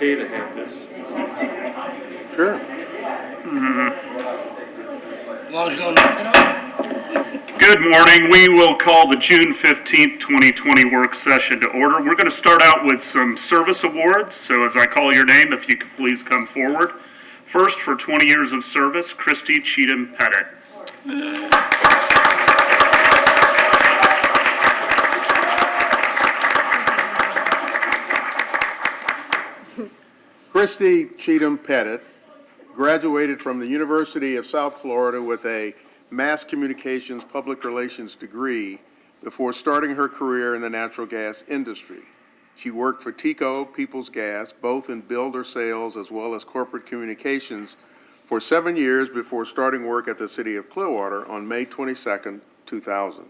okay to have this? Sure. As long as you don't knock it off. Good morning. We will call the June 15th, 2020 work session to order. We're going to start out with some service awards. So as I call your name, if you could please come forward. First, for 20 years of service, Christy Cheatham Pettit. Christy Cheatham Pettit graduated from the University of South Florida with a Mass Communications Public Relations degree before starting her career in the natural gas industry. She worked for TECO, Peoples Gas, both in builder sales as well as corporate communications for 7 years before starting work at the City of Clearwater on May 22, 2000.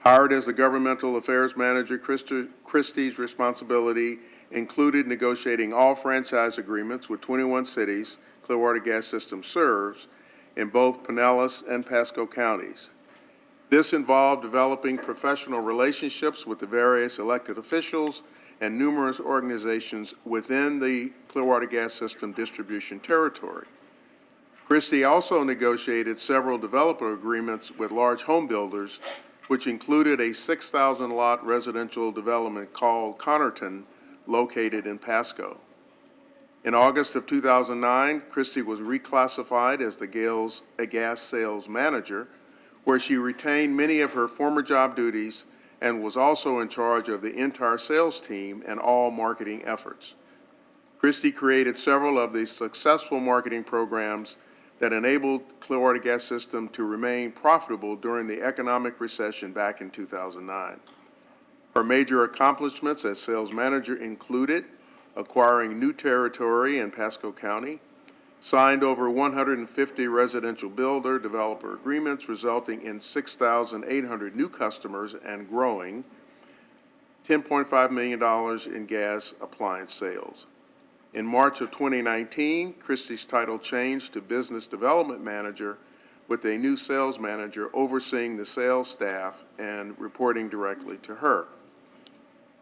Hired as the Governmental Affairs Manager, Christie's responsibility included negotiating all franchise agreements with 21 cities Clearwater Gas System serves in both Pinellas and Pasco counties. This involved developing professional relationships with the various elected officials and numerous organizations within the Clearwater Gas System distribution territory. Christie also negotiated several developer agreements with large home builders, which included a 6,000-lot residential development called Contractor, located in Pasco. In August of 2009, Christie was reclassified as a gas sales manager, where she retained many of her former job duties and was also in charge of the entire sales team and all marketing efforts. Christie created several of the successful marketing programs that enabled Clearwater Gas System to remain profitable during the economic recession back in 2009. Her major accomplishments as sales manager included acquiring new territory in Pasco County, signed over 150 residential builder-developer agreements, resulting in 6,800 new customers and growing, $10.5 million in gas appliance sales. In March of 2019, Christie's title changed to Business Development Manager, with a new sales manager overseeing the sales staff and reporting directly to her.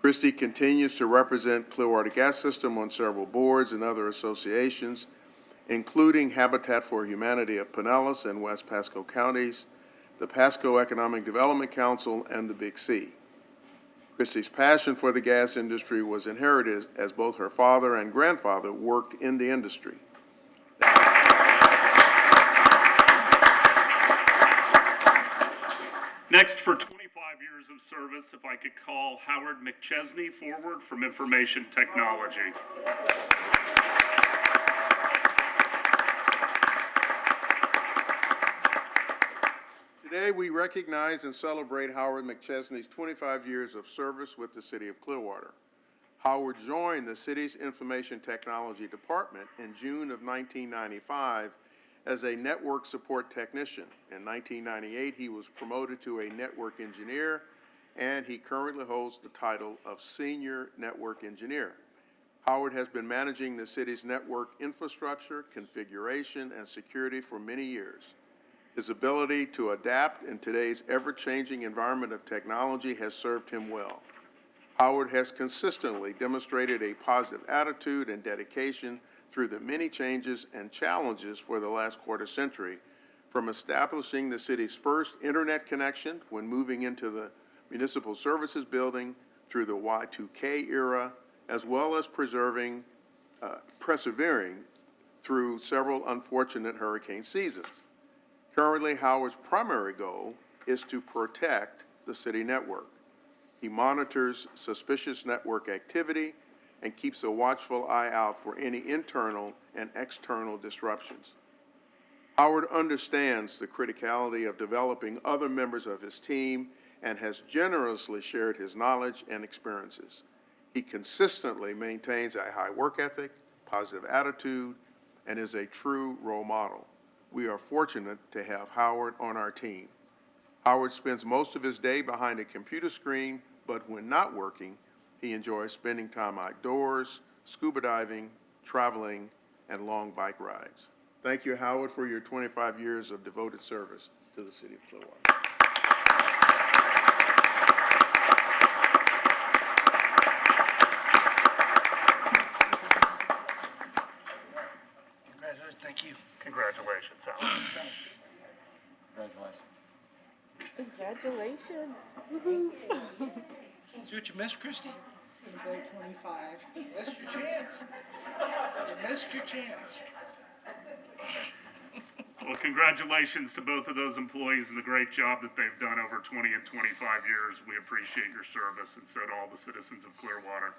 Christie continues to represent Clearwater Gas System on several boards and other associations, including Habitat for Humanity of Pinellas and West Pasco counties, the Pasco Economic Development Council, and the Big C. Christie's passion for the gas industry was inherited as both her father and grandfather worked in the industry. Next, for 25 years of service, if I could call Howard McChesney forward from Information Technology. Today, we recognize and celebrate Howard McChesney's 25 years of service with the City of Clearwater. Howard joined the city's Information Technology Department in June of 1995 as a network support technician. In 1998, he was promoted to a network engineer, and he currently holds the title of Senior Network Engineer. Howard has been managing the city's network infrastructure, configuration, and security for many years. His ability to adapt in today's ever-changing environment of technology has served him well. Howard has consistently demonstrated a positive attitude and dedication through the many changes and challenges for the last quarter century, from establishing the city's first internet connection when moving into the Municipal Services Building through the Y2K era, as well as persevering through several unfortunate hurricane seasons. Currently, Howard's primary goal is to protect the city network. He monitors suspicious network activity and keeps a watchful eye out for any internal and external disruptions. Howard understands the criticality of developing other members of his team and has generously shared his knowledge and experiences. He consistently maintains a high work ethic, positive attitude, and is a true role model. We are fortunate to have Howard on our team. Howard spends most of his day behind a computer screen, but when not working, he enjoys spending time outdoors, scuba diving, traveling, and long bike rides. Thank you, Howard, for your 25 years of devoted service to the City of Clearwater. Congratulations. See what you missed, Christie? Grade 25. You missed your chance. You missed your chance. Well, congratulations to both of those employees and the great job that they've done over 20 and 25 years. We appreciate your service, and so do all the citizens of Clearwater.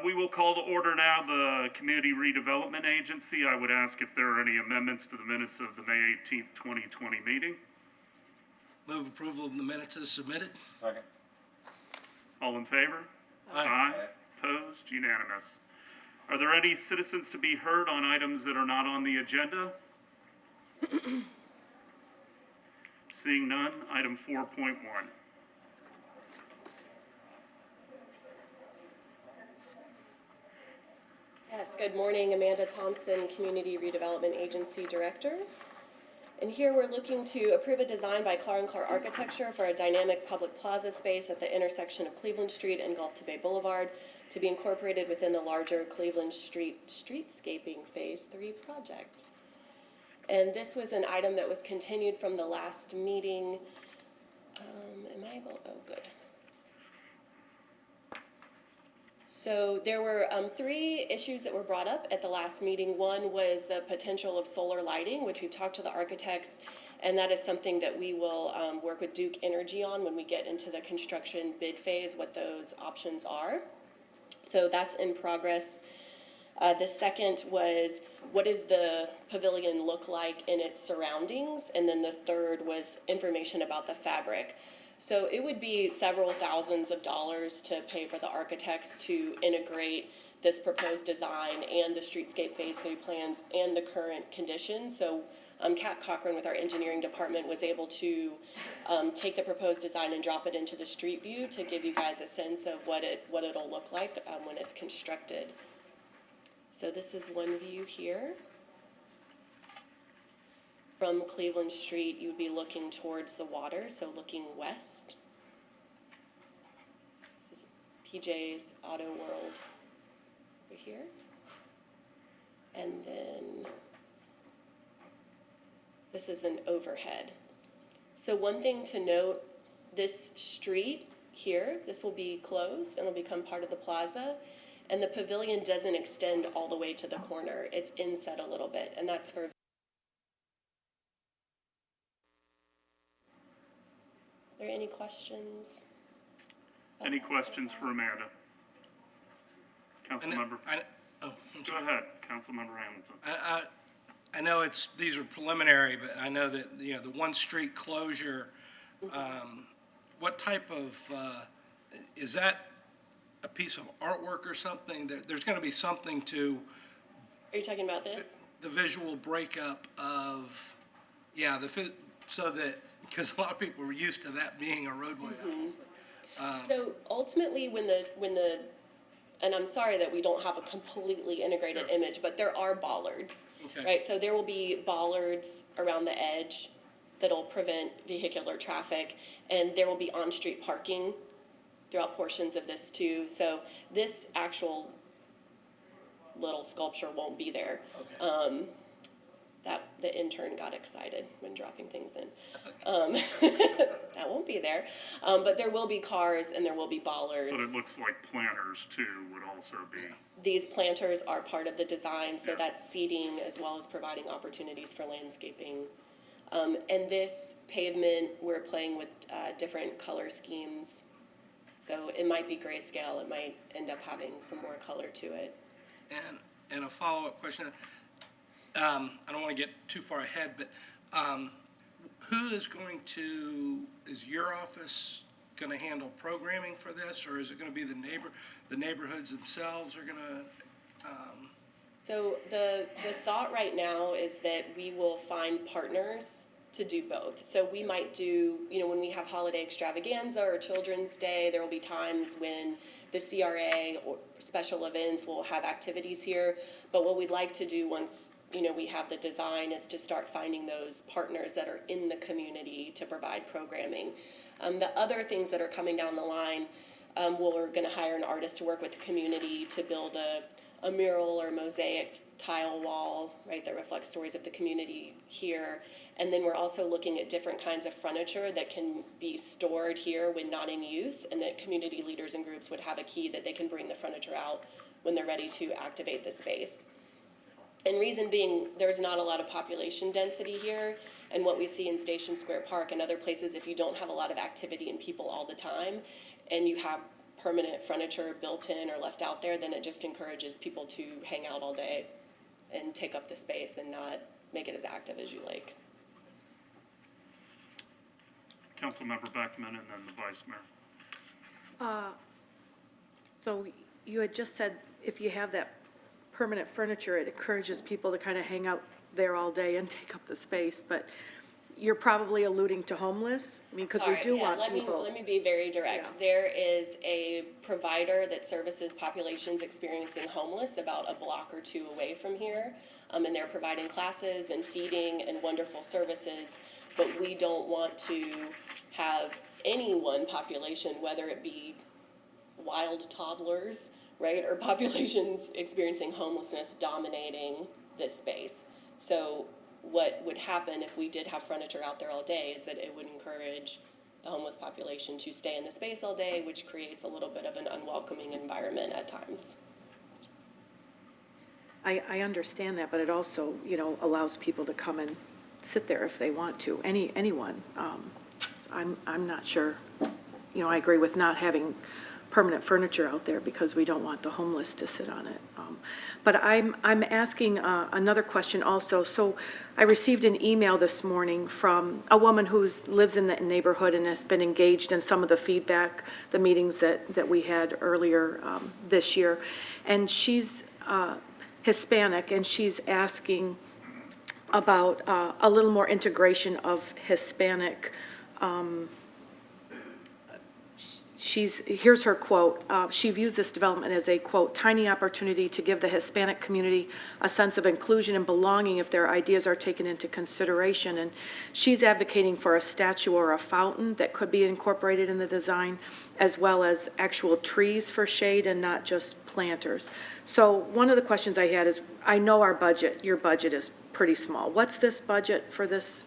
We will call to order now the Community Redevelopment Agency. I would ask if there are any amendments to the minutes of the May 18th, 2020 meeting. Move approval of the minutes as submitted. Second. All in favor? Aye. Opposed? Unanimous. Are there any citizens to be heard on items that are not on the agenda? Seeing none, item 4.1. Yes, good morning. Amanda Thompson, Community Redevelopment Agency Director. And here we're looking to approve a design by Clark & Clark Architecture for a dynamic public plaza space at the intersection of Cleveland Street and Gulf to Bay Boulevard to be incorporated within the larger Cleveland Street streetscaping Phase 3 project. And this was an item that was continued from the last meeting. Oh, good. So there were 3 issues that were brought up at the last meeting. One was the potential of solar lighting, which we've talked to the architects, and that is something that we will work with Duke Energy on when we get into the construction bid phase, what those options are. So that's in progress. The second was, what does the pavilion look like in its surroundings? And then the third was information about the fabric. So it would be several thousands of dollars to pay for the architects to integrate this proposed design and the streetscape Phase 3 plans and the current conditions. So Kat Cochran with our engineering department was able to take the proposed design and drop it into the street view to give you guys a sense of what it'll look like when it's constructed. So this is one view here. From Cleveland Street, you would be looking towards the water, so looking west. This is PJ's Auto World over here. And then this is an overhead. So one thing to note, this street here, this will be closed and will become part of the plaza. And the pavilion doesn't extend all the way to the corner. It's inset a little bit, and that's for. Are there any questions? Any questions for Amanda? Councilmember. I'm Go sorry. ahead, Councilmember Hamilton. I know these are preliminary, but I know that, the one street closure, what type of, is that a piece of artwork or something? There's going to be something to Are you talking about this? the visual breakup of, so that, because a lot of people are used to that being a roadway, obviously. So ultimately, when the, and I'm sorry that we don't have a completely integrated Sure. image, but there are bollards, Okay. right? So there will be bollards around the edge that'll prevent vehicular traffic, and there will be on-street parking throughout portions of this too. So this actual little sculpture won't be there. Okay. That the intern got excited when dropping things in. That won't be there. But there will be cars and there will be bollards. But it looks like planters too would also be. These planters are part of the design, so Yeah. that's seating as well as providing opportunities for landscaping. And this pavement, we're playing with different color schemes. So it might be grayscale, it might end up having some more color to it. And a follow-up question. I don't want to get too far ahead, but who is is your office going to handle programming for this, or is it going to be the neighborhoods themselves are going to? So the thought right now is that we will find partners to do both. So we might do, when we have holiday extravaganza or Children's Day, there will be times when the CRA or special events will have activities here. But what we'd like to do once, we have the design is to start finding those partners that are in the community to provide programming. The other things that are coming down the line, we're going to hire an artist to work with the community to build a mural or mosaic tile wall, right, that reflects stories of the community here. And then we're also looking at different kinds of furniture that can be stored here when not in use, and that community leaders and groups would have a key that they can bring the furniture out when they're ready to activate the space. And reason being, there's not a lot of population density here, and what we see in Station Square Park and other places, if you don't have a lot of activity and people all the time, and you have permanent furniture built in or left out there, then it just encourages people to hang out all day and take up the space and not make it as active as you like. Councilmember Beckman and then the Vice Mayor. So you had just said if you have that permanent furniture, it encourages people to kind of hang out there all day and take up the space, but you're probably alluding to homeless? I mean, because we do want people. Let me be very direct. Yeah. There is a provider that services populations experiencing homeless about a block or two away from here. And they're providing classes and feeding and wonderful services, but we don't want to have any one population, whether it be wild toddlers, right, or populations experiencing homelessness dominating this space. So what would happen if we did have furniture out there all day is that it would encourage the homeless population to stay in the space all day, which creates a little bit of an unwelcoming environment at times. I understand that, but it also, allows people to come and sit there if they want to, anyone. I'm not sure, I agree with not having permanent furniture out there because we don't want the homeless to sit on it. But I'm asking another question also. So I received an email this morning from a woman who lives in the neighborhood and has been engaged in some of the feedback, the meetings that we had earlier this year. And she's Hispanic, and she's asking about a little more integration of Hispanic. Here's her quote. She views this development as a, quote, tiny opportunity to give the Hispanic community a sense of inclusion and belonging if their ideas are taken into consideration. And she's advocating for a statue or a fountain that could be incorporated in the design, as well as actual trees for shade and not just planters. So one of the questions I had is, I know your budget is pretty small. What's this budget for this?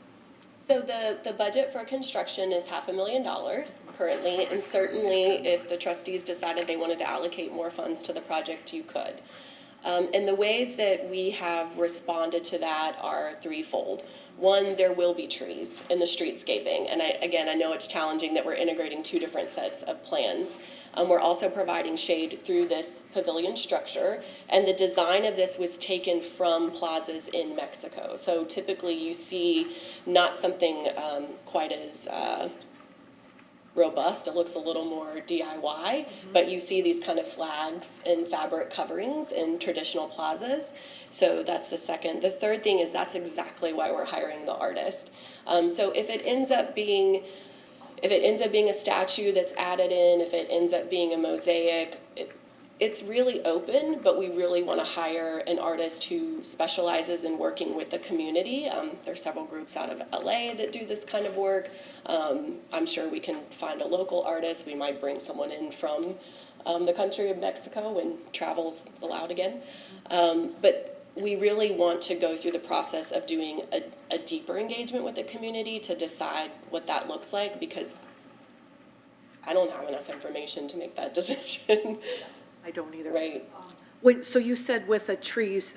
So the budget for construction is $500,000 currently, and certainly if the trustees decided they wanted to allocate more funds to the project, you could. And the ways that we have responded to that are threefold. One, there will be trees in the streetscaping, and I know it's challenging that we're integrating two different sets of plans. We're also providing shade through this pavilion structure, and the design of this was taken from plazas in Mexico. So typically you see not something quite as robust. It looks a little more DIY, but you see these kind of flags and fabric coverings in traditional plazas. So that's the second. The third thing is that's exactly why we're hiring the artist. So if it ends up being a statue that's added in, if it ends up being a mosaic, it's really open, but we really want to hire an artist who specializes in working with the community. There's several groups out of LA that do this kind of work. I'm sure we can find a local artist. We might bring someone in from the country of Mexico when travel's allowed again. But we really want to go through the process of doing a deeper engagement with the community to decide what that looks like, because I don't have enough information to make that decision. I don't either. Right. So you said with the trees,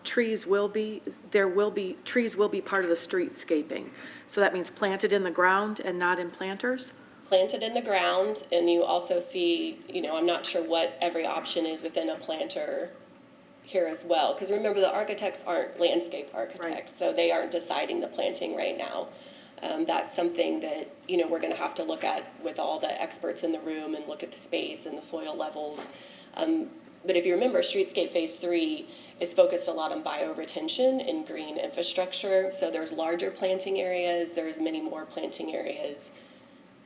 trees will be part of the streetscaping. So that means planted in the ground and not in planters? Planted in the ground, and you also see, I'm not sure what every option is within a planter here as well, because remember, the architects aren't landscape architects, so they aren't deciding the planting right now. That's something that, we're going to have to look at with all the experts in the room and look at the space and the soil levels. But if you remember, Streetscape Phase 3 is focused a lot on bioretention and green infrastructure. So there's larger planting areas, there's many more planting areas.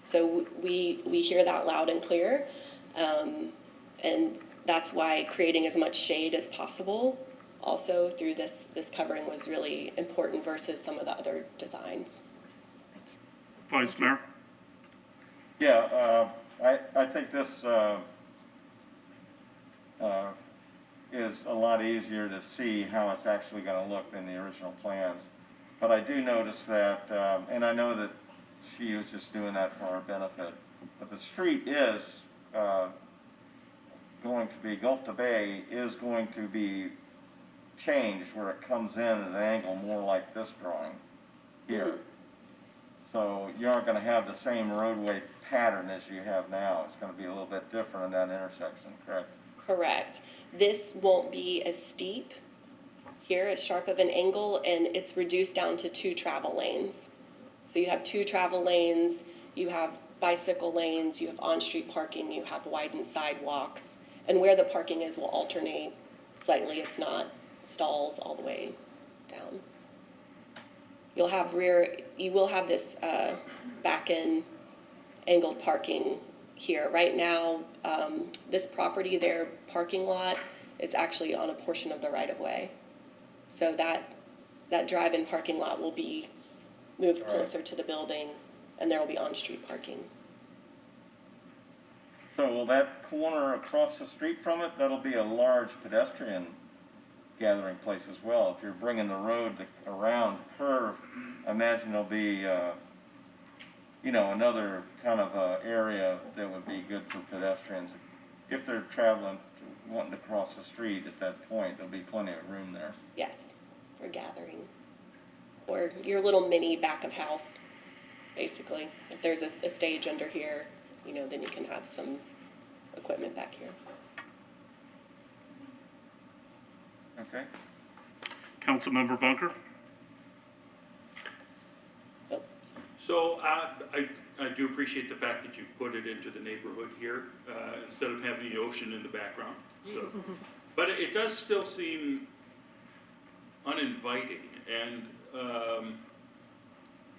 So we hear that loud and clear. And that's why creating as much shade as possible also through this covering was really important versus some of the other designs. Vice Mayor? Yeah, I think this is a lot easier to see how it's actually going to look than the original plans. But I do notice that, and I know that she was just doing that for our benefit, but the street is going to be, Gulf to Bay is going to be changed where it comes in at an angle more like this drawing here. So you aren't going to have the same roadway pattern as you have now. It's going to be a little bit different in that intersection, correct? Correct. This won't be as steep here, as sharp of an angle, and it's reduced down to 2 travel lanes. So you have 2 travel lanes, you have bicycle lanes, you have on-street parking, you have widened sidewalks, and where the parking is will alternate slightly. It's not stalls all the way down. You will have this back-end angled parking here. Right now, this property, their parking lot is actually on a portion of the right-of-way. So that drive-in parking lot will be moved closer to the building, and there will be on-street parking. So will that corner across the street from it, that'll be a large pedestrian gathering place as well. If you're bringing the road around the curve, I imagine there'll be, another kind of area that would be good for pedestrians. If they're traveling, wanting to cross the street at that point, there'll be plenty of room there. Yes, for gathering. Or your little mini back of house, basically. If there's a stage under here, then you can have some equipment back here. Okay? Councilmember Bunker? Oh, So I do appreciate the fact that you put it into the neighborhood here instead of having the ocean in the background. So, but it does still seem uninviting, and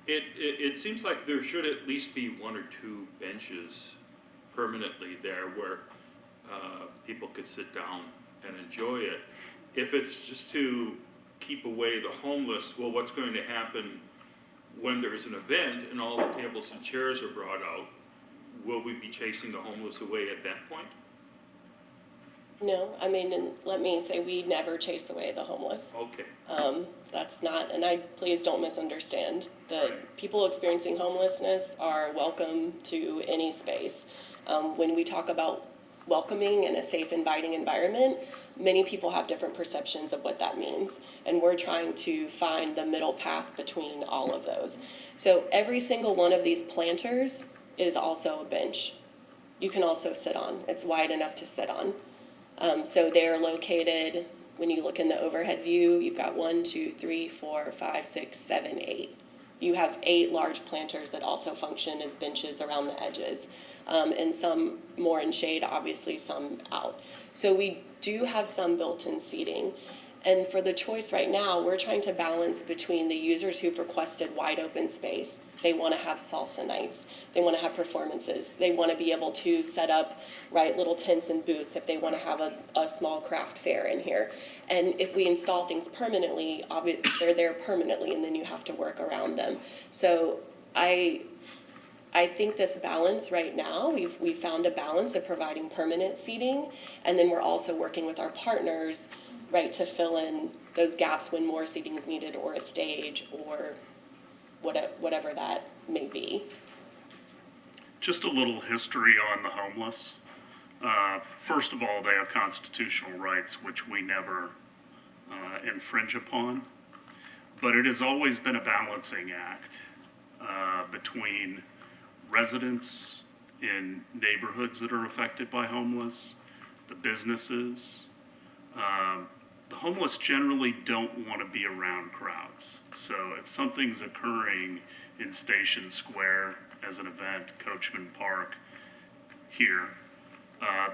it seems like there should at least be 1 or 2 benches permanently there where people could sit down and enjoy it. If it's just to keep away the homeless, well, what's going to happen when there's an event and all the tables and chairs are brought out? Will we be chasing the homeless away at that point? no, and let me say, we never chase away the homeless. Okay. That's not, and please don't misunderstand. The people experiencing homelessness are welcome to any space. When we talk about welcoming and a safe, inviting environment, many people have different perceptions of what that means. And we're trying to find the middle path between all of those. So every single one of these planters is also a bench. You can also sit on. It's wide enough to sit on. So they're located, when you look in the overhead view, you've got 1, 2, 3, 4, 5, 6, 7, 8. You have 8 large planters that also function as benches around the edges. And some more in shade, obviously some out. So we do have some built-in seating. And for the choice right now, we're trying to balance between the users who've requested wide open space. They want to have salsa nights. They want to have performances. They want to be able to set up, little tents and booths if they want to have a small craft fair in here. And if we install things permanently, they're there permanently, and then you have to work around them. So I think this balance right now, we've found a balance of providing permanent seating, and then we're also working with our partners, to fill in those gaps when more seating is needed, or a stage, or whatever that may be. Just a little history on the homeless. First of all, they have constitutional rights, which we never infringe upon. But it has always been a balancing act between residents in neighborhoods that are affected by homeless, the businesses. The homeless generally don't want to be around crowds. So if something's occurring in Station Square as an event, Coachman Park, here,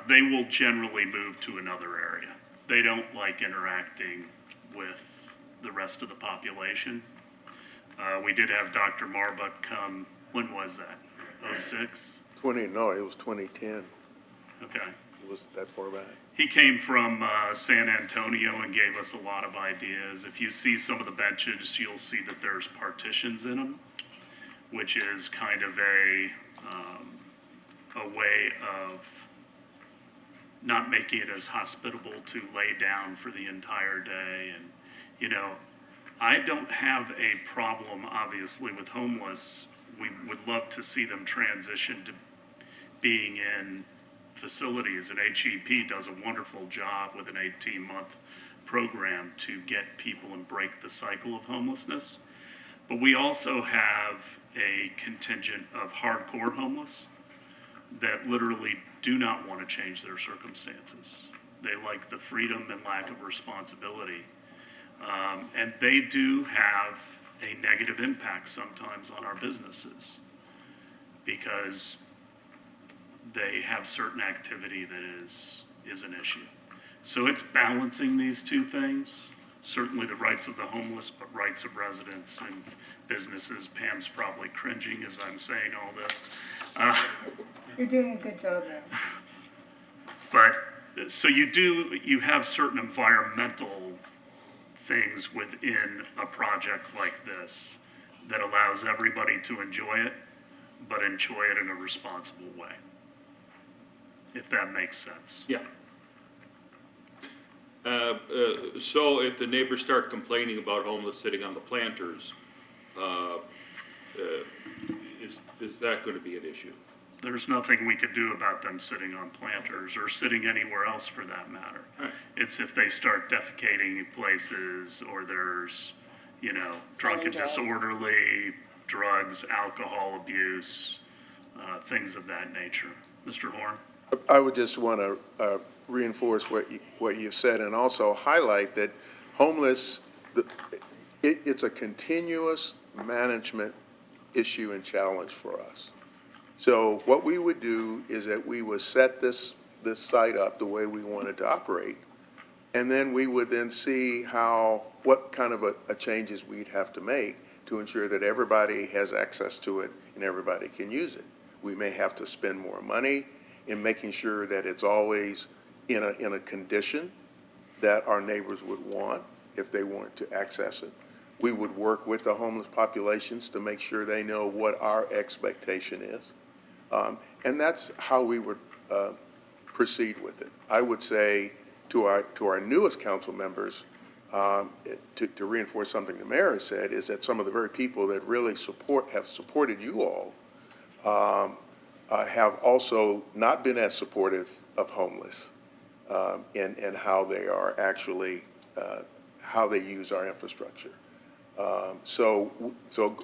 they will generally move to another area. They don't like interacting with the rest of the population. We did have Dr. Marbut come, when was that? 06? It was 2010. Okay. It was that far back. He came from San Antonio and gave us a lot of ideas. If you see some of the benches, you'll see that there's partitions in them, which is kind of a way of not making it as hospitable to lay down for the entire day. And, I don't have a problem, obviously, with homeless. We would love to see them transition to being in facilities, and HEP does a wonderful job with an 18-month program to get people and break the cycle of homelessness. But we also have a contingent of hardcore homeless that literally do not want to change their circumstances. They like the freedom and lack of responsibility. And they do have a negative impact sometimes on our businesses because they have certain activity that is an issue. So it's balancing these two things. Certainly the rights of the homeless, but rights of residents and businesses. Pam's probably cringing as I'm saying all this. You're doing a good job there. But, so you have certain environmental things within a project like this that allows everybody to enjoy it, but enjoy it in a responsible way. If that makes sense. Yeah. So if the neighbors start complaining about homeless sitting on the planters, is that going to be an issue? There's nothing we could do about them sitting on planters or sitting anywhere else for that matter. Right. It's if they start defecating places or there's, drunk and drugs. disorderly, drugs, alcohol abuse, things of that nature. Mr. Horn? I would just want to reinforce what you've said and also highlight that homeless, it's a continuous management issue and challenge for us. So what we would do is that we would set this site up the way we wanted to operate, and then we would then see what kind of a changes we'd have to make to ensure that everybody has access to it and everybody can use it. We may have to spend more money in making sure that it's always in a condition that our neighbors would want if they wanted to access it. We would work with the homeless populations to make sure they know what our expectation is. And that's how we would proceed with it. I would say to our newest council members, to reinforce something the mayor has said, is that some of the very people that really have supported you all have also not been as supportive of homeless and how they are actually, how they use our infrastructure. So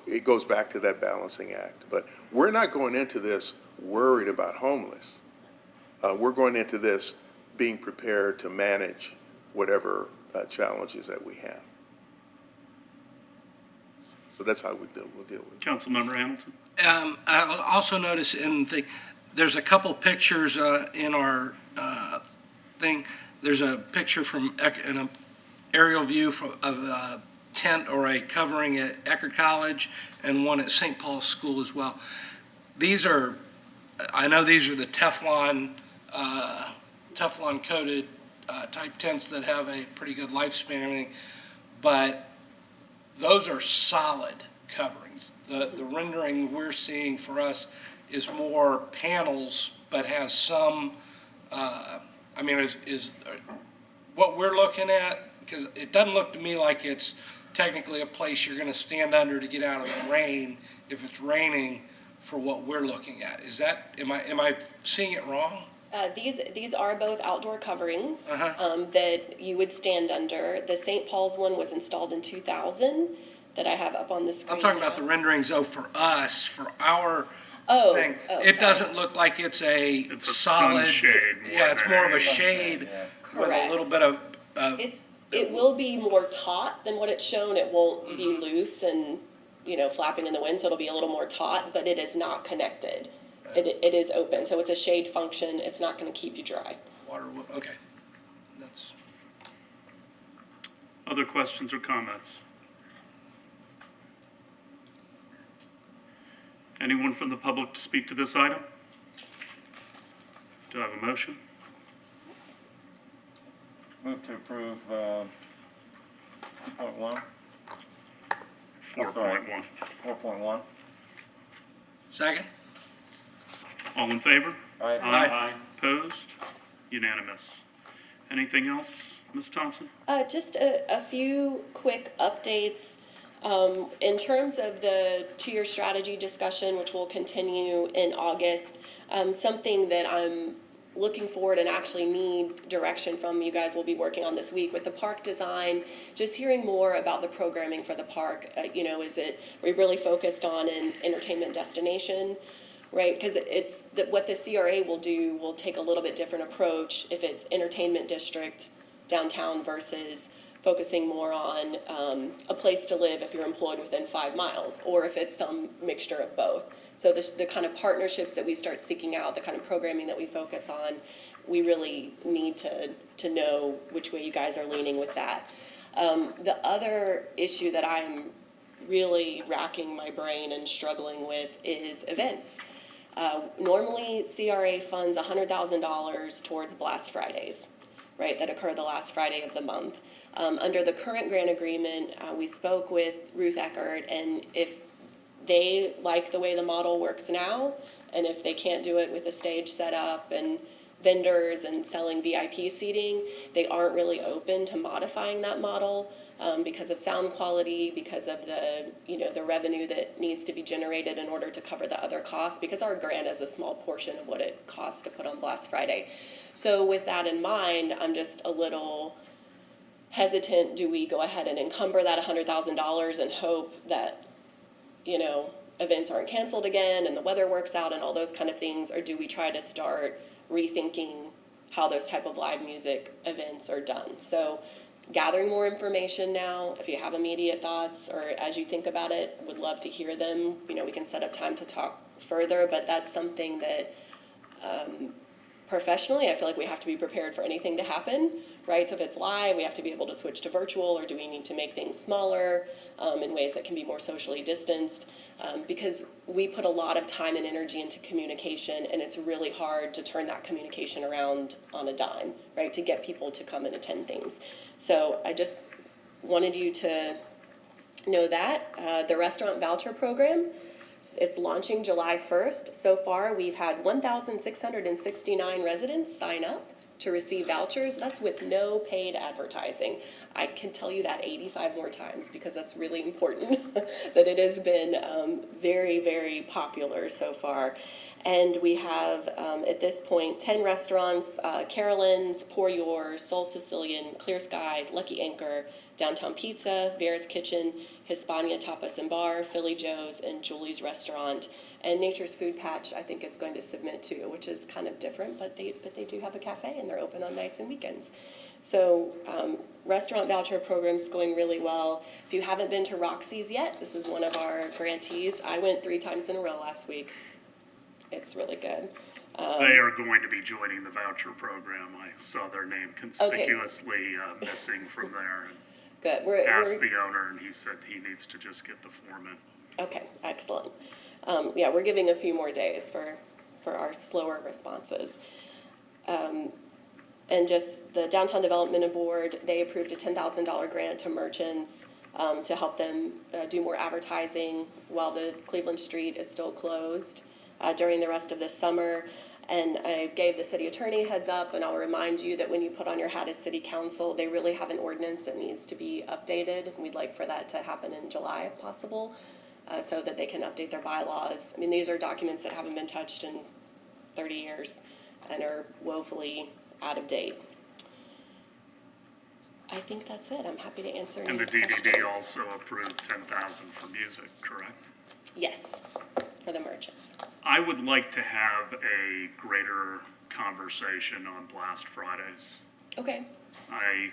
it goes back to that balancing act. But we're not going into this worried about homeless. We're going into this being prepared to manage whatever challenges that we have. So that's how we'll deal with it. Councilmember Hamilton? I also notice there's a couple pictures in our thing. There's a picture from an aerial view of a tent or a covering at Eckerd College and one at St. Paul's School as well. I know these are the Teflon coated type tents that have a pretty good lifespan and everything, but those are solid coverings. The rendering we're seeing for us is more panels, but has some, is what we're looking at, because it doesn't look to me like it's technically a place you're going to stand under to get out of the rain if it's raining for what we're looking at. Am I seeing it wrong? These are both outdoor coverings that you would stand under. The St. Paul's one was installed in 2000 that I have up on the screen. I'm talking about the renderings, for us, for our thing. It doesn't look like it's a solid. Sunshade. It's more of a shade with a little bit of. It will be more taut than what it's shown. It won't be loose and flapping in the wind, so it'll be a little more taut, but it is not connected. It is open, so it's a shade function. It's not going to keep you dry. Water, okay. That's. Other questions or comments? Anyone from the public to speak to this item? Do I have a motion? Move to approve 2.1. 4.1. 4.1. Second? All in favor? Aye. Aye. Opposed? Unanimous. Anything else, Ms. Thompson? Just a few quick updates. In terms of the two-year strategy discussion, which will continue in August, something that I'm looking forward and actually need direction from you guys will be working on this week with the park design, just hearing more about the programming for the park. Is it, are we really focused on an entertainment destination, right? Because what the CRA will do will take a little bit different approach if it's entertainment district downtown versus focusing more on a place to live if you're employed within 5 miles, or if it's some mixture of both. So the kind of partnerships that we start seeking out, the kind of programming that we focus on, we really need to know which way you guys are leaning with that. The other issue that I'm really racking my brain and struggling with is events. Normally, CRA funds $100,000 towards Blast Fridays, right, that occur the last Friday of the month. Under the current grant agreement, we spoke with Ruth Eckert, and if they like the way the model works now, and if they can't do it with a stage set up and vendors and selling VIP seating, they aren't really open to modifying that model because of sound quality, because of the revenue that needs to be generated in order to cover the other costs, because our grant is a small portion of what it costs to put on Blast Friday. So with that in mind, I'm just a little hesitant. Do we go ahead and encumber that $100,000 and hope that events aren't canceled again and the weather works out and all those kind of things, or do we try to start rethinking how those type of live music events are done? So gathering more information now. If you have immediate thoughts or as you think about it, would love to hear them. We can set up time to talk further, but that's something that professionally, I feel like we have to be prepared for anything to happen, right? So if it's live, we have to be able to switch to virtual, or do we need to make things smaller in ways that can be more socially distanced? Because we put a lot of time and energy into communication, and it's really hard to turn that communication around on a dime, right? To get people to come and attend things. So I just wanted you to know that. The restaurant voucher program, it's launching July 1st. So far, we've had 1,669 residents sign up to receive vouchers. That's with no paid advertising. I can tell you that 85 more times because that's really important, that it has been very, very popular so far. And we have, at this point, 10 restaurants, Carolyn's, Pour Yours, Soul Sicilian, Clear Sky, Lucky Anchor, Downtown Pizza, Vera's Kitchen, Hispania Tapas and Bar, Philly Joe's, and Julie's Restaurant. And Nature's Food Patch, I think, is going to submit too, which is kind of different, but they do have a cafe, and they're open on nights and weekends. So restaurant voucher program's going really well. If you haven't been to Roxy's yet, this is one of our grantees. I went 3 times in a row last week. It's really good. They are going to be joining the voucher program. I saw their name conspicuously missing from there. Good. Asked the owner, and he said he needs to just get the form in. Okay, excellent. We're giving a few more days for our slower responses. And just the Downtown Development Board, they approved a $10,000 grant to merchants to help them do more advertising while the Cleveland Street is still closed during the rest of this summer. And I gave the city attorney heads up, and I'll remind you that when you put on your hat as city council, they really have an ordinance that needs to be updated. We'd like for that to happen in July if possible, so that they can update their bylaws. I mean, these are documents that haven't been touched in 30 years and are woefully out of date. I think that's it. I'm happy to answer any questions. And the DDD also approved $10,000 for music, correct? Yes, for the merchants. I would like to have a greater conversation on Blast Fridays. Okay. I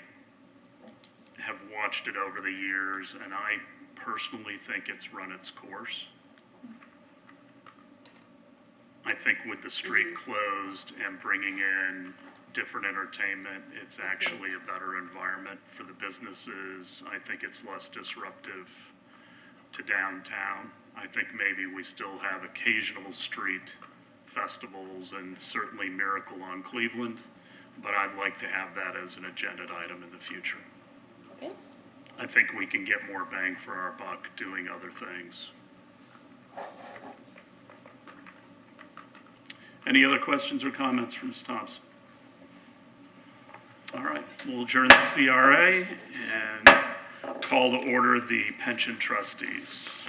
have watched it over the years, and I personally think it's run its course. I think with the street closed and bringing in different entertainment, it's actually a better environment for the businesses. I think it's less disruptive to downtown. I think maybe we still have occasional street festivals and certainly Miracle on Cleveland, but I'd like to have that as an agenda item in the future. Okay. I think we can get more bang for our buck doing other things. Any other questions or comments from Ms. Thompson? All right, we'll adjourn the CRA and call to order the pension trustees.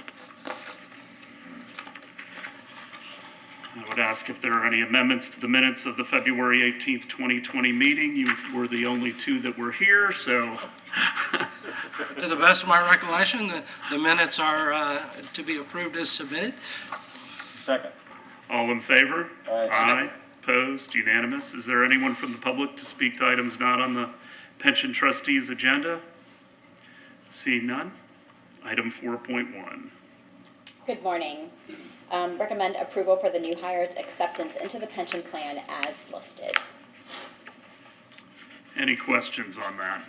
I would ask if there are any amendments to the minutes of the February 18th, 2020 meeting. You were the only two that were here, so To the best of my recollection, the minutes are to be approved as submitted. Second. all in favor? Aye. Opposed? Unanimous. Is there anyone from the public to speak to items not on the pension trustees' agenda? Seeing none. Item 4.1. Good morning. Recommend approval for the new hires' acceptance into the pension plan as listed. Any questions on that?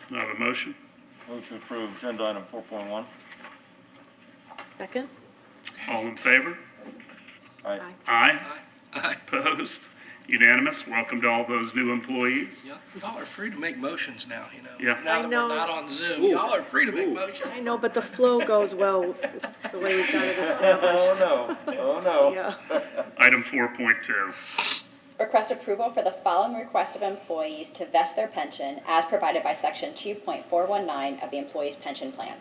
Do I have a motion? Move to approve agenda item 4.1. Second? All in favor? Aye. Aye. Aye. Opposed? Unanimous. Welcome to all those new employees. Yeah, y'all are free to make motions now, you know. Yeah. Now I that know. we're not on Zoom, y'all are free to make motions. I know, but the flow goes well with the way we've got it established. Oh, no. Oh, no. Yeah. Item 4.2. Request approval for the following request of employees to vest their pension as provided by Section 2.419 of the Employees' Pension Plan.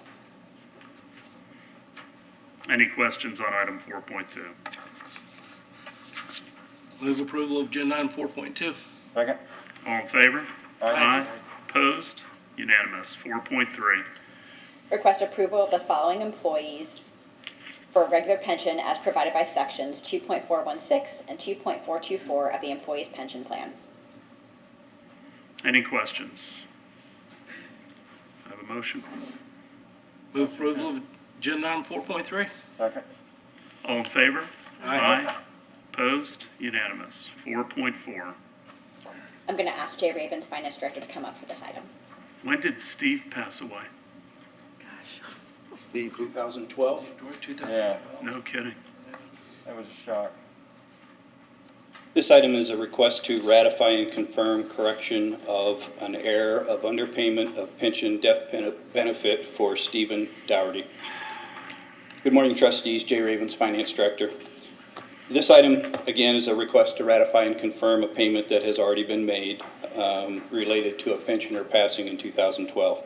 Any questions on item 4.2? Move approval of agenda item 4.2. Second. All in favor? Aye. Opposed? Unanimous. 4.3. Request approval of the following employees for regular pension as provided by Sections 2.416 and 2.424 of the Employees' Pension Plan. Any questions? I have a motion. Move approval of agenda item 4.3. Second. All in favor? Aye. Opposed? Unanimous. 4.4. I'm going to ask Jay Ravens, Finance Director, to come up for this item. When did Steve pass away? Gosh. 2012. George, 2012. Yeah, No kidding. that was a shock. This item is a request to ratify and confirm correction of an error of underpayment of pension death benefit for Stephen Dougherty. Good morning, trustees. Jay Ravens, Finance Director. This item, again, is a request to ratify and confirm a payment that has already been made related to a pensioner passing in 2012.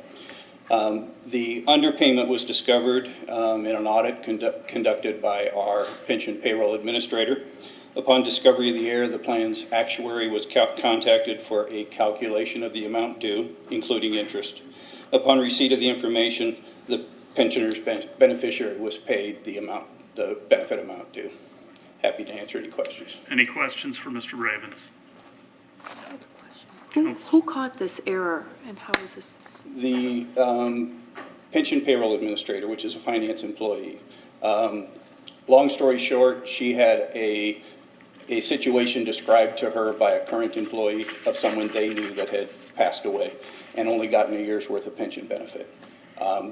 The underpayment was discovered in an audit conducted by our pension payroll administrator. Upon discovery of the error, the plan's actuary was contacted for a calculation of the amount due, including interest. Upon receipt of the information, the pensioner's beneficiary was paid the benefit amount due. Happy to answer any questions. Any questions for Mr. Ravens? Who caught this error and how is this? The pension payroll administrator, which is a finance employee. Long story short, she had a situation described to her by a current employee of someone they knew that had passed away and only gotten a year's worth of pension benefit.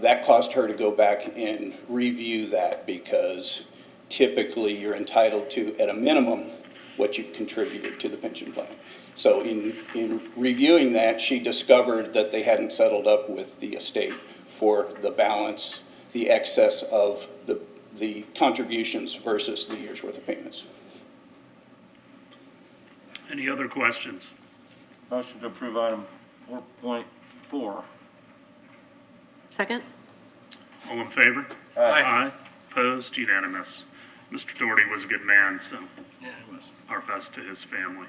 That caused her to go back and review that because typically you're entitled to, at a minimum, what you've contributed to the pension plan. So in reviewing that, she discovered that they hadn't settled up with the estate for the balance, the excess of the contributions versus the year's worth of payments. Any other questions? Motion to approve item 4.4. Second? All in favor? Aye. Opposed? Unanimous. Mr. Doherty was a good man, so Yeah, it was. our best to his family.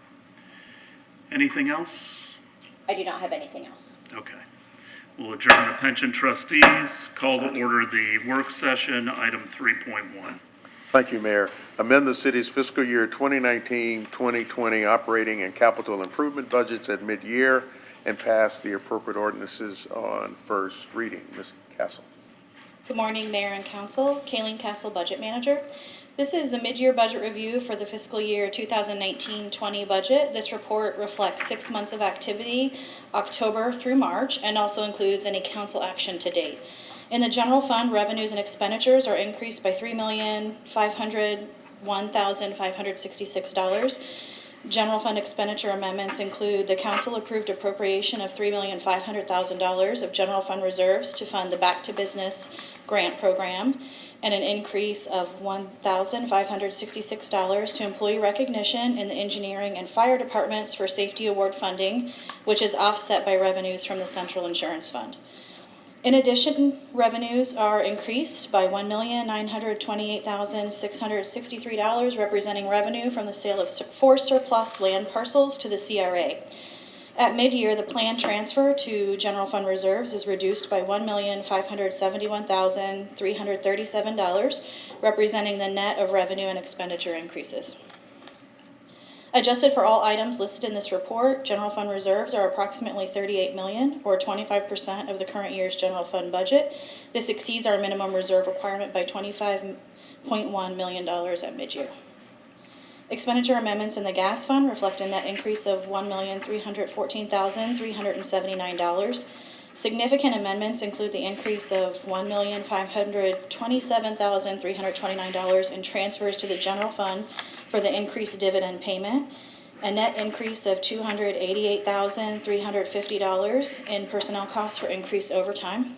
Anything else? I do not have anything else. Okay. We'll adjourn the pension trustees. Call to order the work session, item 3.1. Thank you, Mayor. Amend the city's fiscal year 2019-2020 operating and capital improvement budgets at mid-year and pass the appropriate ordinances on first reading. Ms. Castle. Good morning, Mayor and Council. Kayleen Castle, Budget Manager. This is the mid-year budget review for the fiscal year 2019-20 budget. This report reflects 6 months of activity, October through March, and also includes any council action to date. In the general fund, revenues and expenditures are increased by $3,501,566. General fund expenditure amendments include the council-approved appropriation of $3,500,000 of general fund reserves to fund the Back to Business grant program, and an increase of $1,566 to employee recognition in the engineering and fire departments for safety award funding, which is offset by revenues from the central insurance fund. In addition, revenues are increased by $1,928,663, representing revenue from the sale of 4 surplus land parcels to the CRA. At mid-year, the planned transfer to general fund reserves is reduced by $1,571,337, representing the net of revenue and expenditure increases. Adjusted for all items listed in this report, general fund reserves are approximately $38 million, or 25% of the current year's general fund budget. This exceeds our minimum reserve requirement by $25.1 million at mid-year. Expenditure amendments in the gas fund reflect a net increase of $1,314,379. Significant amendments include the increase of $1,527,329 in transfers to the general fund for the increased dividend payment, a net increase of $288,350 in personnel costs for increased overtime,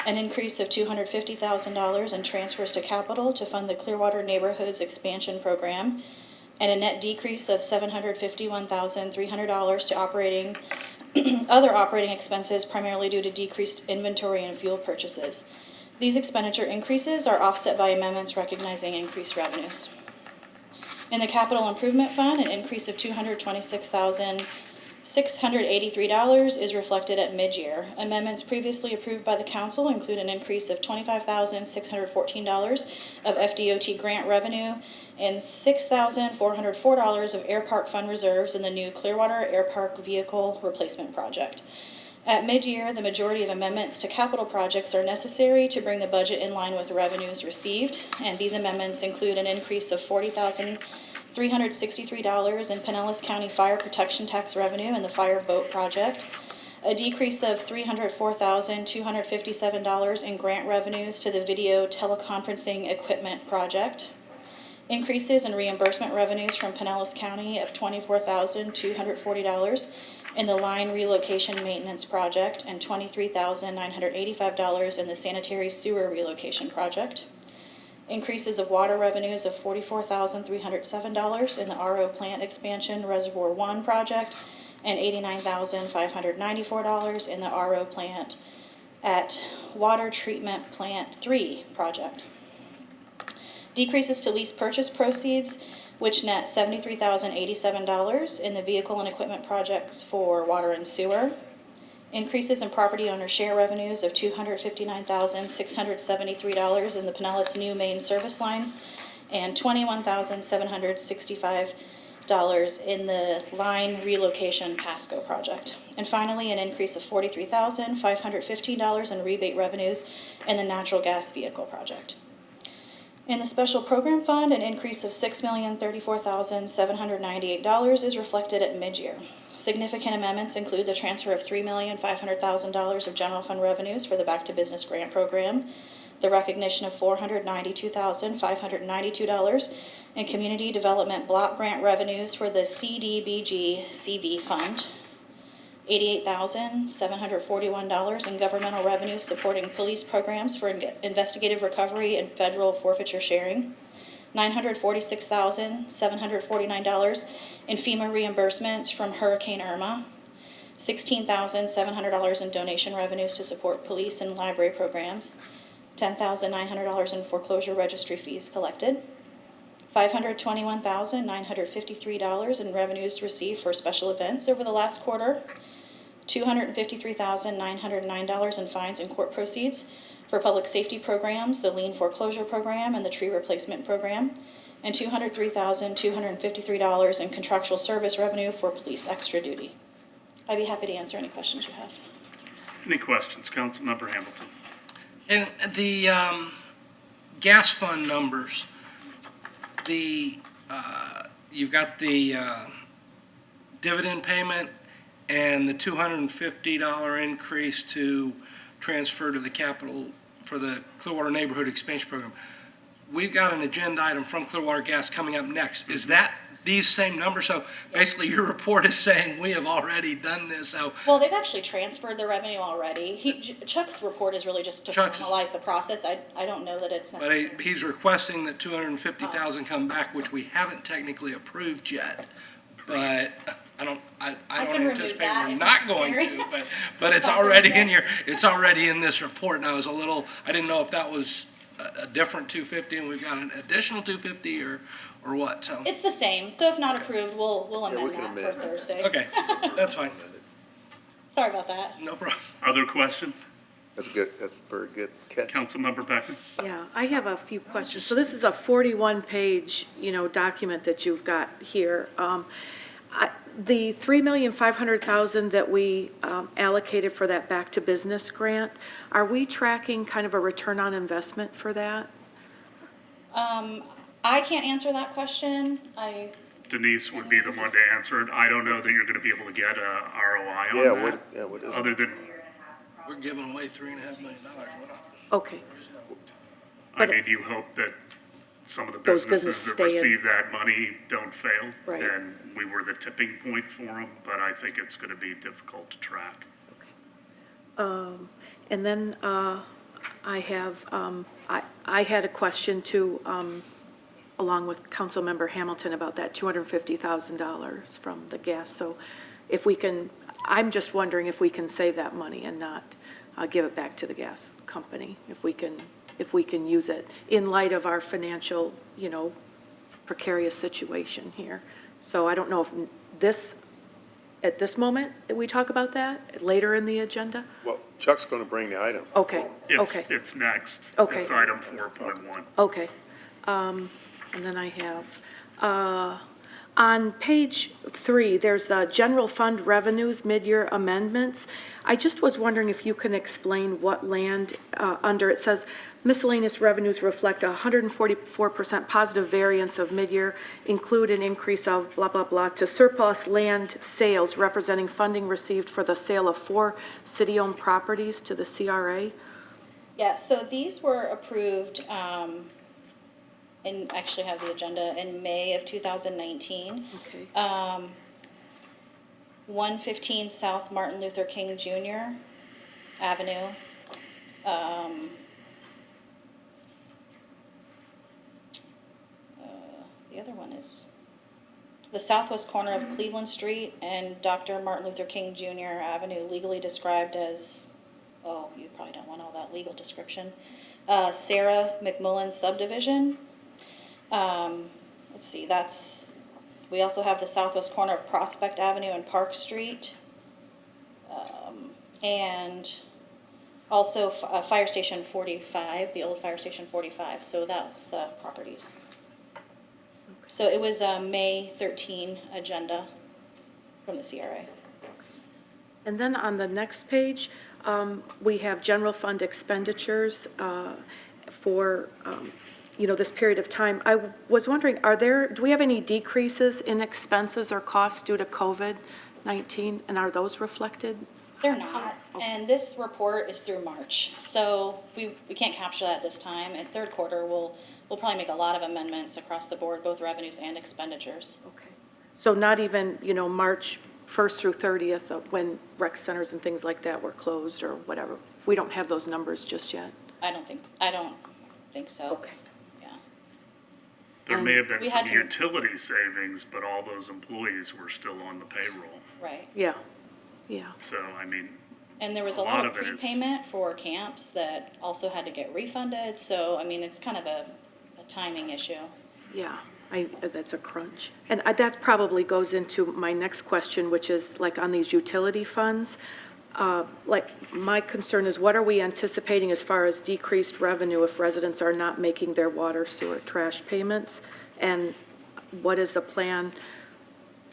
an increase of $250,000 in transfers to capital to fund the Clearwater Neighborhoods Expansion Program, and a net decrease of $751,300 to other operating expenses, primarily due to decreased inventory and fuel purchases. These expenditure increases are offset by amendments recognizing increased revenues. In the Capital Improvement Fund, an increase of $226,683 is reflected at mid-year. Amendments previously approved by the Council include an increase of $25,614 of FDOT grant revenue and $6,404 of Air Park Fund reserves in the new Clearwater Air Park Vehicle Replacement Project. At mid-year, the majority of amendments to capital projects are necessary to bring the budget in line with revenues received, and these amendments include an increase of $40,363 in Pinellas County Fire Protection Tax revenue in the Fire Boat Project, a decrease of $304,257 in grant revenues to the Video Teleconferencing Equipment Project, increases in reimbursement revenues from Pinellas County of $24,240 in the Line Relocation Maintenance Project and $23,985 in the Sanitary Sewer Relocation Project, increases of water revenues of $44,307 in the RO Plant Expansion Reservoir 1 Project and $89,594 in the RO Plant at Water Treatment Plant 3 Project. Decreases to lease purchase proceeds, which net $73,087 in the vehicle and equipment projects for water and sewer. Increases in property owner share revenues of $259,673 in the Pinellas New Main Service Lines and $21,765 in the Line Relocation Pasco Project. And finally, an increase of $43,515 in rebate revenues in the Natural Gas Vehicle Project. In the Special Program Fund, an increase of $6,034,798 is reflected at mid-year. Significant amendments include the transfer of $3,500,000 of general fund revenues for the Back to Business Grant Program, the recognition of $492,592 in Community Development Block Grant revenues for the CDBG CV Fund, $88,741 in governmental revenues supporting police programs for investigative recovery and federal forfeiture sharing, $946,749 in FEMA reimbursements from Hurricane Irma, $16,700 in donation revenues to support police and library programs, $10,900 in foreclosure registry fees collected, $521,953 in revenues received for special events over the last quarter, $253,909 in fines and court proceeds for public safety programs, the lien foreclosure program and the tree replacement program, and $203,253 in contractual service revenue for police extra duty. I'd be happy to answer any questions you have. Any questions, Councilmember Hamilton? And the gas fund numbers, you've got the dividend payment and the $250 increase to transfer to the capital for the Clearwater Neighborhood Expansion Program. we've got an agenda item from Clearwater Gas coming up next. Is that these same numbers? So basically, your report is saying we have already done this, so Well, they've actually transferred the revenue already. Chuck's report is really just to Chuck's- formalize the process. I don't know that it's but necessary. he's requesting that 250,000 come back, which we haven't technically approved yet. But I don't can remove anticipate that we're if not going necessary. to, but it's already in it's already in this report, and I didn't know if that was a different 250 and we've got an additional 250 or what, so. It's the same, so if not approved, we'll we amend can that amend for that. Thursday. Okay, that's fine, Sorry about that. no problem. Other questions? That's good, that's a very good catch. Councilmember Beckman? Yeah, I have a few questions. So this is a 41-page, document that you've got here. The $3,500,000 that we allocated for that Back to Business grant, are we tracking kind of a return on investment for that? I can't answer that question. Denise would be the one to answer it. I don't know that you're going to be able to get a ROI Yeah, on that, what is it? other than, We're giving away $3.5 million, we're not. Okay, I But- mean, you hope that some of the Those businesses businesses that stay in. receive that money don't fail. Right. And we were the tipping point for them, but I think it's going to be difficult to track. and then I have, I had a question too, along with Councilmember Hamilton about that $250,000 from the gas. So if we can, I'm just wondering if we can save that money and not give it back to the gas company, if we can use it in light of our financial, precarious situation here. So I don't know if at this moment, we talk about that later in the agenda? Well, Chuck's going to bring the item. Okay, okay. It's next. Okay. It's item 4.1. Okay. And then I have, on page 3, there's the general fund revenues mid-year amendments. I just was wondering if you can explain what land under, it says miscellaneous revenues reflect a 144% positive variance of mid-year, include an increase of blah, blah, blah, to surplus land sales representing funding received for the sale of 4 city-owned properties to the CRA. Yeah, so these were approved, and actually have the agenda in May of 2019. Okay. 115 South Martin Luther King Jr. Avenue. The other one is the southwest corner of Cleveland Street and Dr. Martin Luther King Jr. Avenue, legally described as, oh, you probably don't want all that legal description. Sarah McMullen subdivision. Let's see, we also have the southwest corner of Prospect Avenue and Park Street. And also Fire Station 45, the old Fire Station 45, so that's the properties. So it was a May 13 agenda from the CRA. And then on the next page, we have general fund expenditures for, this period of time. I was wondering, do we have any decreases in expenses or costs due to COVID-19, and are those reflected? They're not, and this report is through March, so we can't capture that this time. In third quarter, we'll probably make a lot of amendments across the board, both revenues and expenditures. Okay. So not even, March 1st through 30th, when rec centers and things like that were closed or whatever? We don't have those numbers just yet? I don't think so. Okay. Yeah. There may have been We some had to- utility savings, but all those employees were still on the payroll. Right. Yeah. So, I mean, And there was a lot of prepayment for camps that also had to get refunded, so, I mean, it's kind of a timing issue. Yeah, that's a crunch. And that probably goes into my next question, which is like on these utility funds. My concern is, what are we anticipating as far as decreased revenue if residents are not making their water, sewer, trash payments? And what is the plan,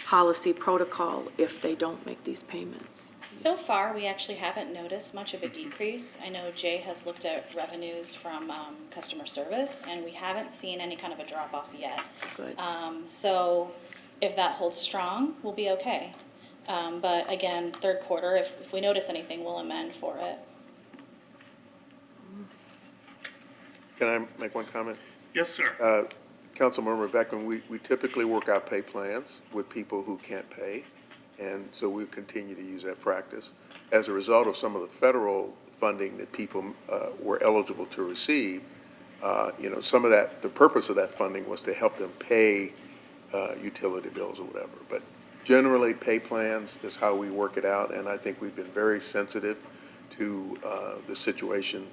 policy, protocol if they don't make these payments? So far, we actually haven't noticed much of a decrease. I know Jay has looked at revenues from customer service, and we haven't seen any kind of a drop-off yet. Good. So if that holds strong, we'll be okay. But again, third quarter, if we notice anything, we'll amend for it. Can I make one comment? Yes, sir. Councilmember Beckman, we typically work out pay plans with people who can't pay, and so we continue to use that practice. As a result of some of the federal funding that people were eligible to receive, some of that, the purpose of that funding was to help them pay utility bills or whatever. But generally, pay plans is how we work it out, and I think we've been very sensitive to the situation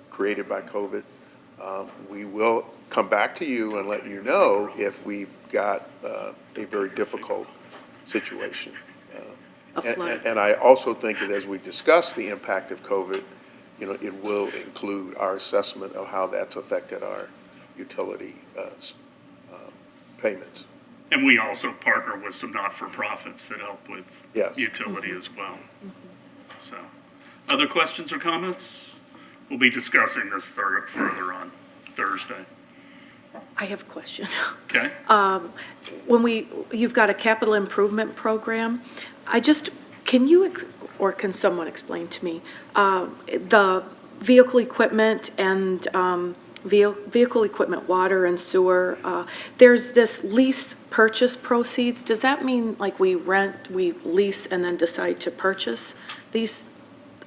created by COVID. We will come back to you and let you know if we've got a very difficult situation. And I also think that as we discuss the impact of COVID, it will include our assessment of how that's affected our utility payments. And we also partner with some not-for-profits that help with Yes. utility as well. So, other questions or comments? We'll be discussing this further on Thursday. I have a question. Okay? You've got a capital improvement program, can someone explain to me, the vehicle equipment and vehicle equipment, water and sewer, there's this lease purchase proceeds. Does that mean like we rent, we lease, and then decide to purchase these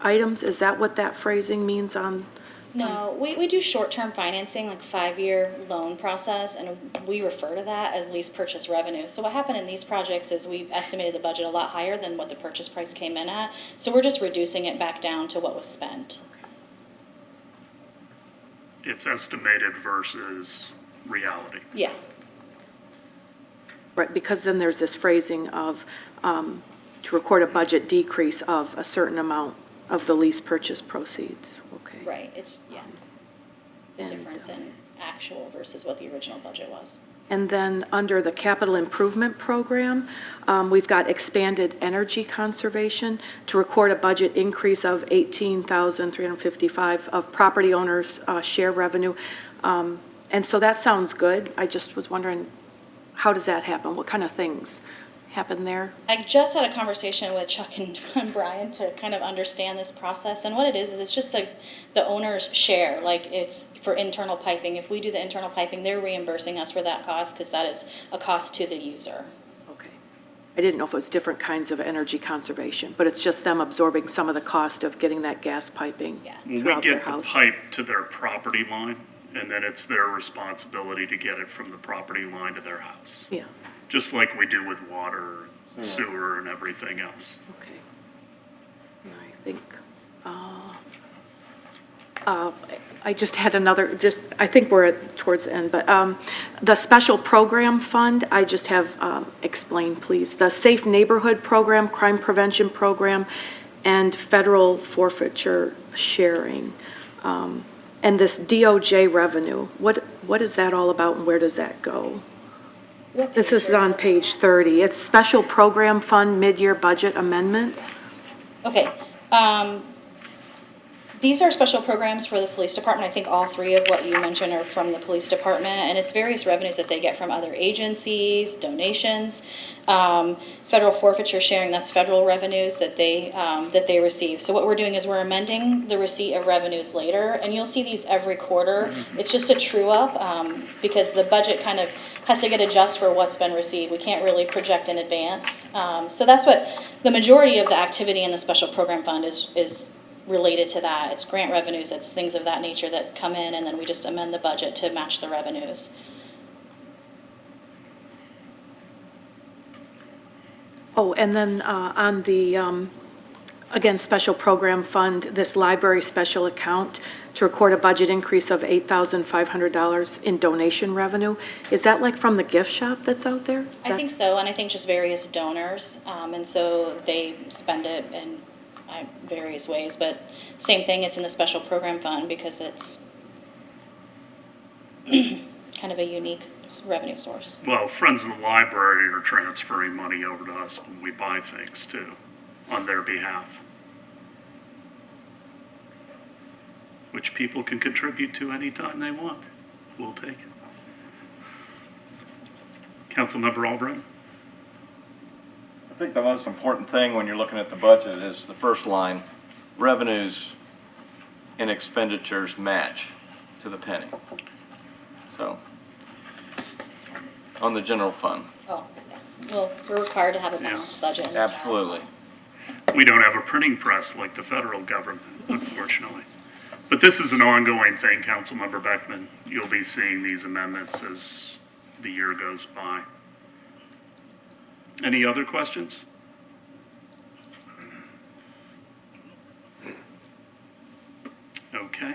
items? Is that what that phrasing means on? No, we do short-term financing, like 5-year loan process, and we refer to that as lease purchase revenue. So what happened in these projects is we estimated the budget a lot higher than what the purchase price came in at. So we're just reducing it back down to what was spent. It's estimated versus reality. Yeah. Right, because then there's this phrasing of, to record a budget decrease of a certain amount of the lease purchase proceeds. Okay. Right, it's, yeah, the And, difference in actual versus what the original budget was. And then under the capital improvement program, we've got expanded energy conservation to record a budget increase of $18,355 of property owners' share revenue. And so that sounds good. I just was wondering, how does that happen? What kind of things happen there? I just had a conversation with Chuck and Brian to kind of understand this process, and what it is it's just the owner's share, like it's for internal piping. If we do the internal piping, they're reimbursing us for that cost because that is a cost to the user. Okay. I didn't know if it was different kinds of energy conservation, but it's just them absorbing some of the cost of getting that gas piping Yeah. Well, we throughout their get the house. pipe to their property line, and then it's their responsibility to get it from the property line to their house. Yeah, Just like we do with water, sewer, and everything else. okay. And I think, I just had another, I think we're towards the end, but the special program fund, I just have, explain please. The Safe Neighborhood Program, Crime Prevention Program, and Federal Forfeiture Sharing. And this DOJ revenue, what is that all about and where does that go? This is on page 30. It's Special Program Fund Mid-Year Budget Amendments. Okay, these are special programs for the police department. I think all three of what you mentioned are from the police department, and it's various revenues that they get from other agencies, donations, federal forfeiture sharing, that's federal revenues that they receive. So what we're doing is we're amending the receipt of revenues later, and you'll see these every quarter. It's just a true-up, because the budget kind of has to get adjusted for what's been received. We can't really project in advance. So that's what the majority of the activity in the special program fund is related to that. It's grant revenues, it's things of that nature that come in, and then we just amend the budget to match the revenues. Oh, and then on the, again, Special Program Fund, this library special account to record a budget increase of $8,500 in donation revenue. Is that like from the gift shop that's out there? I think so, and I think just various donors, and so they spend it in various ways, but same thing, it's in the special program fund because it's kind of a unique revenue source. Well, Friends of the Library are transferring money over to us when we buy things too, on their behalf. Which people can contribute to anytime they want. We'll take it. Councilmember Albright? I think the most important thing when you're looking at the budget is the first line, revenues and expenditures match to the penny. So, on the general fund, Oh, yeah. Well, we're required to have a balanced budget. in the town. absolutely. We don't have a printing press like the federal government, unfortunately. But this is an ongoing thing, Councilmember Beckman. You'll be seeing these amendments as the year goes by. Any other questions? Okay,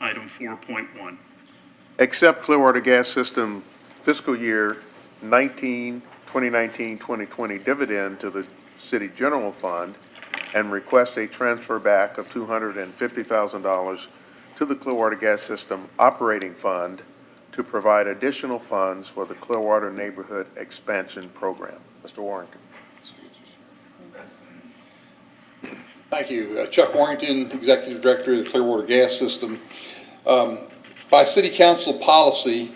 item 4.1. Accept Clearwater Gas System fiscal year 2019, 2020 dividend to the city general fund and request a transfer back of $250,000 to the Clearwater Gas System operating fund to provide additional funds for the Clearwater Neighborhood Expansion Program. Mr. Warrington. Thank you. Chuck Warrington, Executive Director of the Clearwater Gas System. By City Council policy,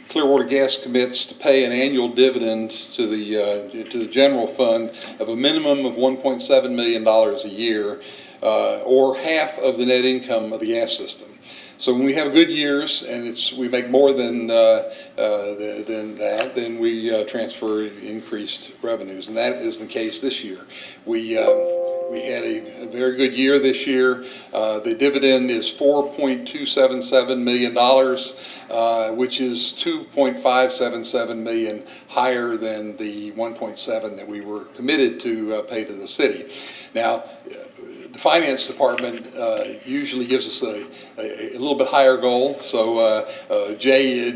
Clearwater Gas commits to pay an annual dividend to the general fund of a minimum of $1.7 million a year, or half of the net income of the gas system. So when we have good years and we make more than that, then we transfer increased revenues, and that is the case this year. We had a very good year this year. The dividend is $4.277 million, which is $2.577 million higher than the $1.7 that we were committed to pay to the city. Now, the finance department usually gives us a little bit higher goal. So Jay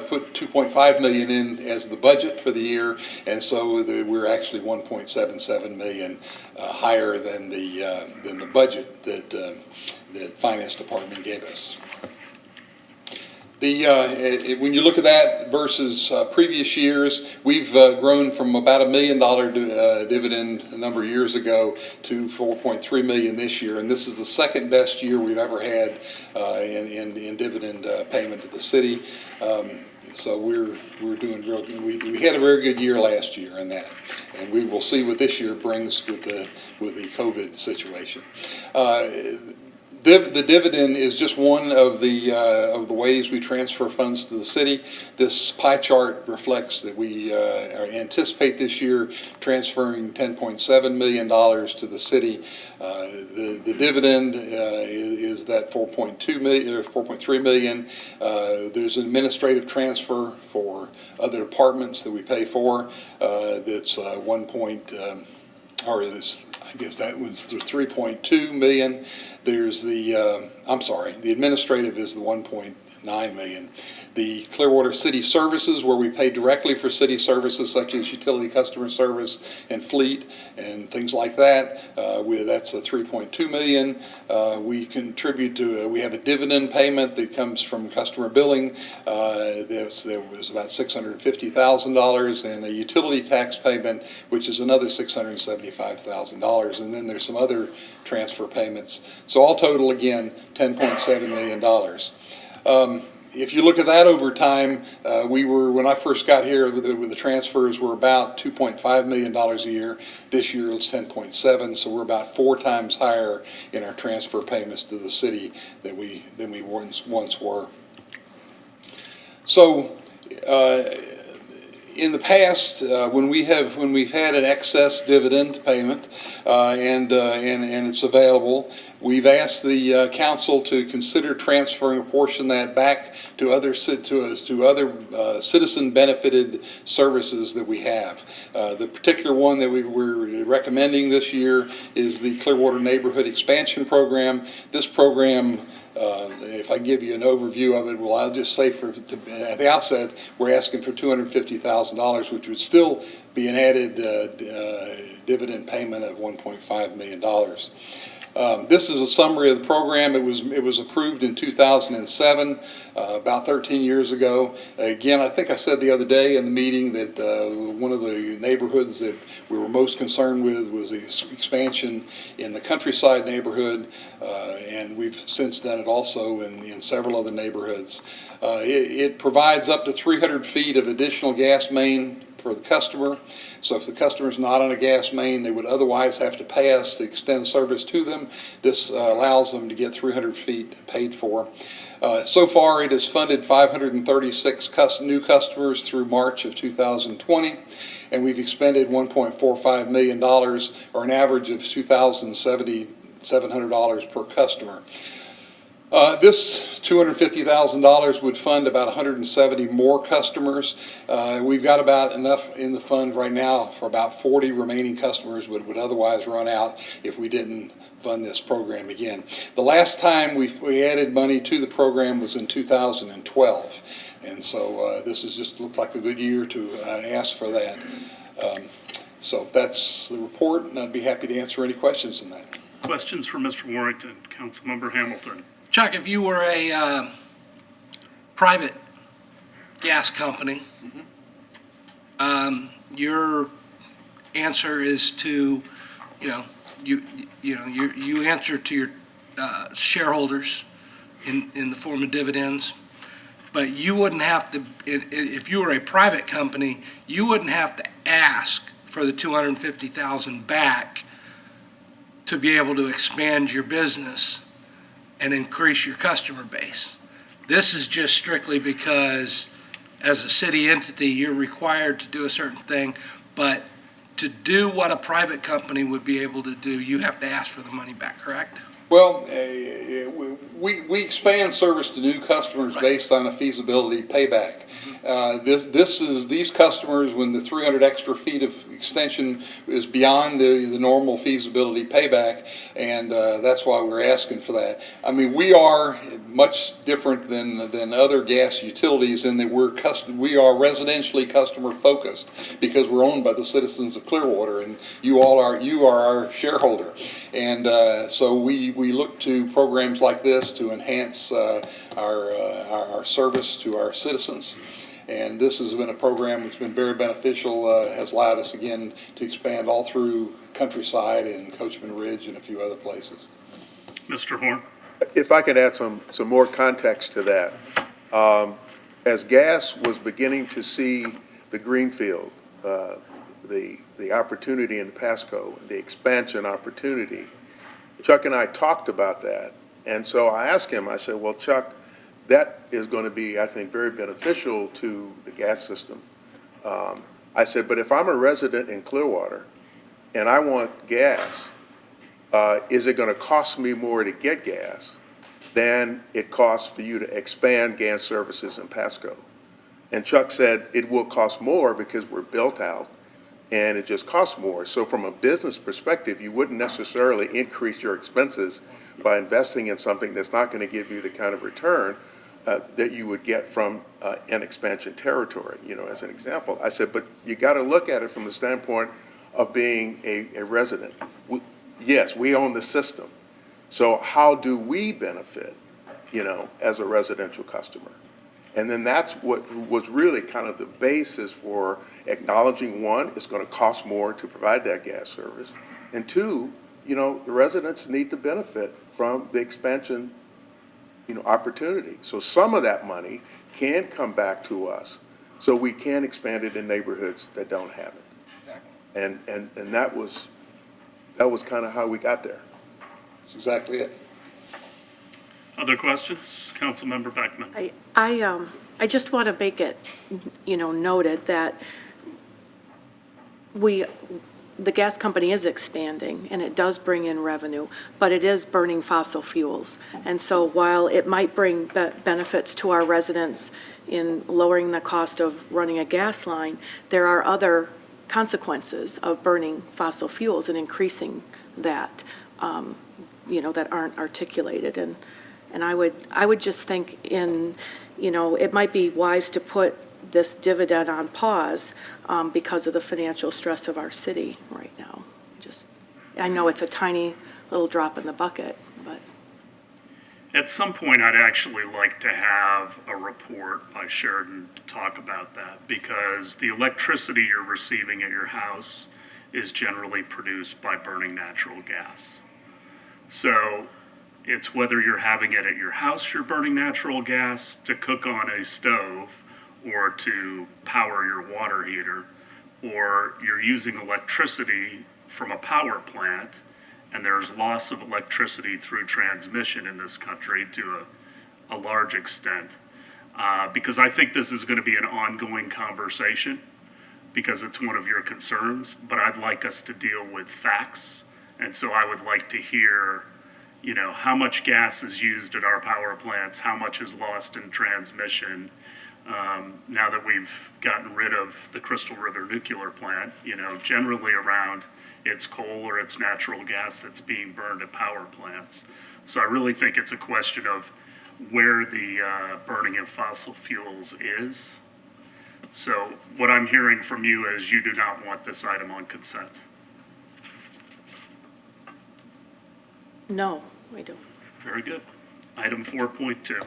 put $2.5 million in as the budget for the year, and so we're actually $1.77 million higher than the budget that the finance department gave us. When you look at that versus previous years, we've grown from about $1 million dividend a number of years ago to $4.3 million this year, and this is the second best year we've ever had in dividend payment to the city. So we're doing real good. We had a very good year last year in that, and we will see what this year brings with the COVID situation. The dividend is just one of the ways we transfer funds to the city. This pie chart reflects that we anticipate this year transferring $10.7 million to the city. The dividend is that $4.2 million or $4.3 million. There's an administrative transfer for other departments that we pay for. That's I guess that was the $3.2 million. There's the administrative is the $1.9 million. The Clearwater City Services, where we pay directly for city services such as utility customer service and fleet and things like that, that's a $3.2 million. We contribute to, we have a dividend payment that comes from customer billing. There was about $650,000, and a utility tax payment, which is another $675,000. And then there's some other transfer payments. So all total, again, $10.7 million. If you look at that over time, when I first got here with the transfers, we're about $2.5 million a year. This year it's 10.7, so we're about 4 times higher in our transfer payments to the city than we once were. So in the past, when we've had an excess dividend payment and it's available, we've asked the council to consider transferring a portion of that back to other citizen-benefited services that we have. The particular one that we're recommending this year is the Clearwater Neighborhood Expansion Program. This program, if I give you an overview of it, well, I'll just say at the outset, we're asking for $250,000, which would still be an added dividend payment of $1.5 million. This is a summary of the program. It was approved in 2007, about 13 years ago. Again, I think I said the other day in the meeting that one of the neighborhoods that we were most concerned with was the expansion in the countryside neighborhood, and we've since done it also in several other neighborhoods. It provides up to 300 feet of additional gas main for the customer. So if the customer's not on a gas main, they would otherwise have to pay us to extend service to them. This allows them to get 300 feet paid for. So far, it has funded 536 new customers through March of 2020, and we've expended $1.45 million, or an average of $2,700 per customer. This $250,000 would fund about 170 more customers. We've got about enough in the fund right now for about 40 remaining customers would otherwise run out if we didn't fund this program again. The last time we added money to the program was in 2012. And so this has just looked like a good year to ask for that. So that's the report, and I'd be happy to answer any questions on that. Questions for Mr. Warrington? Councilmember Hamilton. Chuck, if you were a private gas company, your answer is to, you answer to your shareholders in the form of dividends, but you wouldn't have to, if you were a private company, you wouldn't have to ask for the $250,000 back to be able to expand your business and increase your customer base. This is just strictly because as a city entity, you're required to do a certain thing, but to do what a private company would be able to do, you have to ask for the money back, correct? Well, we expand service to new customers based on a feasibility payback. These customers, when the 300 extra feet of extension is beyond the normal feasibility payback, and that's why we're asking for that. I mean, we are much different than other gas utilities in that we are residentially customer focused because we're owned by the citizens of Clearwater, and you are our shareholder, and so we look to programs like this to enhance our service to our citizens. And this has been a program that's been very beneficial, has allowed us again to expand all through Countryside and Coachman Ridge and a few other places. Mr. Horn. If I could add some more context to that. As gas was beginning to see the greenfield, the opportunity in Pasco, the expansion opportunity, Chuck and I talked about that. And so I asked him, I said, well, Chuck, that is going to be, I think, very beneficial to the gas system. I said, but if I'm a resident in Clearwater and I want gas, is it going to cost me more to get gas than it costs for you to expand gas services in Pasco? And Chuck said it will cost more because we're built out and it just costs more. So from a business perspective, you wouldn't necessarily increase your expenses by investing in something that's not going to give you the kind of return that you would get from an expansion territory, as an example. I said, but you got to look at it from the standpoint of being a resident. Yes, we own the system. So how do we benefit, as a residential customer? And then that's what was really kind of the basis for acknowledging, one, it's going to cost more to provide that gas service. And two, the residents need to benefit from the expansion opportunity. So some of that money can come back to us so we can expand it in neighborhoods that don't have it. Exactly. And that was kind of how we got there. That's exactly it. Other questions? Councilmember Beckman. I just want to make it, noted that the gas company is expanding and it does bring in revenue, but it is burning fossil fuels. And so while it might bring benefits to our residents in lowering the cost of running a gas line, there are other consequences of burning fossil fuels and increasing that, that aren't articulated. And I would just think it might be wise to put this dividend on pause because of the financial stress of our city right now. I know it's a tiny little drop in the bucket, but. At some point, I'd actually like to have a report by Sheridan to talk about that, because the electricity you're receiving at your house is generally produced by burning natural gas. So it's whether you're having it at your house, you're burning natural gas to cook on a stove or to power your water heater. or you're using electricity from a power plant, and there's loss of electricity through transmission in this country to a large extent. Because I think this is going to be an ongoing conversation, because it's one of your concerns, but I'd like us to deal with facts. And so I would like to hear, you know, how much gas is used at our power plants, how much is lost in transmission. Now that we've gotten rid of the Crystal River nuclear plant, you know, generally around it's coal or it's natural gas that's being burned at power plants. So I really think it's a question of where the burning of fossil fuels is. So what I'm hearing from you is you do not want this item on consent. No, I don't. Very good. Item 4.2.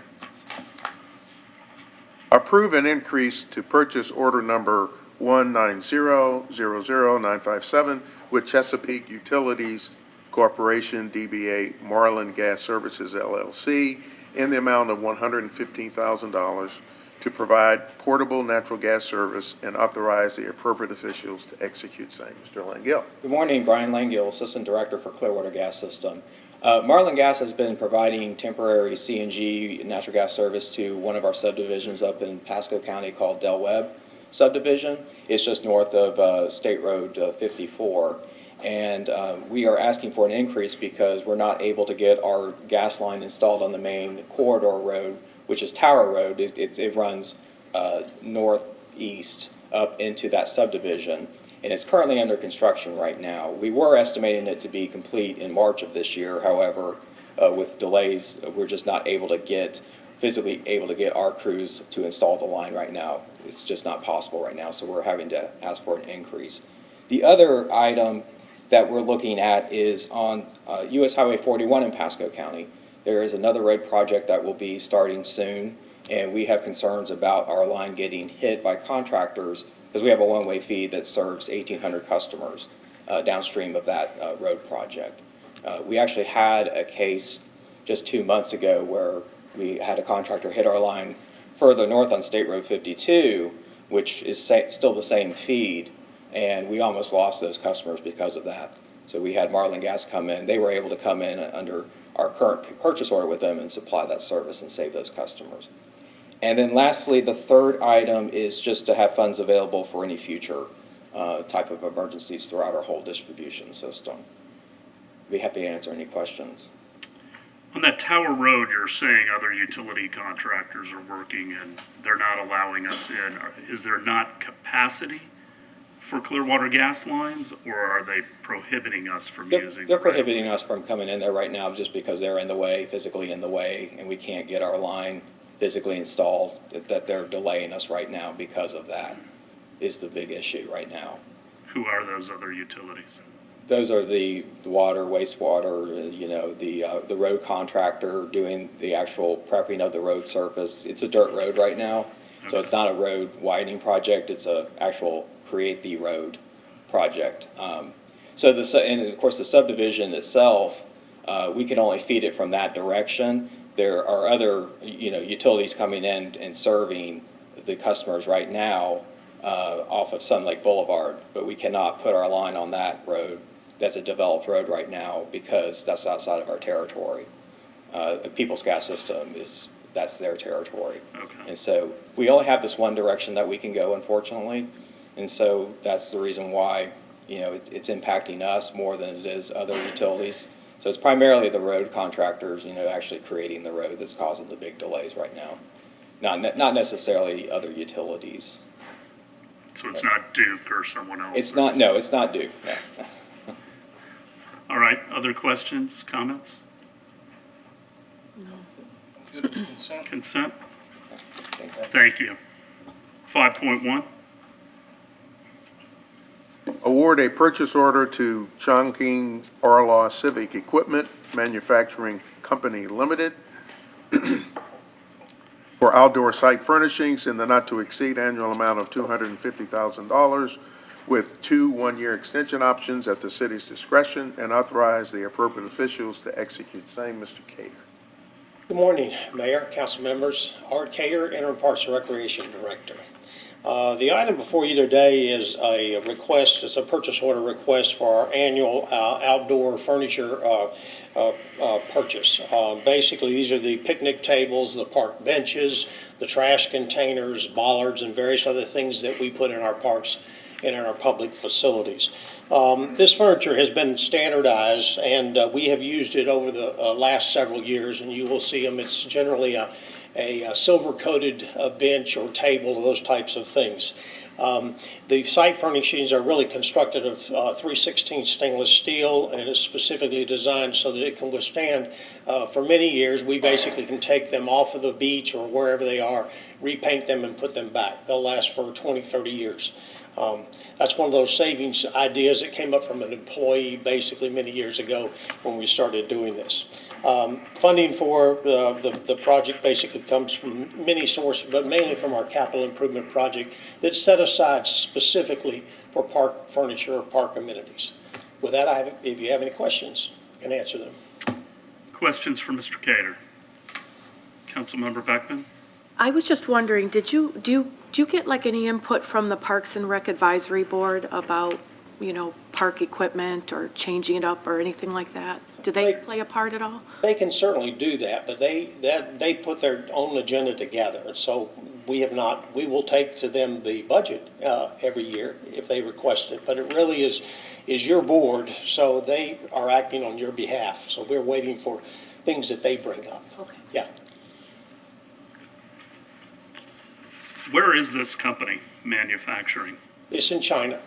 Approve an increase to purchase order number 190-00957 with Chesapeake Utilities Corporation, DBA Marlin Gas Services LLC, in the amount of $115,000 to provide portable natural gas service and authorize the appropriate officials to execute same. Mr. Langill. Good morning, Brian Langill, Assistant Director for Clearwater Gas System. Marlin Gas has been providing temporary CNG natural gas service to one of our subdivisions up in Pasco County called Del Webb subdivision. It's just north of State Road 54. And we are asking for an increase because we're not able to get our gas line installed on the main corridor road, which is Tower Road. It runs northeast up into that subdivision, and it's currently under construction right now. We were estimating it to be complete in March of this year. However, with delays, we're just not physically able to get our crews to install the line right now. It's just not possible right now, so we're having to ask for an increase. The other item that we're looking at is on US Highway 41 in Pasco County. There is another road project that will be starting soon, and we have concerns about our line getting hit by contractors because we have a one-way feed that serves 1,800 customers downstream of that road project. We actually had a case just 2 months ago where we had a contractor hit our line further north on State Road 52, which is still the same feed, and we almost lost those customers because of that. So we had Marlin Gas come in. They were able to come in under our current purchase order with them and supply that service and save those customers. And then lastly, the third item is just to have funds available for any future type of emergencies throughout our whole distribution system. Be happy to answer any questions. On that Tower Road, you're saying other utility contractors are working and they're not allowing us in. Is there not capacity for Clearwater gas lines, or are they prohibiting us from using? They're prohibiting us from coming in there right now just because they're in the way, physically in the way, and we can't get our line physically installed, that they're delaying us right now because of that is the big issue right now. Who are those other utilities? Those are the water, wastewater, the road contractor doing the actual prepping of the road surface. It's a dirt road right now, so it's not a road widening project. It's a actual create the road project. And of course the subdivision itself, we can only feed it from that direction. There are other, utilities coming in and serving the customers right now off of Sun Lake Boulevard, but we cannot put our line on that road. That's a developed road right now because that's outside of our territory. People's Gas System that's their territory. Okay. And so we only have this one direction that we can go, unfortunately. And so that's the reason why, it's impacting us more than it is other utilities. So it's primarily the road contractors, actually creating the road that's causing the big delays right now. Not necessarily other utilities. So it's not Duke or someone else? It's not Duke. No. All right, other questions, comments? No. Good consent. Consent? Thank you. 5.1. Award a purchase order to Chongqing Orlaw Civic Equipment Manufacturing Company Limited for outdoor site furnishings in the not-to-exceed annual amount of $250,000 with 2 one-year extension options at the city's discretion, and authorize the appropriate officials to execute same. Mr. Cater. Good morning, Mayor, council members. Art Cater, Interim Parks and Recreation Director. The item before you today is a request, it's a purchase order request for our annual outdoor furniture purchase. Basically, these are the picnic tables, the park benches, the trash containers, bollards, and various other things that we put in our parks and in our public facilities. This furniture has been standardized, and we have used it over the last several years, and you will see them. It's generally a silver-coated bench or table, those types of things. The site furnishings are really constructed of 3/16 stainless steel, and is specifically designed so that it can withstand for many years. We basically can take them off of the beach or wherever they are, repaint them and put them back. They'll last for 20, 30 years. That's one of those savings ideas that came up from an employee basically many years ago when we started doing this. Funding for the project basically comes from many sources, but mainly from our capital improvement project that's set aside specifically for park furniture or park amenities. With that, if you have any questions, I can answer them. Questions for Mr. Cater? Councilmember Beckman? I was just wondering, do you get like any input from the Parks and Rec Advisory Board about, park equipment or changing it up or anything like that? Do they play a part at all? They can certainly do that, but they put their own agenda together. And so we will take to them the budget every year if they request it. But it really is your board, so they are acting on your behalf. So we're waiting for things that they bring up. Okay. Yeah. Where is this company manufacturing? It's in China.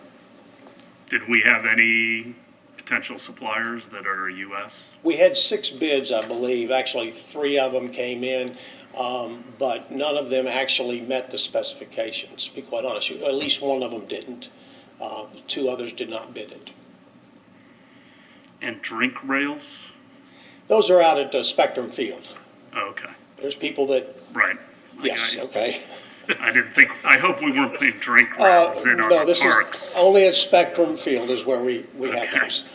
Did we have any potential suppliers that are U.S.? We had 6 bids, I believe. Actually, 3 of them came in, but none of them actually met the specifications, to be quite honest. At least one of them didn't. 2 others did not bid it. And drink rails? Those are out at Spectrum Field. Oh, okay. There's people that... Right. Yes, okay. I hope we weren't putting drink rails in our no, this parks. is only at Spectrum Field is where we have those.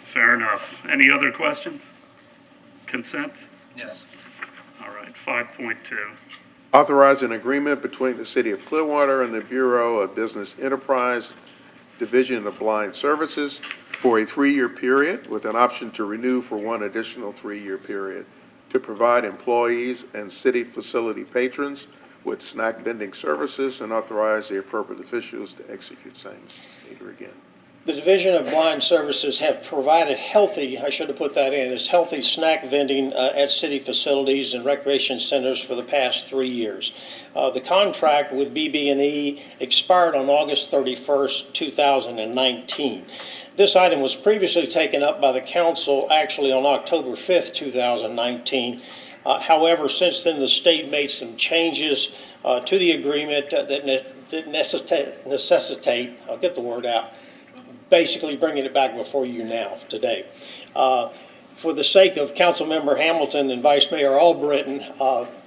Fair enough. Any other questions? Consent? Yes. All right, 5.2. Authorize an agreement between the City of Clearwater and the Bureau of Business Enterprise, Division of Blind Services, for a 3-year period with an option to renew for 1 additional 3-year period to provide employees and city facility patrons with snack vending services, and authorize the appropriate officials to execute same. Later again. The Division of Blind Services have provided healthy, I should have put that in, is healthy snack vending at city facilities and recreation centers for the past 3 years. The contract with BB&E expired on August 31st, 2019. This item was previously taken up by the council actually on October 5th, 2019. However, since then, the state made some changes to the agreement that necessitate, I'll get the word out, basically bringing it back before you now, today. For the sake of Councilmember Hamilton and Vice Mayor Albritton,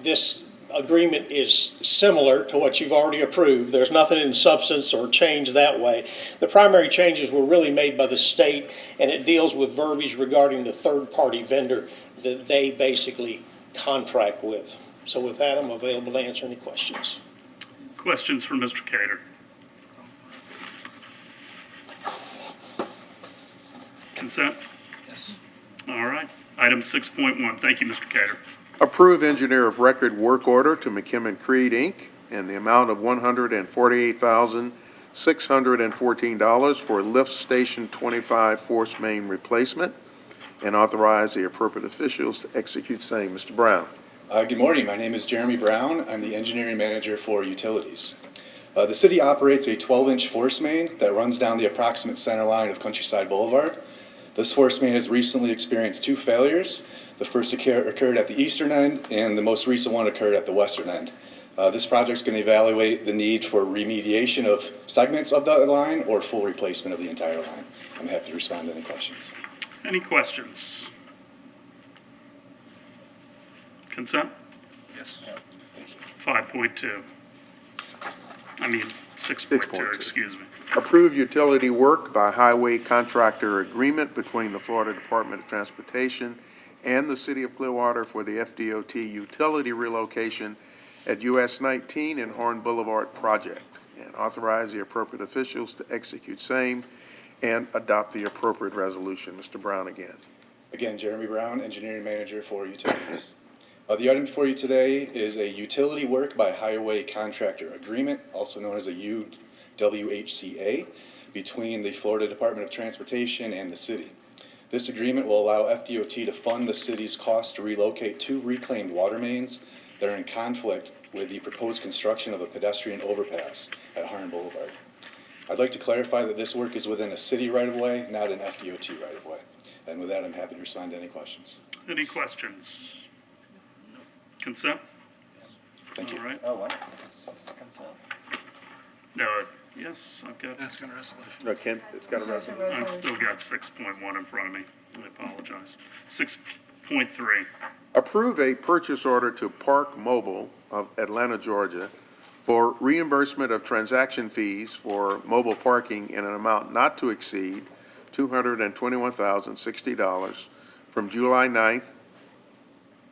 this agreement is similar to what you've already approved. There's nothing in substance or change that way. The primary changes were really made by the state, and it deals with verbiage regarding the third-party vendor that they basically contract with. So with that, I'm available to answer any questions. Questions for Mr. Cater? Consent? Yes. All right. Item 6.1. Thank you, Mr. Cater. Approve engineer of record work order to McKim & Creed, Inc. in the amount of $148,614 for lift station 25 force main replacement, and authorize the appropriate officials to execute same. Mr. Brown. Good morning. My name is Jeremy Brown. I'm the engineering manager for utilities. The city operates a 12-inch force main that runs down the approximate center line of Countryside Boulevard. This force main has recently experienced 2 failures. The first occurred at the eastern end, and the most recent one occurred at the western end. This project is going to evaluate the need for remediation of segments of that line or full replacement of the entire line. I'm happy to respond to any questions. Any questions? Consent? Yes. 6.2, excuse me. Approve utility work by highway contractor agreement between the Florida Department of Transportation and the City of Clearwater for the FDOT utility relocation at US 19 and Horn Boulevard project, and authorize the appropriate officials to execute same and adopt the appropriate resolution. Mr. Brown again. Again, Jeremy Brown, Engineering Manager for Utilities. The item before you today is a utility work by highway contractor agreement, also known as a UWHCA, between the Florida Department of Transportation and the city. This agreement will allow FDOT to fund the city's cost to relocate 2 reclaimed water mains that are in conflict with the proposed construction of a pedestrian overpass at Harn Boulevard. I'd like to clarify that this work is within a city right-of-way, not an FDOT right-of-way. And with that, I'm happy to respond to any questions. Any questions? Consent? Thank you. All right. Oh, what? No, yes, I've got, That's kind of resolution. No, Ken, it's got a resolution. I've still got 6.1 in front of me. I apologize. 6.3. Approve a purchase order to Park Mobile of Atlanta, Georgia, for reimbursement of transaction fees for mobile parking in an amount not to exceed $221,060 from July 9th,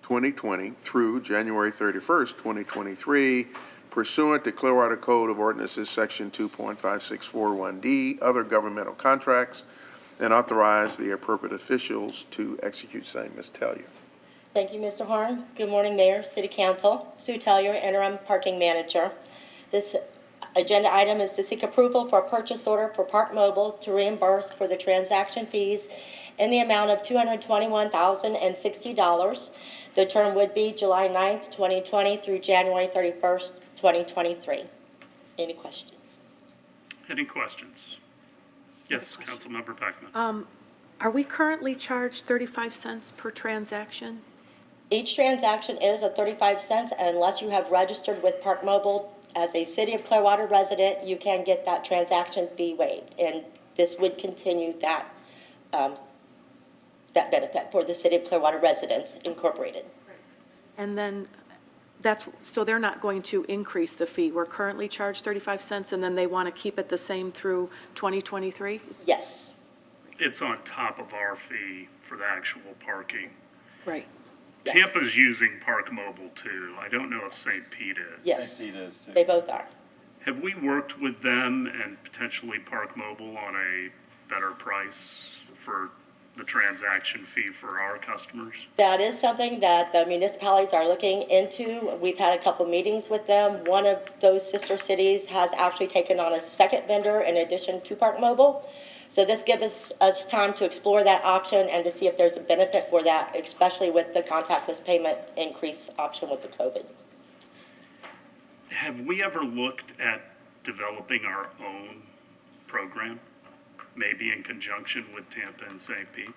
2020 through January 31st, 2023, pursuant to Clearwater Code of Ordinances, Section 2.5641D, other governmental contracts, and authorize the appropriate officials to execute same. Ms. Tellier. Thank you, Mr. Harn. Good morning, Mayor, City Council. Sue Tellier, Interim Parking Manager. This agenda item is to seek approval for a purchase order for Park Mobile to reimburse for the transaction fees in the amount of $221,060. The term would be July 9th, 2020 through January 31st, 2023. Any questions? Any questions? Yes, Councilmember Beckman. Are we currently charged 35 cents per transaction? Each transaction is at 35 cents, and unless you have registered with Park Mobile as a City of Clearwater resident, you can get that transaction fee waived. And this would continue that, that benefit for the City of Clearwater residents incorporated. And then so they're not going to increase the fee. We're currently charged 35 cents, and then they want to keep it the same through 2023? Yes. It's on top of our fee for the actual parking. Right. Tampa's using Park Mobile too. I don't know if St. Pete is. Yes. St. Pete is too. They both are. Have we worked with them and potentially Park Mobile on a better price for the transaction fee for our customers? That is something that the municipalities are looking into. We've had a couple meetings with them. One of those sister cities has actually taken on a second vendor in addition to Park Mobile. So this gives us time to explore that option and to see if there's a benefit for that, especially with the contactless payment increase option with the COVID. Have we ever looked at developing our own program, maybe in conjunction with Tampa and St. Pete?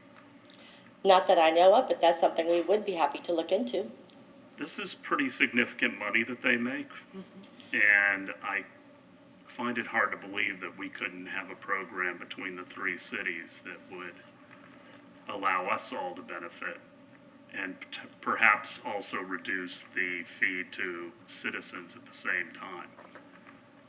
Not that I know of, but that's something we would be happy to look into. This is pretty significant money that they make, and I find it hard to believe that we couldn't have a program between the 3 cities that would allow us all to benefit and perhaps also reduce the fee to citizens at the same time.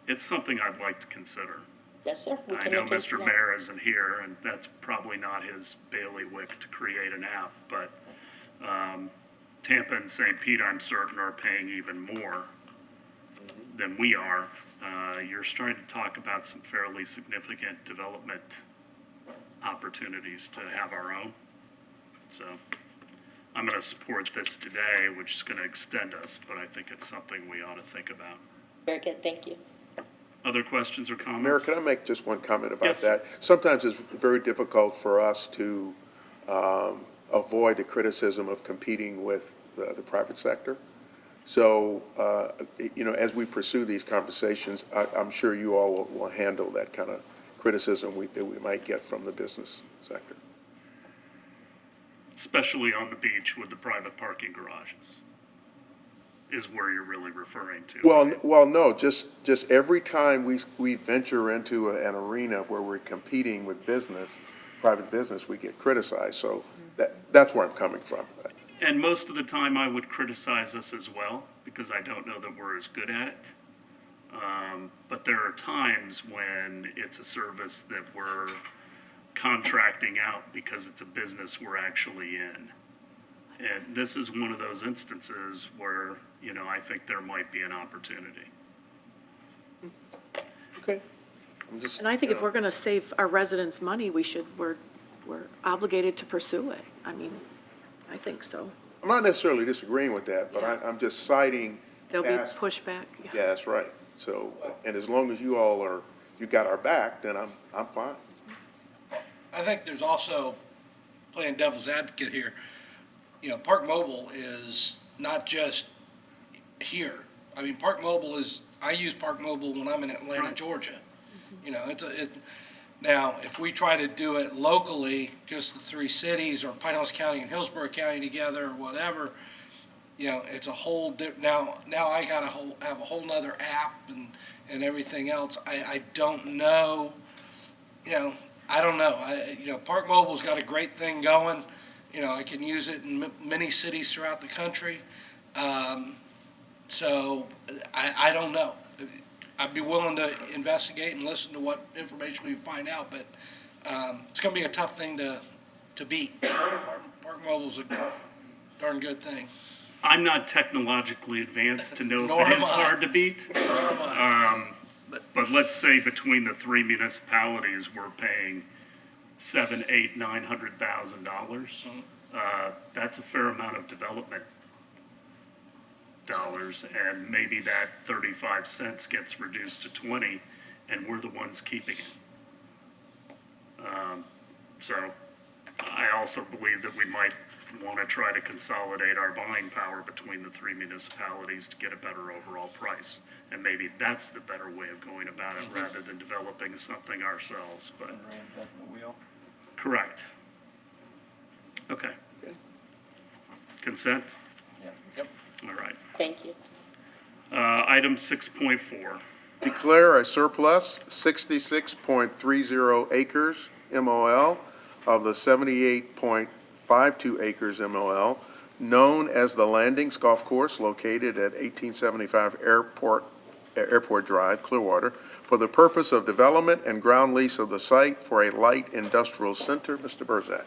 It's something I'd like to consider. Yes, sir. We I can know look into Mr. that. Mayor isn't here, and that's probably not his bailiwick to create an app, but Tampa and St. Pete, I'm certain, are paying even more than we are. You're starting to talk about some fairly significant development opportunities to have our own. So I'm going to support this today, which is going to extend us, but I think it's something we ought to think about. Very good, thank you. Other questions or comments? Mayor, can I make just one comment about Yes. that? Sometimes it's very difficult for us to avoid the criticism of competing with the private sector. So, as we pursue these conversations, I'm sure you all will handle that kind of criticism that we might get from the business sector. Especially on the beach with the private parking garages, is where you're really referring to. Well, no, just every time we venture into an arena where we're competing with private business, we get criticized. So that's where I'm coming from. And most of the time I would criticize us as well, because I don't know that we're as good at it. But there are times when it's a service that we're contracting out because it's a business we're actually in. And this is one of those instances where, you know, I think there might be an opportunity. Okay. I'm just, And I think if we're going to save our residents money, we're obligated to pursue it. I mean, I think so. I'm not necessarily disagreeing with that, but I'm just citing. There'll be past- pushback. Yeah, that's right. So, and as long as you all you got our back, then I'm fine. I think there's also, playing devil's advocate here, you know, Park Mobile is not just here. I mean, Park Mobile is, I use Park Mobile when I'm in Atlanta, Georgia. You know, now, if we try to do it locally, just the three cities, or Pinellas County and Hillsborough County together, or whatever, you know, it's a whole now I gotta have a whole nother app and everything else. I don't know, you know, I don't know. You know, Park Mobile's got a great thing going. You know, I can use it in many cities throughout the country. So I don't know. I'd be willing to investigate and listen to what information we find out, but it's going to be a tough thing to beat. Park Mobile's a darn good thing. I'm not technologically advanced to know if Nor it am is I. hard to beat. But let's say between the three municipalities, we're paying $700,000, $800,000, $900,000. That's a fair amount of development dollars, and maybe that 35 cents gets reduced to 20, and we're the ones keeping it. So I also believe that we might want to try to consolidate our buying power between the three municipalities to get a better overall price. And maybe that's the better way of going about it, rather than developing something ourselves, but. Correct. Okay. Consent? Yep. All right. Thank you. Item 6.4. Declare a surplus 66.30 acres MOL of the 78.52 acres MOL known as the Landings Golf Course located at 1875 Airport Drive, Clearwater, for the purpose of development and ground lease of the site for a light industrial center. Mr. Burzak.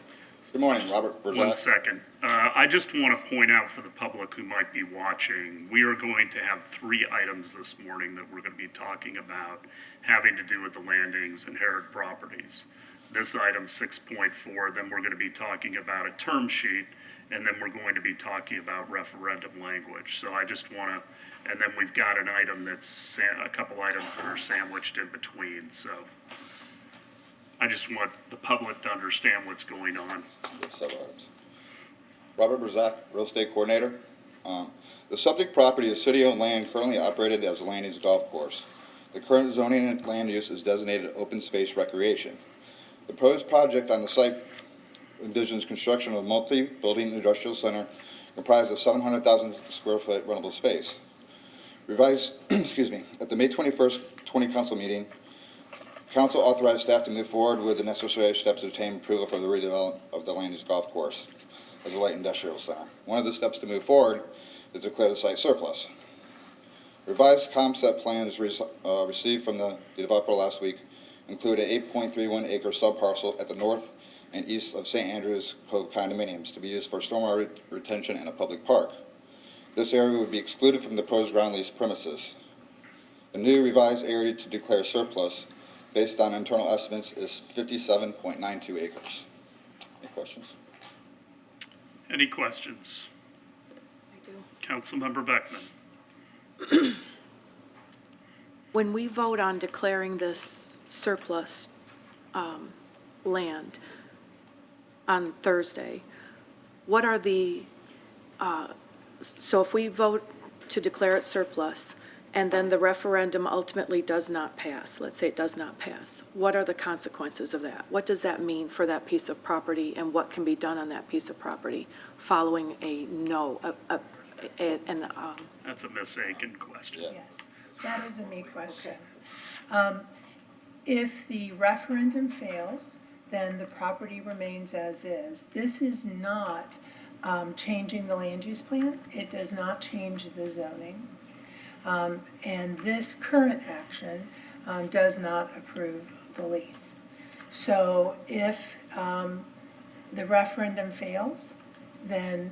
Good morning, Robert One Burzak. second. I just want to point out for the public who might be watching, we are going to have 3 items this morning that we're going to be talking about having to do with the landings and Herod properties. This item 6.4, then we're going to be talking about a term sheet, and then we're going to be talking about referendum language. So I just want to, and then we've got an item that's, a couple items that are sandwiched in between. So I just want the public to understand what's going on. Several items. Robert Burzak, Real Estate Coordinator. The subject property is city-owned land currently operated as a Landings Golf Course. The current zoning and land use is designated open space recreation. The proposed project on the site envisions construction of a multi-building industrial center comprised of 700,000 square foot rentable space. Revised, at the May 21st, 20 council meeting, council authorized staff to move forward with the necessary steps to obtain approval for the redevelopment of the Landings Golf Course as a light industrial center. One of the steps to move forward is to declare the site surplus. Revised concept plans received from the developer last week include an 8.31 acre subparcel at the north and east of St. Andrews Cove condominiums to be used for stormwater retention and a public park. This area would be excluded from the proposed ground lease premises. The new revised area to declare surplus, based on internal estimates, is 57.92 acres. Any questions? Any questions? I do. Councilmember Beckman. When we vote on declaring this surplus land on Thursday, what are the, so if we vote to declare it surplus, and then the referendum ultimately does not pass, let's say it does not pass, what are the consequences of that? What does that mean for that piece of property, and what can be done on that piece of property following a no, That's a Miss Aiken question. Yes, that is a me question. If the referendum fails, then the property remains as is. This is not changing the land use plan. It does not change the zoning. And this current action does not approve the lease. So if the referendum fails, then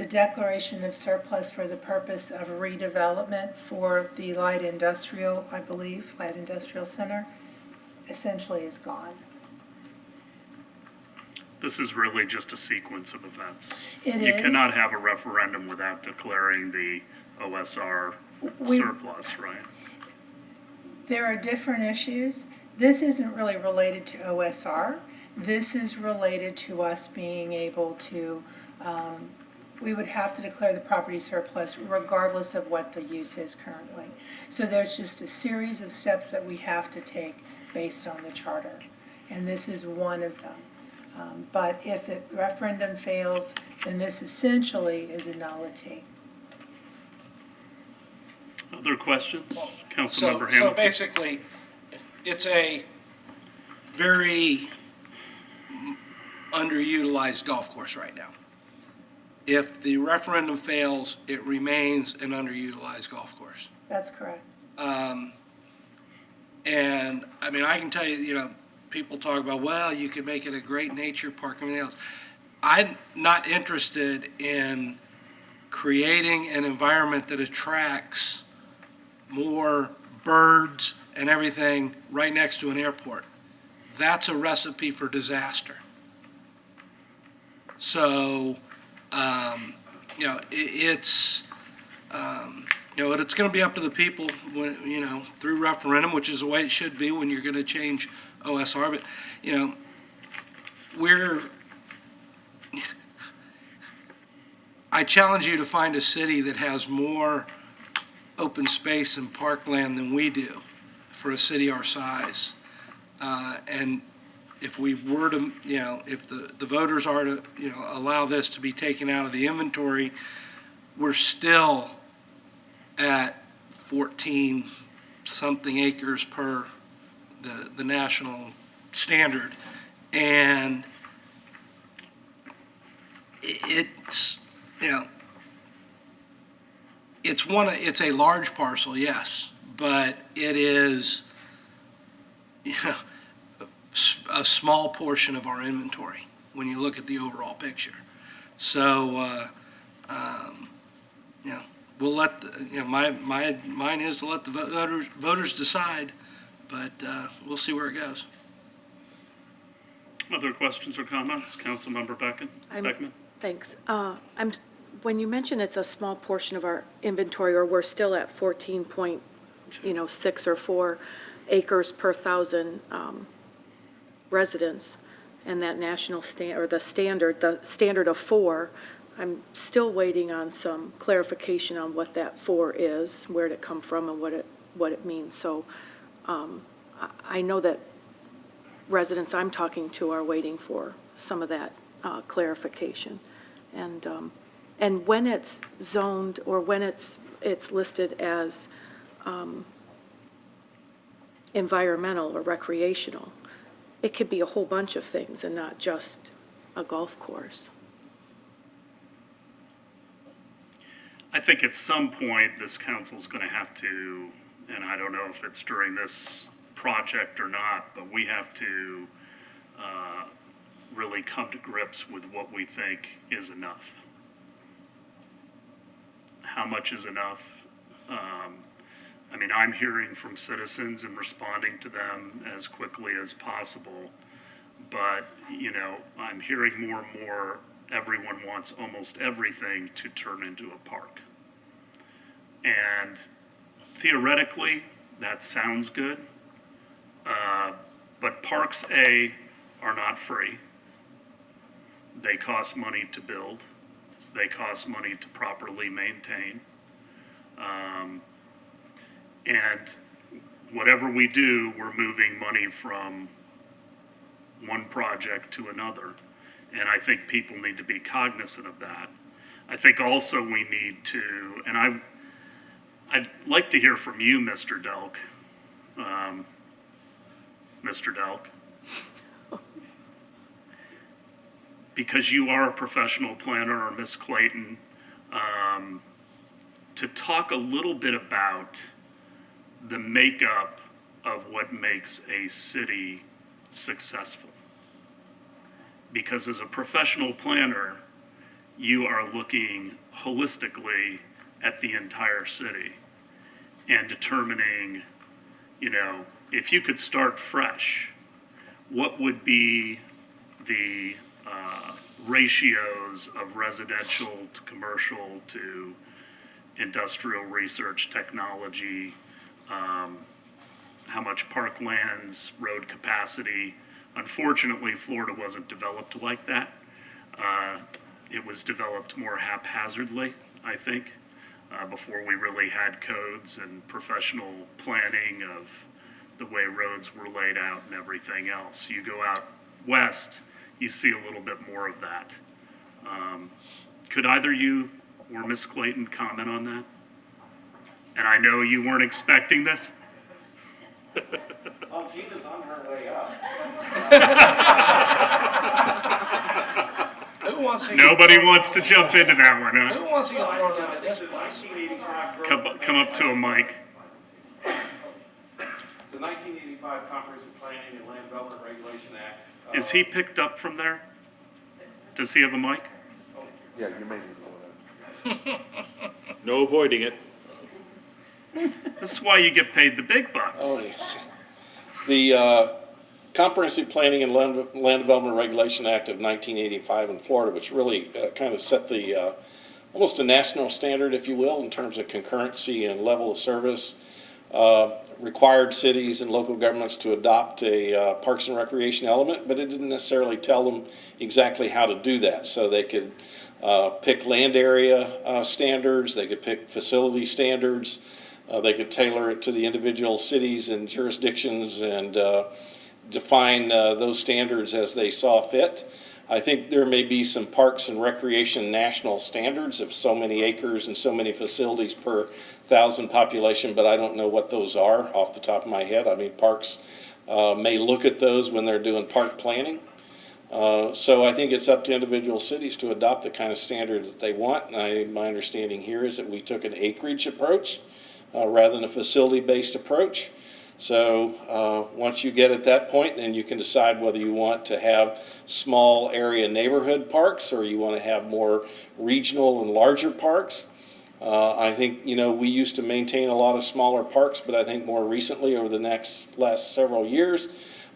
the declaration of surplus for the purpose of redevelopment for the light industrial, I believe, light industrial center, essentially is gone. This is really just a sequence of events. It You is. cannot have a referendum without declaring the OSR surplus, right? There are different issues. This isn't really related to OSR. This is related to us being able to, we would have to declare the property surplus regardless of what the use is currently. So there's just a series of steps that we have to take based on the charter, and this is one of them. But if the referendum fails, then this essentially is a nullity. Other questions? Councilmember So Hamilton? basically, it's a very underutilized golf course right now. If the referendum fails, it remains an underutilized golf course. That's correct. And, I mean, I can tell you, people talk about, well, you could make it a great nature park and everything else. I'm not interested in creating an environment that attracts more birds and everything right next to an airport. That's a recipe for disaster. So, it's going to be up to the people when, through referendum, which is the way it should be when you're going to change OSR. But, I challenge you to find a city that has more open space and parkland than we do for a city our size. And if we were to, if the voters are to, allow this to be taken out of the inventory, we're still at 14-something acres per the national standard. And it's, it's a large parcel, yes, but it is, a small portion of our inventory when you look at the overall picture. So, we'll let, mine is to let the voters decide, but we'll see where it goes. Other questions or comments? Councilmember Beckman? Thanks. When you mention it's a small portion of our inventory, or we're still at 14.6 or 4 acres per thousand residents, and that national the standard of 4, I'm still waiting on some clarification on what that 4 is, where did it come from, and what it means. So I know that residents I'm talking to are waiting for some of that clarification. And when it's zoned, or when it's listed as environmental or recreational, it could be a whole bunch of things and not just a golf course. I think at some point, this council's going to have to, and I don't know if it's during this project or not, but we have to really come to grips with what we think is enough. How much is enough? I'm hearing from citizens and responding to them as quickly as possible, but, I'm hearing more and more, everyone wants almost everything to turn into a park. And theoretically, that sounds good, but parks, are not free. They cost money to build. They cost money to properly maintain. And whatever we do, we're moving money from one project to another. And I think people need to be cognizant of that. I think also we need to, and I'd like to hear from you, Mr. Delk. Mr. Delk. Because you are a professional planner, or Ms. Clayton, to talk a little bit about the makeup of what makes a city successful. Because as a professional planner, you are looking holistically at the entire city and determining, if you could start fresh, what would be the ratios of residential to commercial to industrial research technology, how much parklands, road capacity. Unfortunately, Florida wasn't developed like that. It was developed more haphazardly, I think, before we really had codes and professional planning of the way roads were laid out and everything else. You go out west, you see a little bit more of that. Could either you or Ms. Clayton comment on that? And I know you weren't expecting this. Oh, Gina's on her way up. Nobody wants to jump into that one, huh? Who wants to get thrown under this bus? Come up to a mic. The 1985 Comprehensive Planning and Land Development Regulation Act. Is he picked up from there? Does he have a mic? Yeah, you may need to. No avoiding it. This is why you get paid the big bucks. Oh, yes. The Comprehensive Planning and Land Development Regulation Act of 1985 in Florida, which really kind of set the almost a national standard, if you will, in terms of concurrency and level of service, required cities and local governments to adopt a parks and recreation element, but it didn't necessarily tell them exactly how to do that. So they could pick land area standards, they could pick facility standards, they could tailor it to the individual cities and jurisdictions and define those standards as they saw fit. I think there may be some parks and recreation national standards of so many acres and so many facilities per 1,000 population, but I don't know what those are off the top of my head. I mean, parks may look at those when they're doing park planning. So I think it's up to individual cities to adopt the kind of standard that they want. And my understanding here is that we took an acreage approach rather than a facility-based approach. So once you get at that point, then you can decide whether you want to have small area neighborhood parks or you want to have more regional and larger parks. I think, we used to maintain a lot of smaller parks, but I think more recently over the last several years,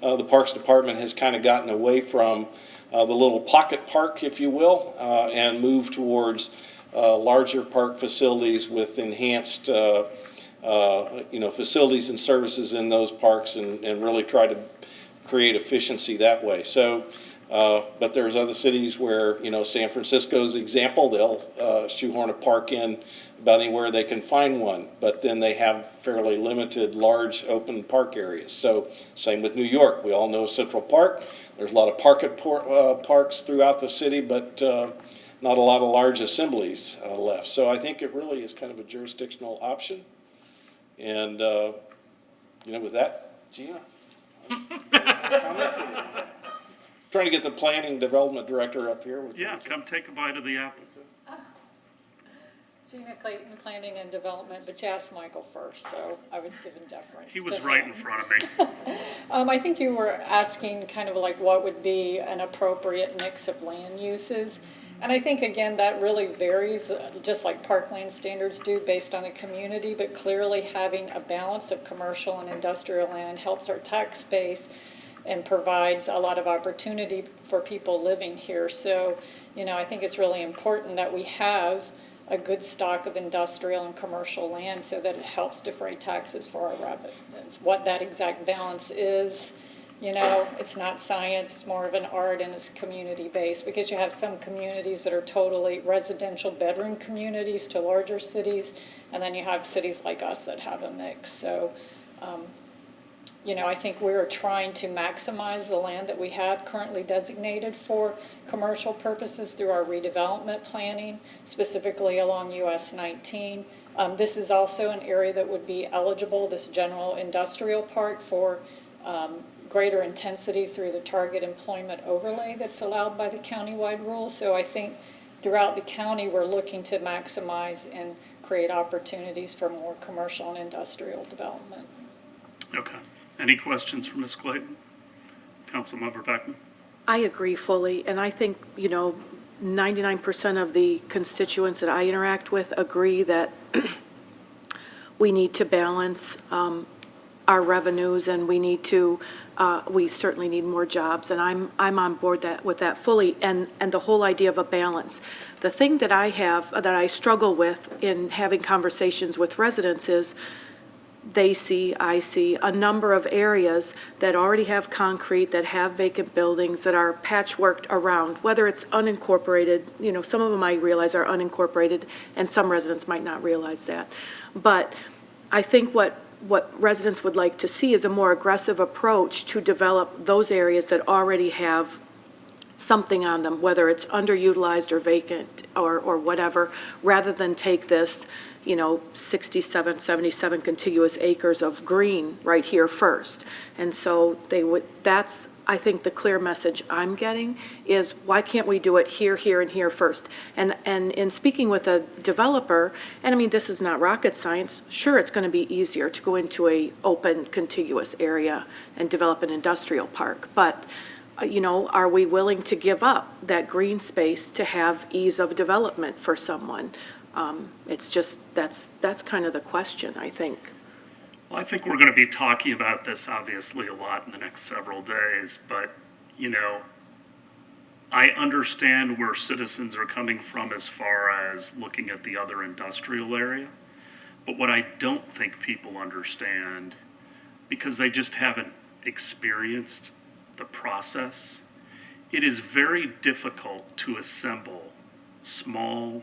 the Parks Department has kind of gotten away from the little pocket park, if you will, and moved towards larger park facilities with enhanced facilities and services in those parks and really try to create efficiency that way. So, but there's other cities where, San Francisco's example, they'll shoehorn a park in about anywhere they can find one, but then they have fairly limited large open park areas. So same with New York. We all know Central Park. There's a lot of parks throughout the city, but not a lot of large assemblies left. So I think it really is kind of a jurisdictional option. And, with that, Gina? Trying to get the planning development director up here. Yeah, come take a bite of the apple. Gina Clayton, Planning and Development, but you asked Michael first, so I was given deference. He was to right him. in front of me. I think you were asking kind of like what would be an appropriate mix of land uses. And I think, again, that really varies, just like parkland standards do, based on the community, but clearly having a balance of commercial and industrial land helps our tax base and provides a lot of opportunity for people living here. So, I think it's really important that we have a good stock of industrial and commercial land so that it helps defray taxes for our residents. What that exact balance is, it's not science, it's more of an art, and it's community-based, because you have some communities that are totally residential bedroom communities to larger cities, and then you have cities like us that have a mix. So, I think we're trying to maximize the land that we have currently designated for commercial purposes through our redevelopment planning, specifically along US 19. This is also an area that would be eligible, this general industrial park, for greater intensity through the target employment overlay that's allowed by the countywide rules. So I think throughout the county, we're looking to maximize and create opportunities for more commercial and industrial development. Okay. Any questions for Ms. Clayton? Councilmember Beckman? I agree fully, and I think, 99% of the constituents that I interact with agree that we need to balance our revenues, and we need to, we certainly need more jobs, and I'm on board with that fully, and the whole idea of a balance. The thing that I struggle with in having conversations with residents is I see a number of areas that already have concrete, that have vacant buildings, that are patchworked around, whether it's unincorporated, some of them I realize are unincorporated, and some residents might not realize that. But I think what residents would like to see is a more aggressive approach to develop those areas that already have something on them, whether it's underutilized or vacant or whatever, rather than take this 67, 77 contiguous acres of green right here first. And so that's, I think, the clear message I'm getting is, why can't we do it here, here, and here first? And in speaking with a developer, and I mean, this is not rocket science, sure, it's going to be easier to go into a open contiguous area and develop an industrial park, but are we willing to give up that green space to have ease of development for someone? It's just, that's kind of the question, I think. Well, I think we're going to be talking about this obviously a lot in the next several days, but, I understand where citizens are coming from as far as looking at the other industrial area. But what I don't think people understand, because they just haven't experienced the process, it is very difficult to assemble small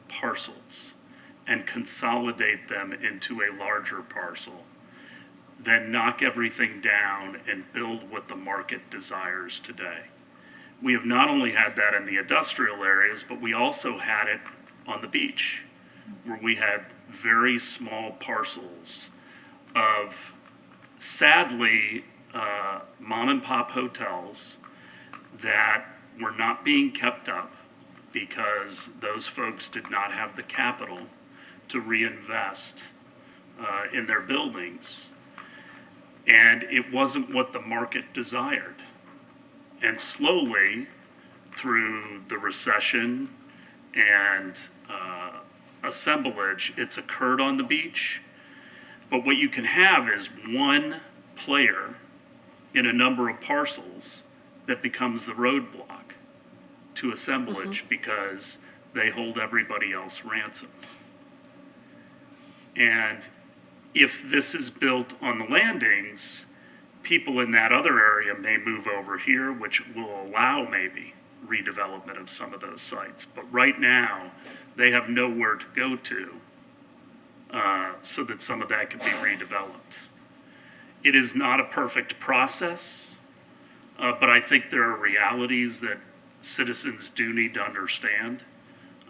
parcels and consolidate them into a larger parcel, then knock everything down and build what the market desires today. We have not only had that in the industrial areas, but we also had it on the beach, where we had very small parcels of, sadly, mom and pop hotels that were not being kept up because those folks did not have the capital to reinvest in their buildings. And it wasn't what the market desired. And slowly, through the recession and assemblage, it's occurred on the beach. But what you can have is one player in a number of parcels that becomes the roadblock to assemblage because they hold everybody else ransom. And if this is built on the landings, people in that other area may move over here, which will allow maybe redevelopment of some of those sites. But right now, they have nowhere to go to so that some of that can be redeveloped. It is not a perfect process, but I think there are realities that citizens do need to understand,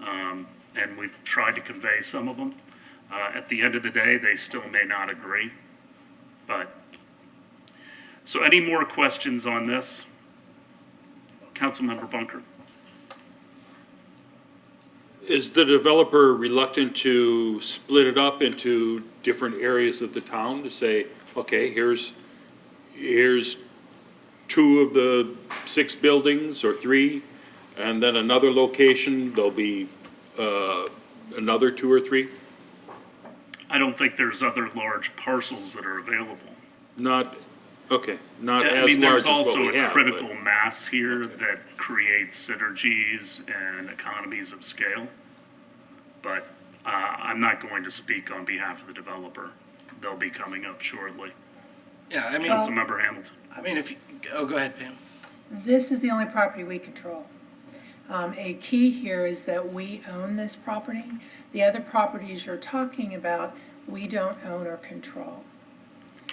and we've tried to convey some of them. At the end of the day, they still may not agree. So any more questions on this? Councilmember Bunker. Is the developer reluctant to split it up into different areas of the town to say, okay, here's 2 of the 6 buildings or 3, and then another location, there'll be another 2 or 3? I don't think there's other large parcels that are available. Not as large as what we have. I mean, there's also a critical mass here that creates synergies and economies of scale. But I'm not going to speak on behalf of the developer. They'll be coming up shortly. Yeah, I mean, Councilmember Hamilton. I mean, go ahead, Pam. This is the only property we control. A key here is that we own this property. The other properties you're talking about, we don't own or control.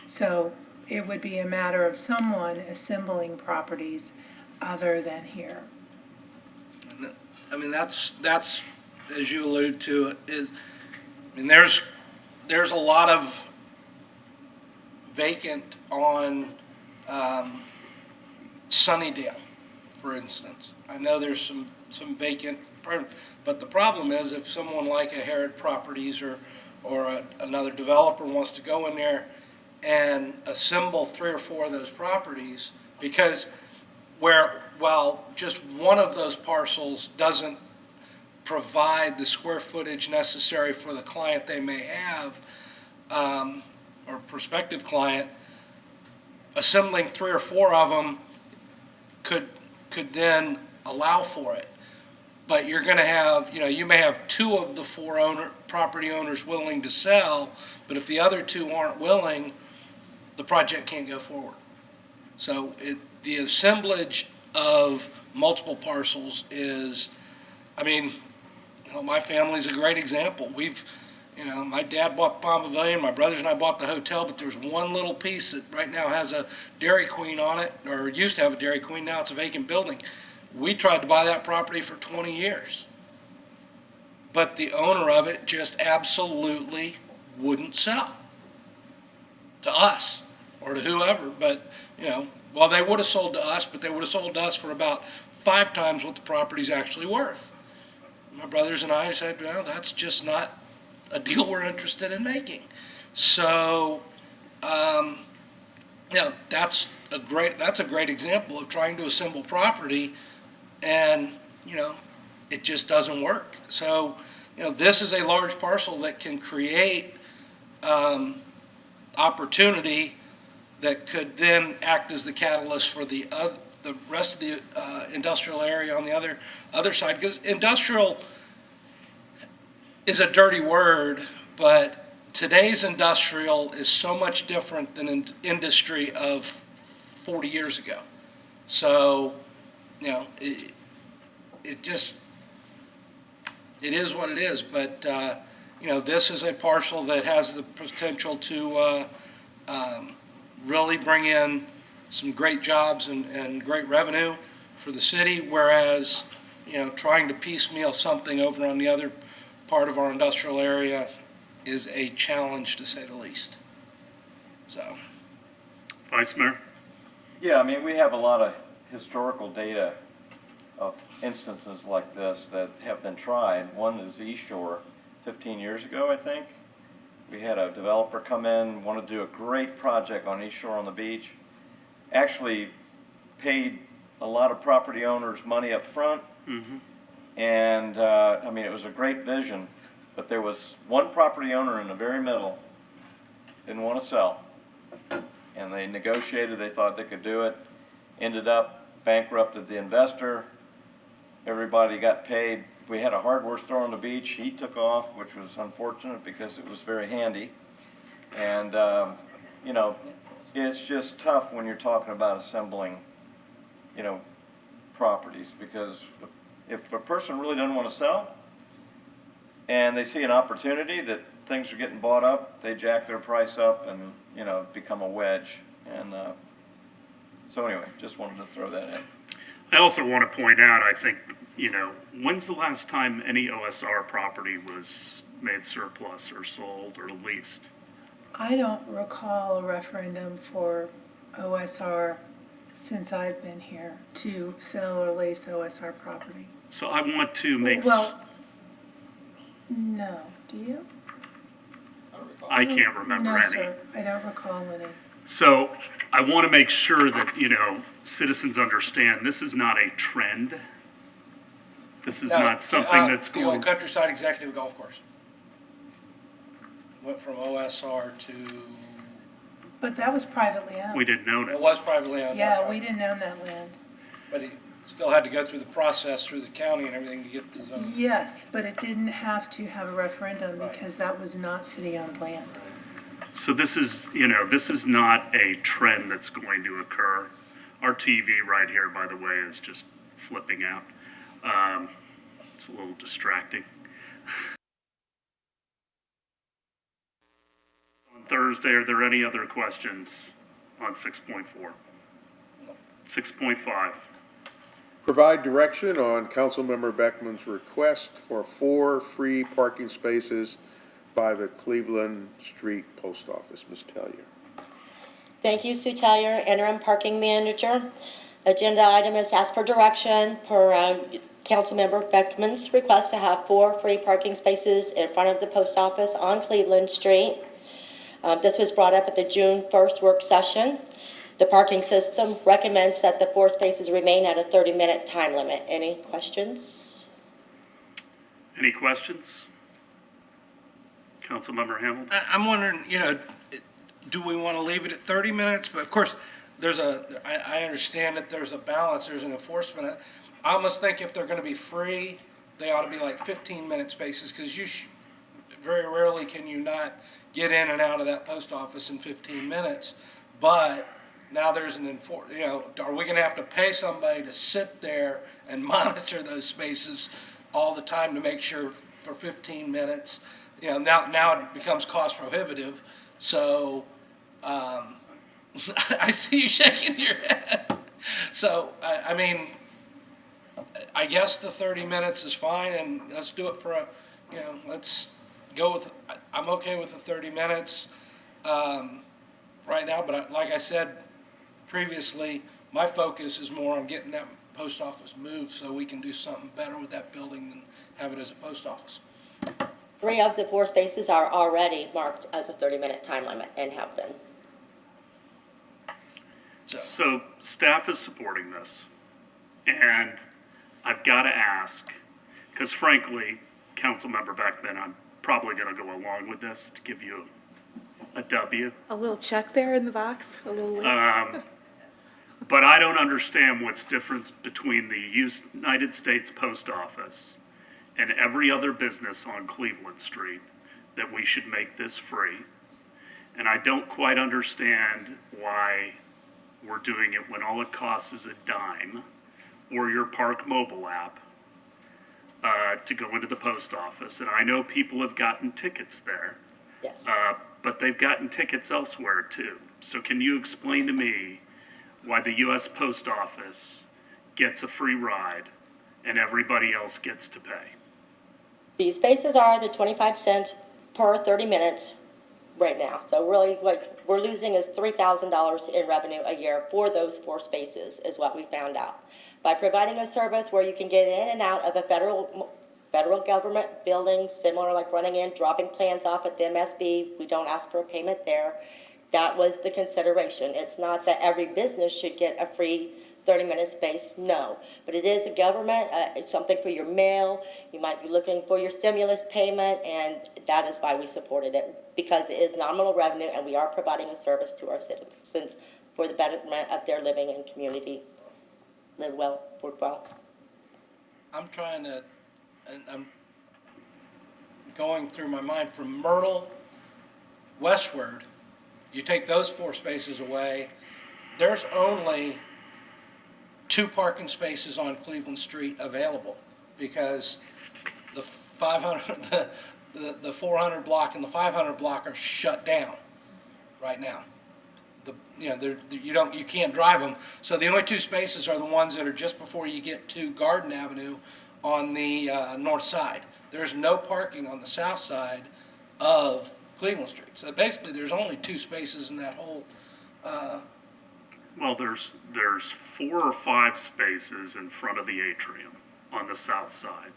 So it would be a matter of someone assembling properties other than here. I mean, that's as you alluded to, there's a lot of vacant on Sunnydale, for instance. I know there's some vacant, but the problem is if someone like a Herod Properties or another developer wants to go in there and assemble 3 or 4 of those properties, because where, while just one of those parcels doesn't provide the square footage necessary for the client they may have, or prospective client, assembling 3 or 4 of them could then allow for it. But you're going to have, you may have 2 of the 4 property owners willing to sell, but if the other 2 aren't willing, the project can't go forward. So the assemblage of multiple parcels is, my family's a great example. My dad bought Palm Pavilion, my brothers and I bought the hotel, but there's one little piece that right now has a Dairy Queen on it, or used to have a Dairy Queen, now it's a vacant building. We tried to buy that property for 20 years. But the owner of it just absolutely wouldn't sell to us or to whoever. But, they would have sold to us, but they would have sold to us for about 5 times what the property's actually worth. My brothers and I said, well, that's just not a deal we're interested in making. So, that's a great example of trying to assemble property, and it just doesn't work. So, this is a large parcel that can create opportunity that could then act as the catalyst for the rest of the industrial area on the other side. Because industrial is a dirty word, but today's industrial is so much different than industry of 40 years ago. So, it is what it is. But, this is a parcel that has the potential to really bring in some great jobs and great revenue for the city, whereas, trying to piecemeal something over on the other part of our industrial area is a challenge, to say the least. So. Vice Mayor? Yeah, we have a lot of historical data of instances like this that have been tried. One is East Shore, 15 years ago, I think. We had a developer come in, wanted to do a great project on East Shore on the beach. Actually paid a lot of property owners money up front. Mm-hmm. And, it was a great vision, but there was one property owner in the very middle, didn't want to sell. And they negotiated, they thought they could do it, ended up bankrupted the investor. Everybody got paid. We had a hardware store on the beach. He took off, which was unfortunate because it was very handy. And, it's just tough when you're talking about assembling, properties, because if a person really doesn't want to sell and they see an opportunity that things are getting bought up, they jack their price up and, become a wedge. And so anyway, just wanted to throw that in. I also want to point out, I think, when's the last time any OSR property was made surplus or sold or leased? I don't recall a referendum for OSR since I've been here to sell or lease OSR property. So I want to make... No. Do you? I can't remember any. No, sir. I don't recall any. So I want to make sure that, citizens understand this is not a trend. This is not something that's The going... old Countryside Executive Golf Course went from OSR to... But that was privately owned. We didn't own it. It was privately owned. Yeah, we didn't own that land. But he still had to go through the process through the county and everything to get the zone. Yes, but it didn't have to have a referendum because that was not city-owned land. So this is, this is not a trend that's going to occur. Our TV right here, by the way, is just flipping out. It's a little distracting. On Thursday, are there any other questions on 6.4? 6.5. Provide direction on Councilmember Beckman's request for 4 free parking spaces by the Cleveland Street Post Office. Ms. Tellier. Thank you, Sue Tellier, Interim Parking Manager. Agenda item is ask for direction per Councilmember Beckman's request to have 4 free parking spaces in front of the post office on Cleveland Street. This was brought up at the June 1st work session. The parking system recommends that the 4 spaces remain at a 30-minute time limit. Any questions? Any questions? Councilmember Hamilton? I'm wondering, do we want to leave it at 30 minutes? But of course, I understand that there's a balance, there's an enforcement. I almost think if they're going to be free, they ought to be like 15-minute spaces, because very rarely can you not get in and out of that post office in 15 minutes. But now there's are we going to have to pay somebody to sit there and monitor those spaces all the time to make sure for 15 minutes? Now it becomes cost prohibitive. So I see you shaking your head. So, I mean, I guess the 30 minutes is fine, and let's do it for let's go with, I'm okay with the 30 minutes right now, but like I said previously, my focus is more on getting that post office moved so we can do something better with that building than have it as a post office. 3 of the 4 spaces are already marked as a 30-minute time limit and have been. So staff is supporting this, and I've got to ask, because frankly, Councilmember Beckman, I'm probably going to go along with this to give you a W. A little check there in the box, a little link. But I don't understand what's difference between the United States Post Office and every other business on Cleveland Street that we should make this free. And I don't quite understand why we're doing it when all it costs is a dime, or your Park mobile app, to go into the post office. And I know people have gotten tickets there, Yes. but they've gotten tickets elsewhere too. So can you explain to me why the U.S. Post Office gets a free ride and everybody else gets to pay? These spaces are the 25 cents per 30 minutes right now. So really what we're losing is $3,000 in revenue a year for those 4 spaces is what we found out. By providing a service where you can get in and out of a federal government building, similar like running in, dropping plans off at the MSB, we don't ask for a payment there. That was the consideration. It's not that every business should get a free 30-minute space, no. But it is a government, it's something for your mail. You might be looking for your stimulus payment, and that is why we supported it, because it is nominal revenue, and we are providing a service to our citizens for the betterment of their living and community. Live well, work well. I'm going through my mind from Myrtle westward. You take those 4 spaces away, there's only 2 parking spaces on Cleveland Street available, because the 500, the 400 block and the 500 block are shut down right now. You can't drive them. So the only 2 spaces are the ones that are just before you get to Garden Avenue on the north side. There's no parking on the south side of Cleveland Street. So basically, there's only 2 spaces in that whole. Well, there's 4 or 5 spaces in front of the atrium on the south side.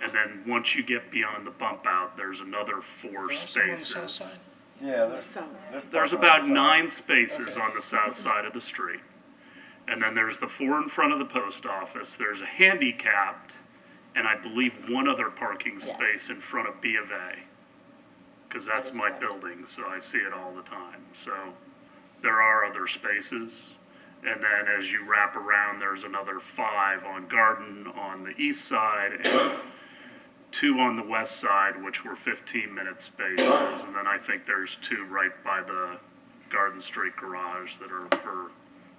And then once you get beyond the bump out, there's another 4 spaces. Yeah, There's about 9 spaces on the south side of the street. And then there's the 4 in front of the post office. There's a handicapped, and I believe 1 other parking space in front of B of A. Because that's my building, so I see it all the time. So there are other spaces. And then as you wrap around, there's another 5 on Garden on the east side and 2 on the west side, which were 15-minute spaces. And then I think there's 2 right by the Garden Street garage that are for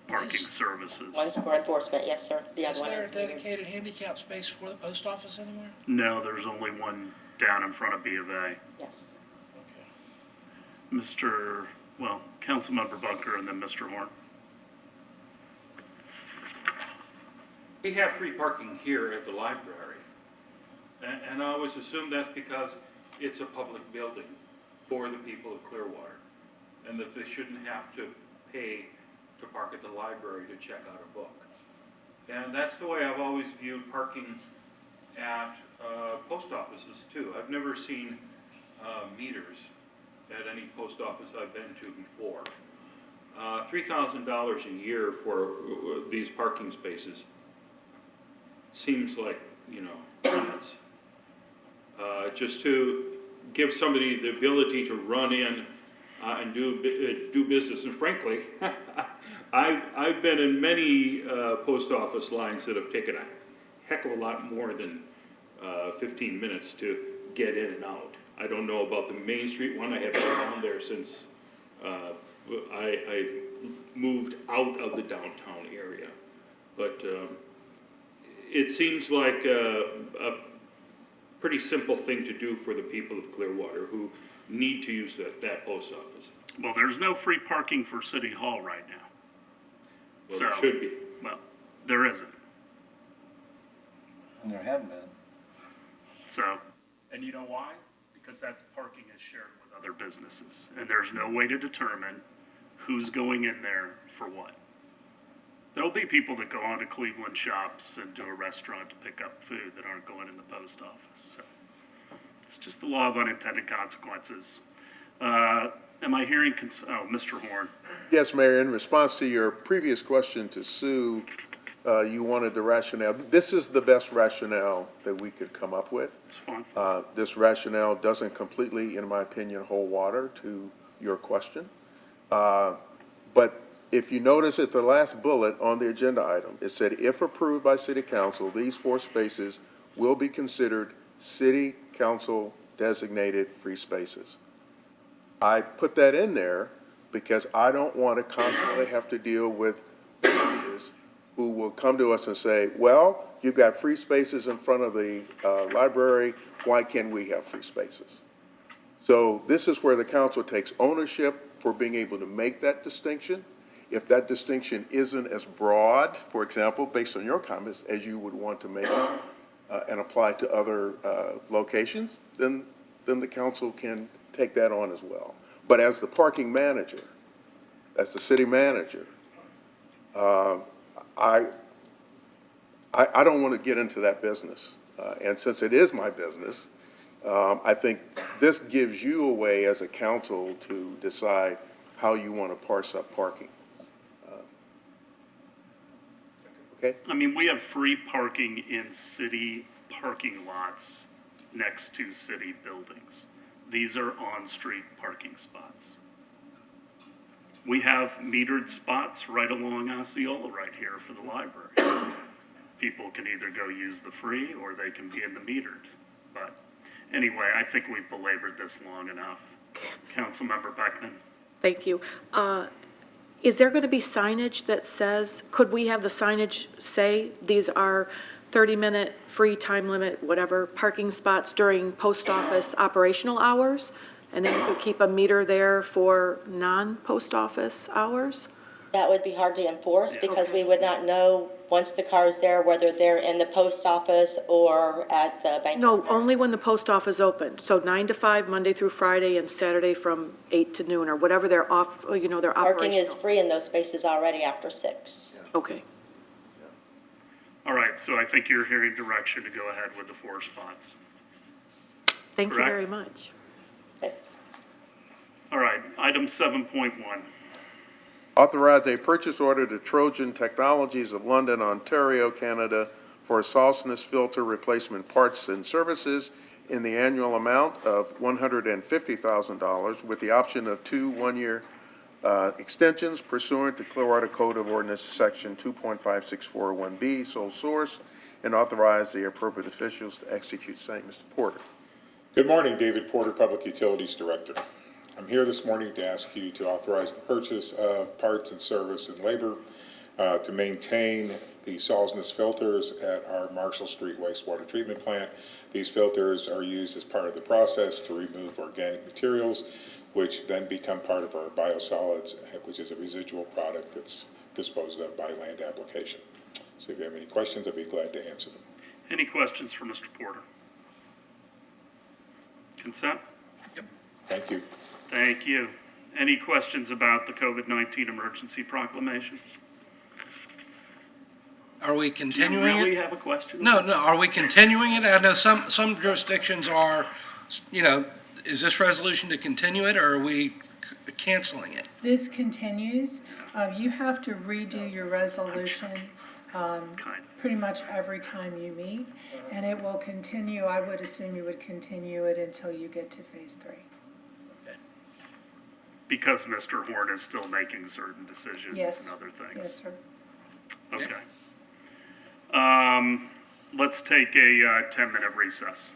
parking services. One's for enforcement, yes, sir. The other Is one there a is. dedicated handicap space for the post office anywhere? No, there's only 1 down in front of B of A. Yes. Councilmember Bunker and then Mr. Horn. We have free parking here at the library, and I always assume that's because it's a public building for the people of Clearwater, and that they shouldn't have to pay to park at the library to check out a book. And that's the way I've always viewed parking at post offices too. I've never seen meters at any post office I've been to before. $3,000 a year for these parking spaces seems like, peanuts. Just to give somebody the ability to run in and do business. And frankly, I've been in many post office lines that have taken a heck of a lot more than 15 minutes to get in and out. I don't know about the Main Street one. I haven't been down there since I moved out of the downtown area. But it seems like a pretty simple thing to do for the people of Clearwater who need to use that post office. Well, there's no free parking for City Hall right now. Well, there should be. Well, there isn't. And there have been. So, and you know why? Because that's parking is shared with other businesses. And there's no way to determine who's going in there for what. There'll be people that go on to Cleveland Shops and to a restaurant to pick up food that aren't going in the post office. So it's just the law of unintended consequences. Am I hearing, Mr. Horn? Yes, Mayor, in response to your previous question to Sue, you wanted the rationale. This is the best rationale that we could come up with. It's fine. This rationale doesn't completely, in my opinion, hold water to your question. But if you notice at the last bullet on the agenda item, it said, if approved by City Council, these 4 spaces will be considered City Council designated free spaces. I put that in there because I don't want to constantly have to deal with businesses who will come to us and say, well, you've got free spaces in front of the library, why can't we have free spaces? So this is where the council takes ownership for being able to make that distinction. If that distinction isn't as broad, for example, based on your comments, as you would want to make it and apply to other locations, then the council can take that on as well. But as the parking manager, as the city manager, I don't want to get into that business. And since it is my business, I think this gives you a way as a council to decide how you want to parse up parking. Okay? I mean, we have free parking in city parking lots next to city buildings. These are on-street parking spots. We have metered spots right along Osceola right here for the library. People can either go use the free or they can be in the metered. But anyway, I think we've belabored this long enough. Councilmember Beckman. Thank you. Is there going to be signage that says, could we have the signage say these are 30-minute free time limit, whatever, parking spots during post office operational hours? And then we could keep a meter there for non-post office hours? That would be hard to enforce because we would not know once the car's there whether they're in the post office or at the bank. No, only when the post office opened. So 9 to 5, Monday through Friday, and Saturday from 8 to noon, or whatever they're off, their operational. Parking is free in those spaces already after 6. Okay. All right, so I think you're hearing direction to go ahead with the 4 spots. Thank you Correct? very much. All right, item 7.1. Authorize a purchase order to Trojan Technologies of London, Ontario, Canada for sauciness filter replacement parts and services in the annual amount of $150,000 with the option of 2 one-year extensions pursuant to Clearwater Code of Ordinance Section 2.5641B, sole source, and authorize the appropriate officials to execute same. Mr. Porter. Good morning, David Porter, Public Utilities Director. I'm here this morning to ask you to authorize the purchase of parts and service and labor to maintain the sauciness filters at our Marshall Street wastewater treatment plant. These filters are used as part of the process to remove organic materials, which then become part of our biosolids, which is a residual product that's disposed of by land application. So if you have any questions, I'd be glad to answer them. Any questions for Mr. Porter? Consent? Yep. Thank you. Thank you. Any questions about the COVID-19 emergency proclamation? Are we continuing Do you really it? have a question? No, are we continuing it? I know some jurisdictions are, is this resolution to continue it, or are we canceling it. This continues. You have to redo your resolution pretty much every time you meet, and it will continue. I would assume you would continue it until you get to phase 3. Because Mr. Horn is still making certain decisions Yes. and other things. Yes, sir. Okay. Let's take a 10-minute recess.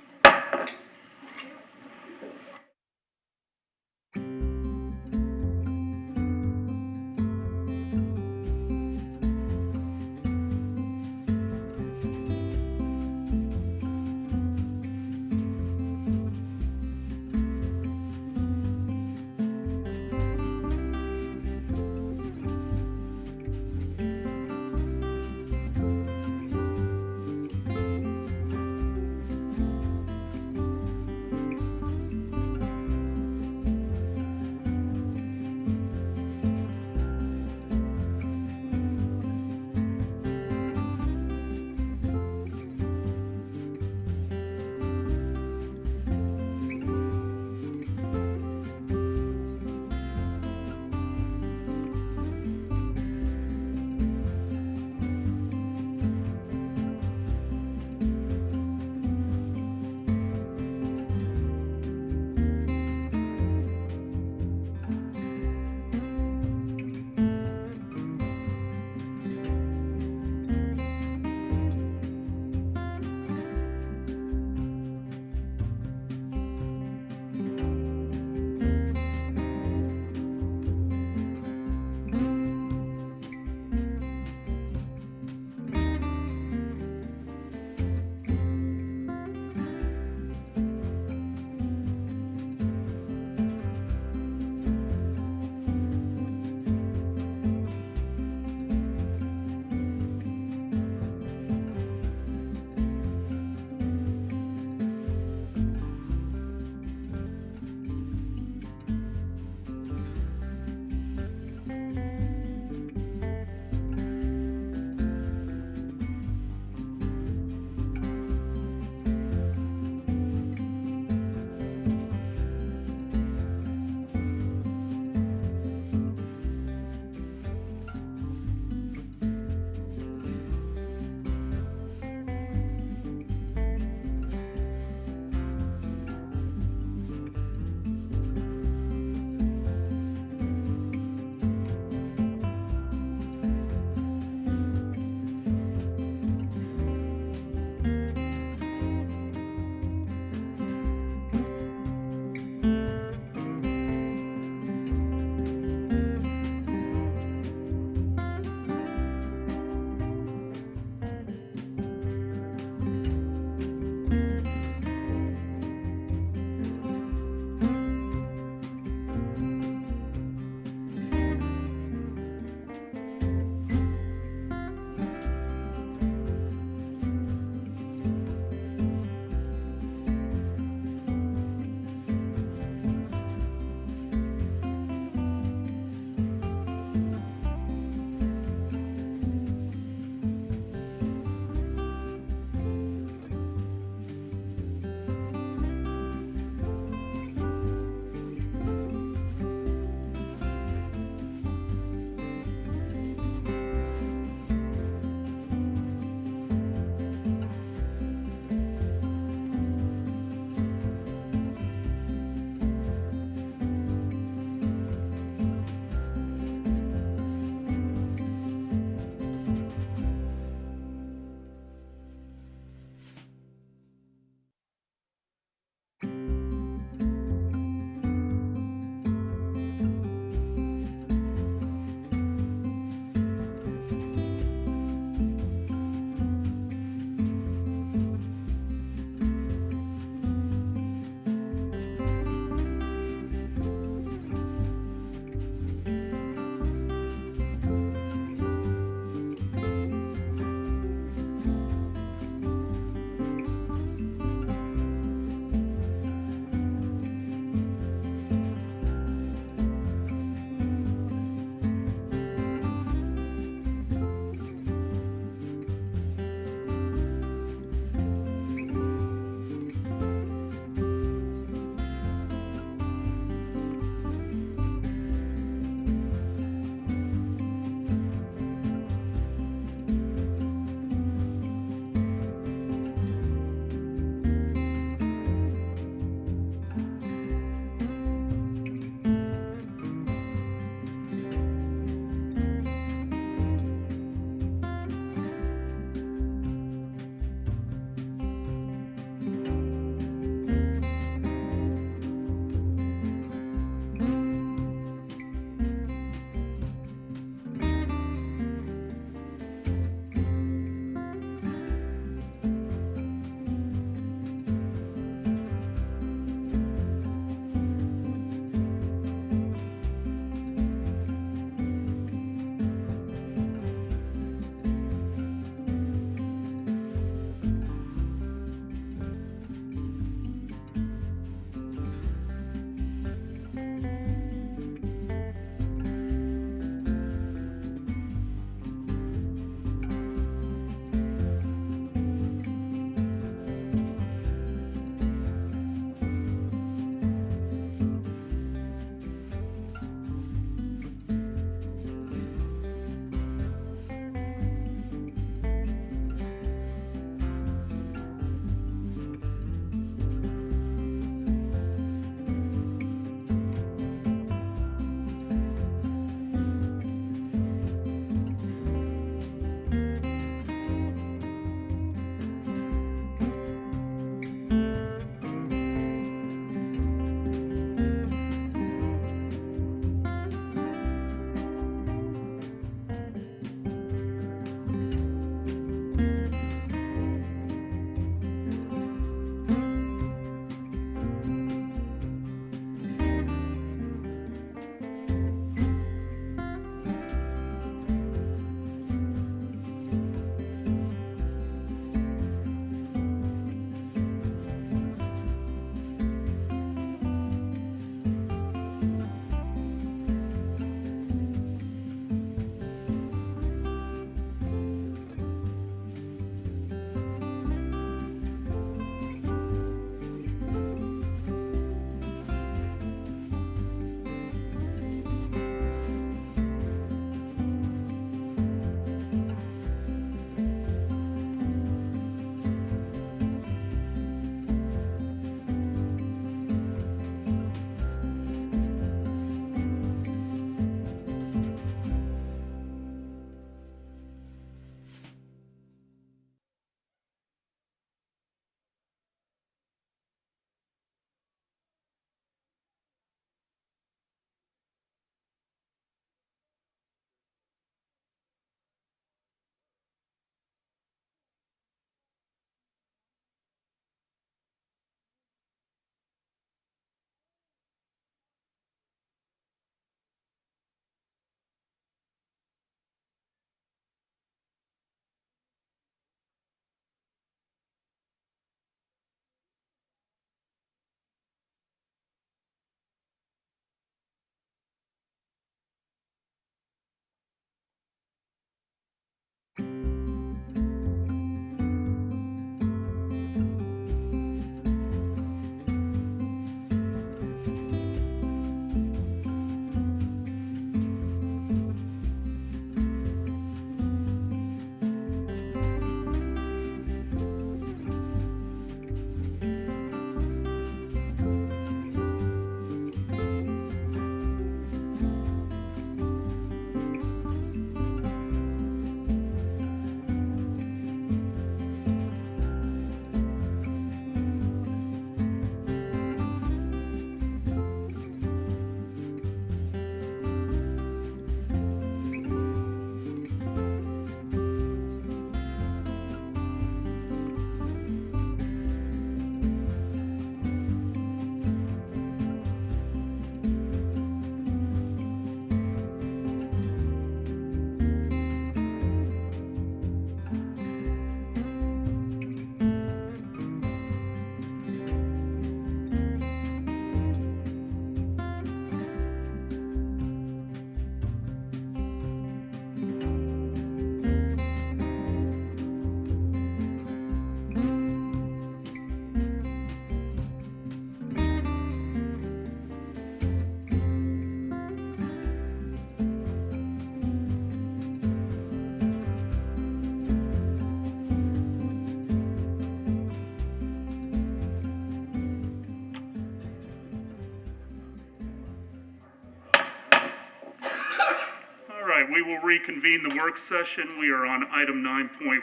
will reconvene the work session. We are on item 9.1.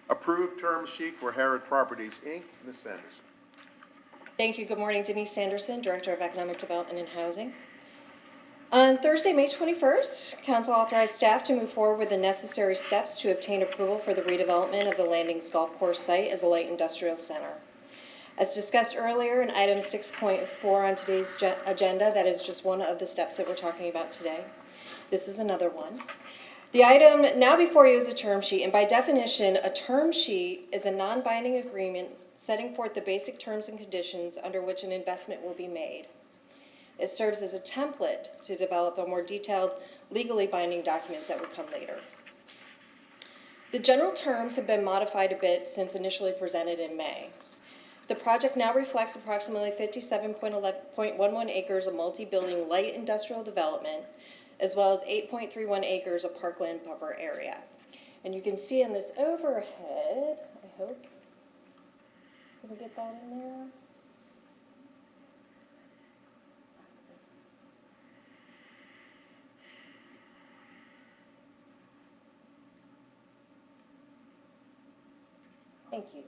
Approved term sheet for Harrod Properties, Inc. Ms. Sanderson. Thank you. Good morning. Denise Sanderson, Director of Economic Development and Housing. On Thursday, May 21st, Council authorized staff to move forward with the necessary steps to obtain approval for the redevelopment of the Landings Golf Course site as a light industrial center. As discussed earlier in item 6.4 on today's agenda, that is just one of the steps that we're talking about today. This is another one. The item now before you is a term sheet, and by definition, a term sheet is a non-binding agreement setting forth the basic terms and conditions under which an investment will be made. It serves as a template to develop a more detailed, legally binding documents that would come later. The general terms have been modified a bit since initially presented in May. The project now reflects approximately 57.11 acres of multi-building light industrial development, as well as 8.31 acres of parkland buffer area. And you can see in this overhead, I hope, can we get that in there? Thank you.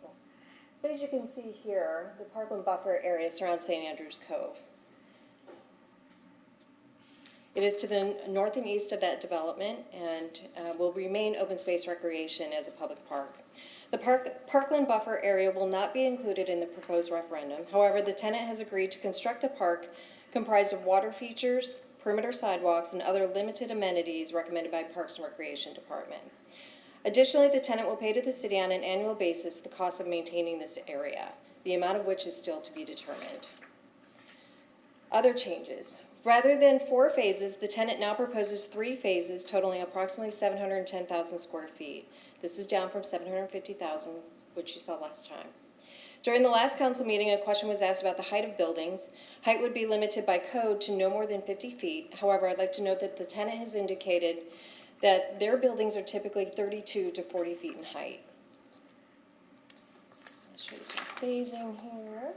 So as you can see here, the parkland buffer area surrounds St. Andrews Cove. It is to the north and east of that development and will remain open space recreation as a public park. The parkland buffer area will not be included in the proposed referendum. However, the tenant has agreed to construct the park comprised of water features, perimeter sidewalks, and other limited amenities recommended by Parks and Recreation Department. Additionally, the tenant will pay to the city on an annual basis the cost of maintaining this area, the amount of which is still to be determined. Other changes. Rather than 4 phases, the tenant now proposes 3 phases totaling approximately 710,000 square feet. This is down from 750,000, which you saw last time. During the last council meeting, a question was asked about the height of buildings. Height would be limited by code to no more than 50 feet. However, I'd like to note that the tenant has indicated that their buildings are typically 32 to 40 feet in height. I'll show you some phasing here.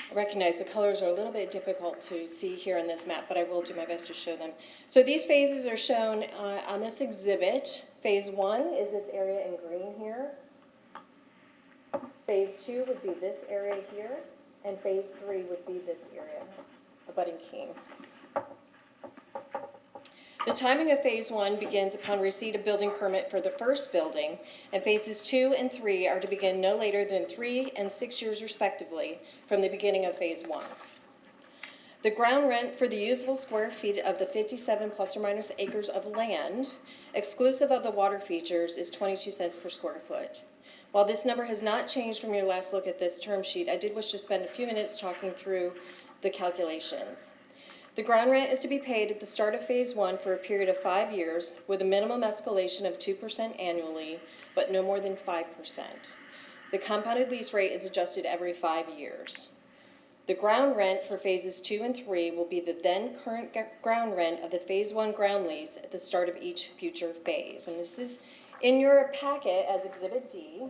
I recognize the colors are a little bit difficult to see here in this map, but I will do my best to show them. So these phases are shown on this exhibit. Phase 1 is this area in green here. Phase 2 would be this area here, and phase 3 would be this area, abutting King. The timing of phase 1 begins upon receipt of building permit for the first building, and phases 2 and 3 are to begin no later than 3 and 6 years respectively from the beginning of phase 1. The ground rent for the usable square feet of the 57 plus or minus acres of land, exclusive of the water features, is 22 cents per square foot. While this number has not changed from your last look at this term sheet, I did wish to spend a few minutes talking through the calculations. The ground rent is to be paid at the start of phase 1 for a period of 5 years with a minimum escalation of 2% annually, but no more than 5%. The compounded lease rate is adjusted every 5 years. The ground rent for phases 2 and 3 will be the then current ground rent of the phase 1 ground lease at the start of each future phase. And this is in your packet as Exhibit D.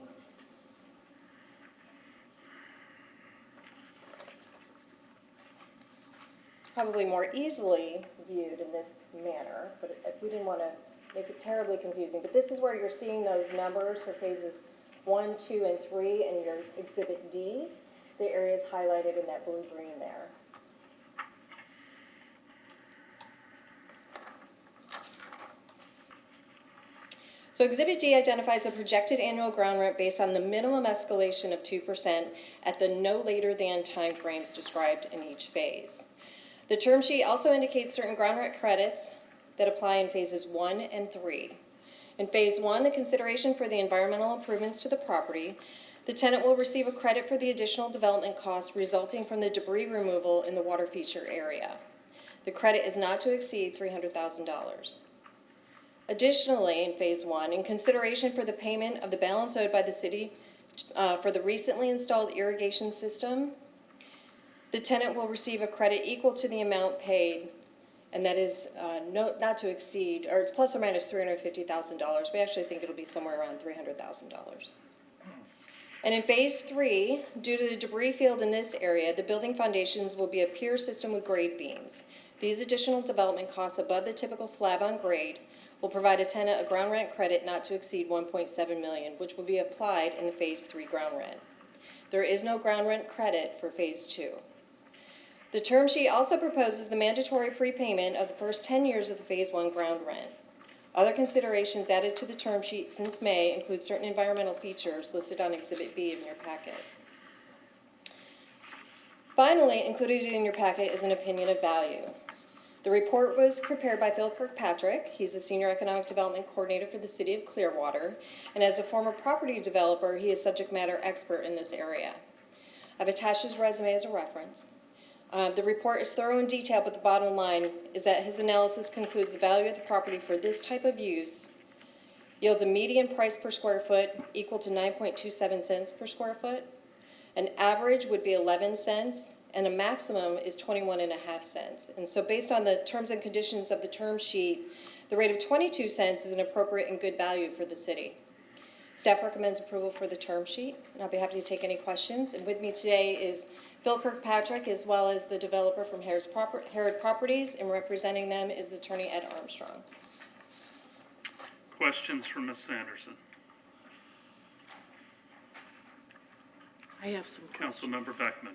Probably more easily viewed in this manner, but we didn't want to make it terribly confusing. But this is where you're seeing those numbers for phases 1, 2, and 3 in your Exhibit D. The area is highlighted in that blue-green there. So Exhibit D identifies a projected annual ground rent based on the minimum escalation of 2% at the no later than timeframes described in each phase. The term sheet also indicates certain ground rent credits that apply in phases 1 and 3. In phase 1, the consideration for the environmental improvements to the property, the tenant will receive a credit for the additional development costs resulting from the debris removal in the water feature area. The credit is not to exceed $300,000. Additionally, in phase 1, in consideration for the payment of the balance owed by the city for the recently installed irrigation system, the tenant will receive a credit equal to the amount paid, and that is not to exceed, or it's plus or minus $350,000. We actually think it'll be somewhere around $300,000. And in phase 3, due to the debris field in this area, the building foundations will be a pier system with grade beams. These additional development costs above the typical slab on grade will provide a tenant a ground rent credit not to exceed $1.7 million, which will be applied in the Phase 3 ground rent. There is no ground rent credit for Phase 2. The term sheet also proposes the mandatory prepayment of the first 10 years of the Phase 1 ground rent. Other considerations added to the term sheet since May include certain environmental features listed on Exhibit B in your packet. Finally, included in your packet is an opinion of value. The report was prepared by Phil Kirkpatrick. He's the Senior Economic Development Coordinator for the City of Clearwater, and as a former property developer, he is subject matter expert in this area. I've attached his resume as a reference. The report is thorough and detailed, but the bottom line is that his analysis concludes the value of the property for this type of use yields a median price per square foot equal to 9.27 cents per square foot. An average would be 11 cents, and a maximum is 21.5 cents. And so based on the terms and conditions of the term sheet, the rate of 22 cents is an appropriate and good value for the city. Staff recommends approval for the term sheet, and I'll be happy to take any questions. And with me today is Phil Kirkpatrick, as well as the developer from Herod Properties, and representing them is Attorney Ed Armstrong. Questions for Ms. Sanderson? I have some. Councilmember Beckman.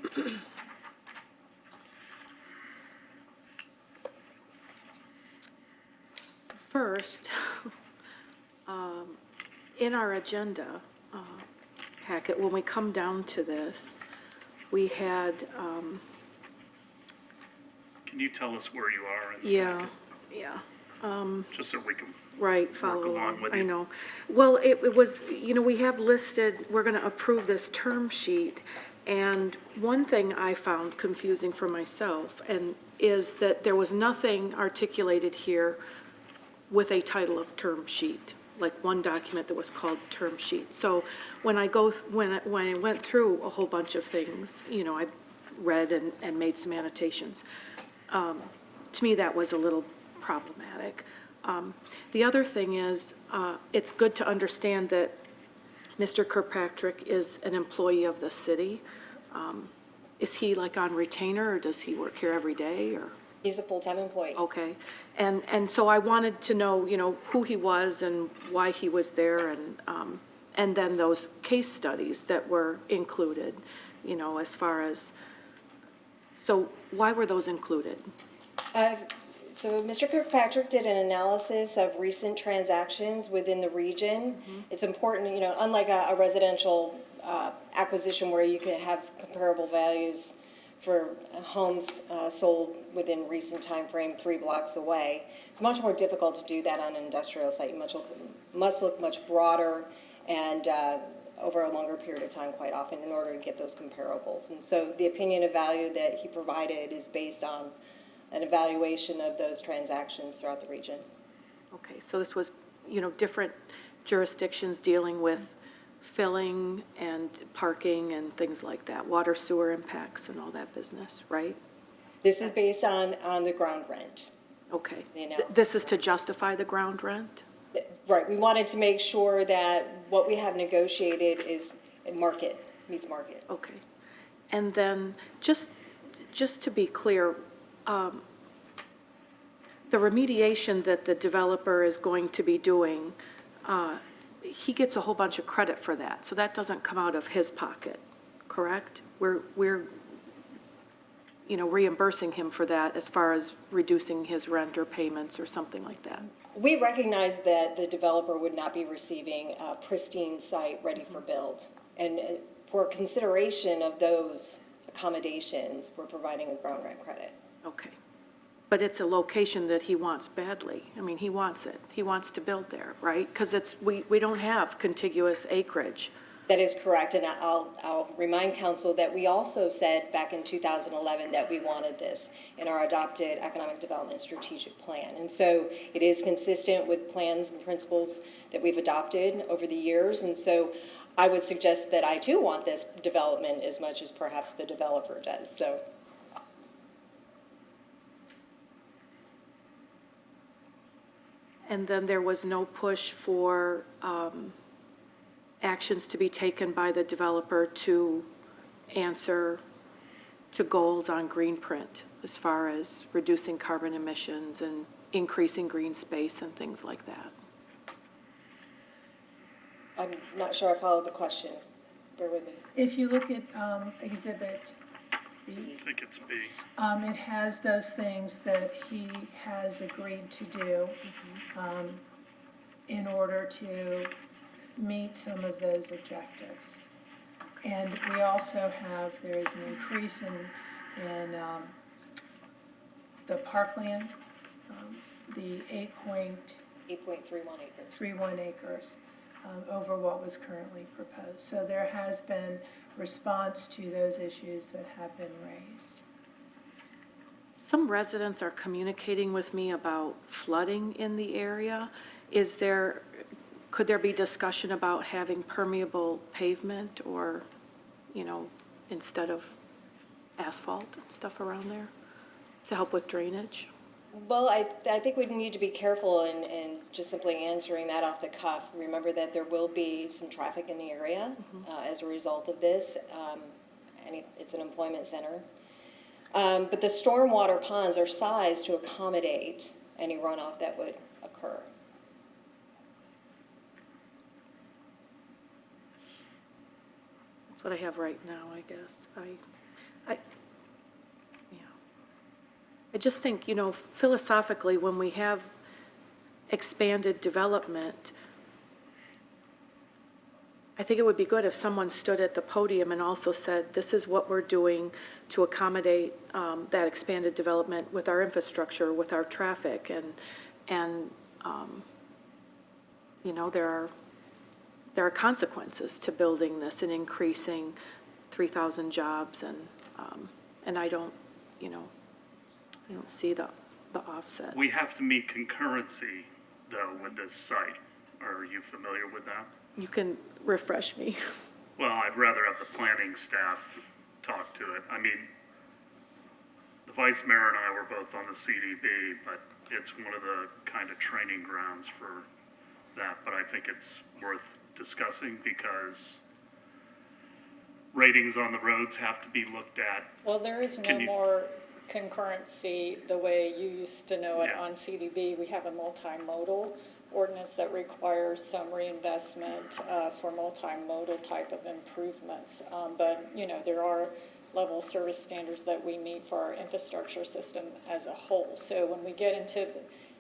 First, in our agenda packet, when we come down to this, we had, Can you tell us where you are in the yeah, packet? yeah. Just so we can Right, follow work along with I you. know. Well, it was, we have listed, we're going to approve this term sheet, and one thing I found confusing for myself is that there was nothing articulated here with a title of term sheet, like one document that was called term sheet. So when I went through a whole bunch of things, I read and made some annotations. To me, that was a little problematic. The other thing is, it's good to understand that Mr. Kirkpatrick is an employee of the city. Is he like on retainer, or does he work here every day, or? He's a full-time employee. Okay, and so I wanted to know, who he was and why he was there, and then those case studies that were included, as far as, so why were those included? So Mr. Kirkpatrick did an analysis of recent transactions within the region. Mm-hmm. It's important, unlike a residential acquisition where you can have comparable values for homes sold within recent time frame 3 blocks away. It's much more difficult to do that on an industrial site. You must look much broader and over a longer period of time quite often in order to get those comparables. And so the opinion of value that he provided is based on an evaluation of those transactions throughout the region. Okay, so this was, different jurisdictions dealing with filling and parking and things like that, water sewer impacts and all that business, right? This is based on the ground rent. Okay. The analysis. This is to justify the ground rent? Right, we wanted to make sure that what we have negotiated is meets market. Okay. And then, just to be clear, the remediation that the developer is going to be doing, he gets a whole bunch of credit for that, so that doesn't come out of his pocket, correct? We're reimbursing him for that as far as reducing his rent or payments or something like that. We recognize that the developer would not be receiving a pristine site ready for build. And for consideration of those accommodations, we're providing a ground rent credit. Okay. But it's a location that he wants badly. I mean, he wants it. He wants to build there, right? Because we don't have contiguous acreage. That is correct, and I'll remind council that we also said back in 2011 that we wanted this in our adopted economic development strategic plan. And so it is consistent with plans and principles that we've adopted over the years. And so I would suggest that I too want this development as much as perhaps the developer does. So. And then there was no push for actions to be taken by the developer to answer to goals on green print as far as reducing carbon emissions and increasing green space and things like that. I'm not sure I followed the question. Bear with me. If you look at Exhibit B, I think it's B. it has those things that he has agreed to do in order to meet some of those objectives. And we also have, there is an increase in the parkland, the 8.31 acres over what was currently proposed. So there has been response to those issues that have been raised. Some residents are communicating with me about flooding in the area. Could there be discussion about having permeable pavement or, instead of asphalt and stuff around there to help with drainage? Well, I think we need to be careful in just simply answering that off the cuff. Remember that there will be some traffic in the area as a result of this, and it's an employment center. But the stormwater ponds are sized to accommodate any runoff that would occur. That's what I have right now, I guess. I just think, philosophically, when we have expanded development, I think it would be good if someone stood at the podium and also said, this is what we're doing to accommodate that expanded development with our infrastructure, with our traffic, and there are consequences to building this and increasing 3,000 jobs, and I don't see the offset. We have to meet concurrency, though, with this site. Are you familiar with that? You can refresh me. Well, I'd rather have the planning staff talk to it. I mean, the vice mayor and I were both on the CDB, but it's one of the kind of training grounds for that. But I think it's worth discussing because ratings on the roads have to be looked at. Well, there is no more concurrency the way you used to know it on CDB. We have a multimodal ordinance that requires some reinvestment for multimodal type of improvements. But, there are level of service standards that we meet for our infrastructure system as a whole. So when we get into,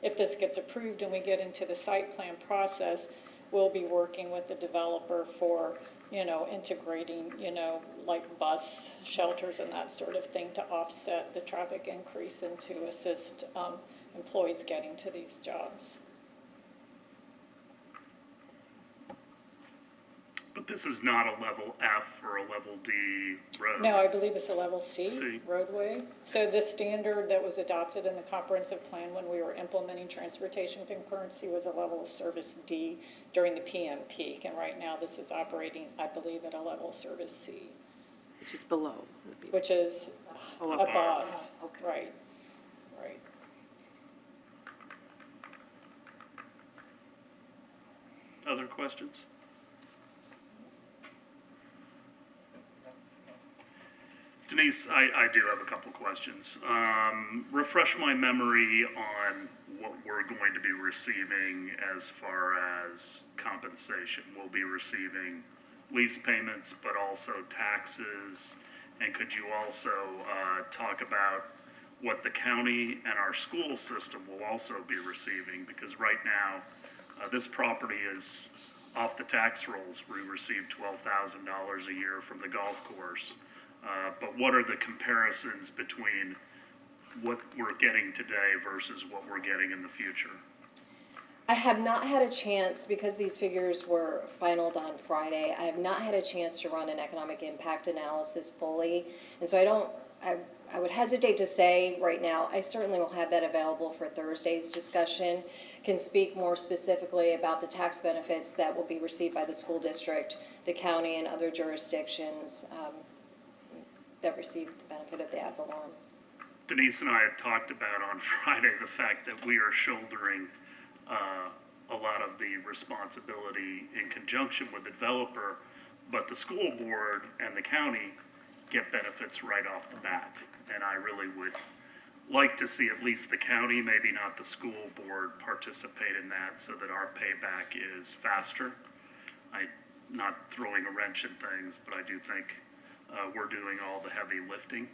if this gets approved and we get into the site plan process, we'll be working with the developer for integrating, like bus shelters and that sort of thing to offset the traffic increase and to assist employees getting to these jobs. But this is not a level F or a level D road. No, I believe it's a level C roadway. So the standard that was adopted in the comprehensive plan when we were implementing transportation concurrency was a level of service D during the PM peak. And right now this is operating, I believe, at a level of service C. Which is below. Which is above. Okay. Right. Other questions? Denise, I do have a couple questions. Refresh my memory on what we're going to be receiving as far as compensation. We'll be receiving lease payments, but also taxes. And could you also talk about what the county and our school system will also be receiving? Because right now, this property is off the tax rolls. We receive $12,000 a year from the golf course. But what are the comparisons between what we're getting today versus what we're getting in the future? I have not had a chance, because these figures were finalized on Friday, I have not had a chance to run an economic impact analysis fully. And so I would hesitate to say right now. I certainly will have that available for Thursday's discussion. Can speak more specifically about the tax benefits that will be received by the school district, the county, and other jurisdictions that receive the benefit of the ad valorem. Denise and I had talked about on Friday the fact that we are shouldering a lot of the responsibility in conjunction with the developer, but the school board and the county get benefits right off the bat. And I really would like to see at least the county, maybe not the school board, participate in that so that our payback is faster. I'm not throwing a wrench in things, but I do think we're doing all the heavy lifting.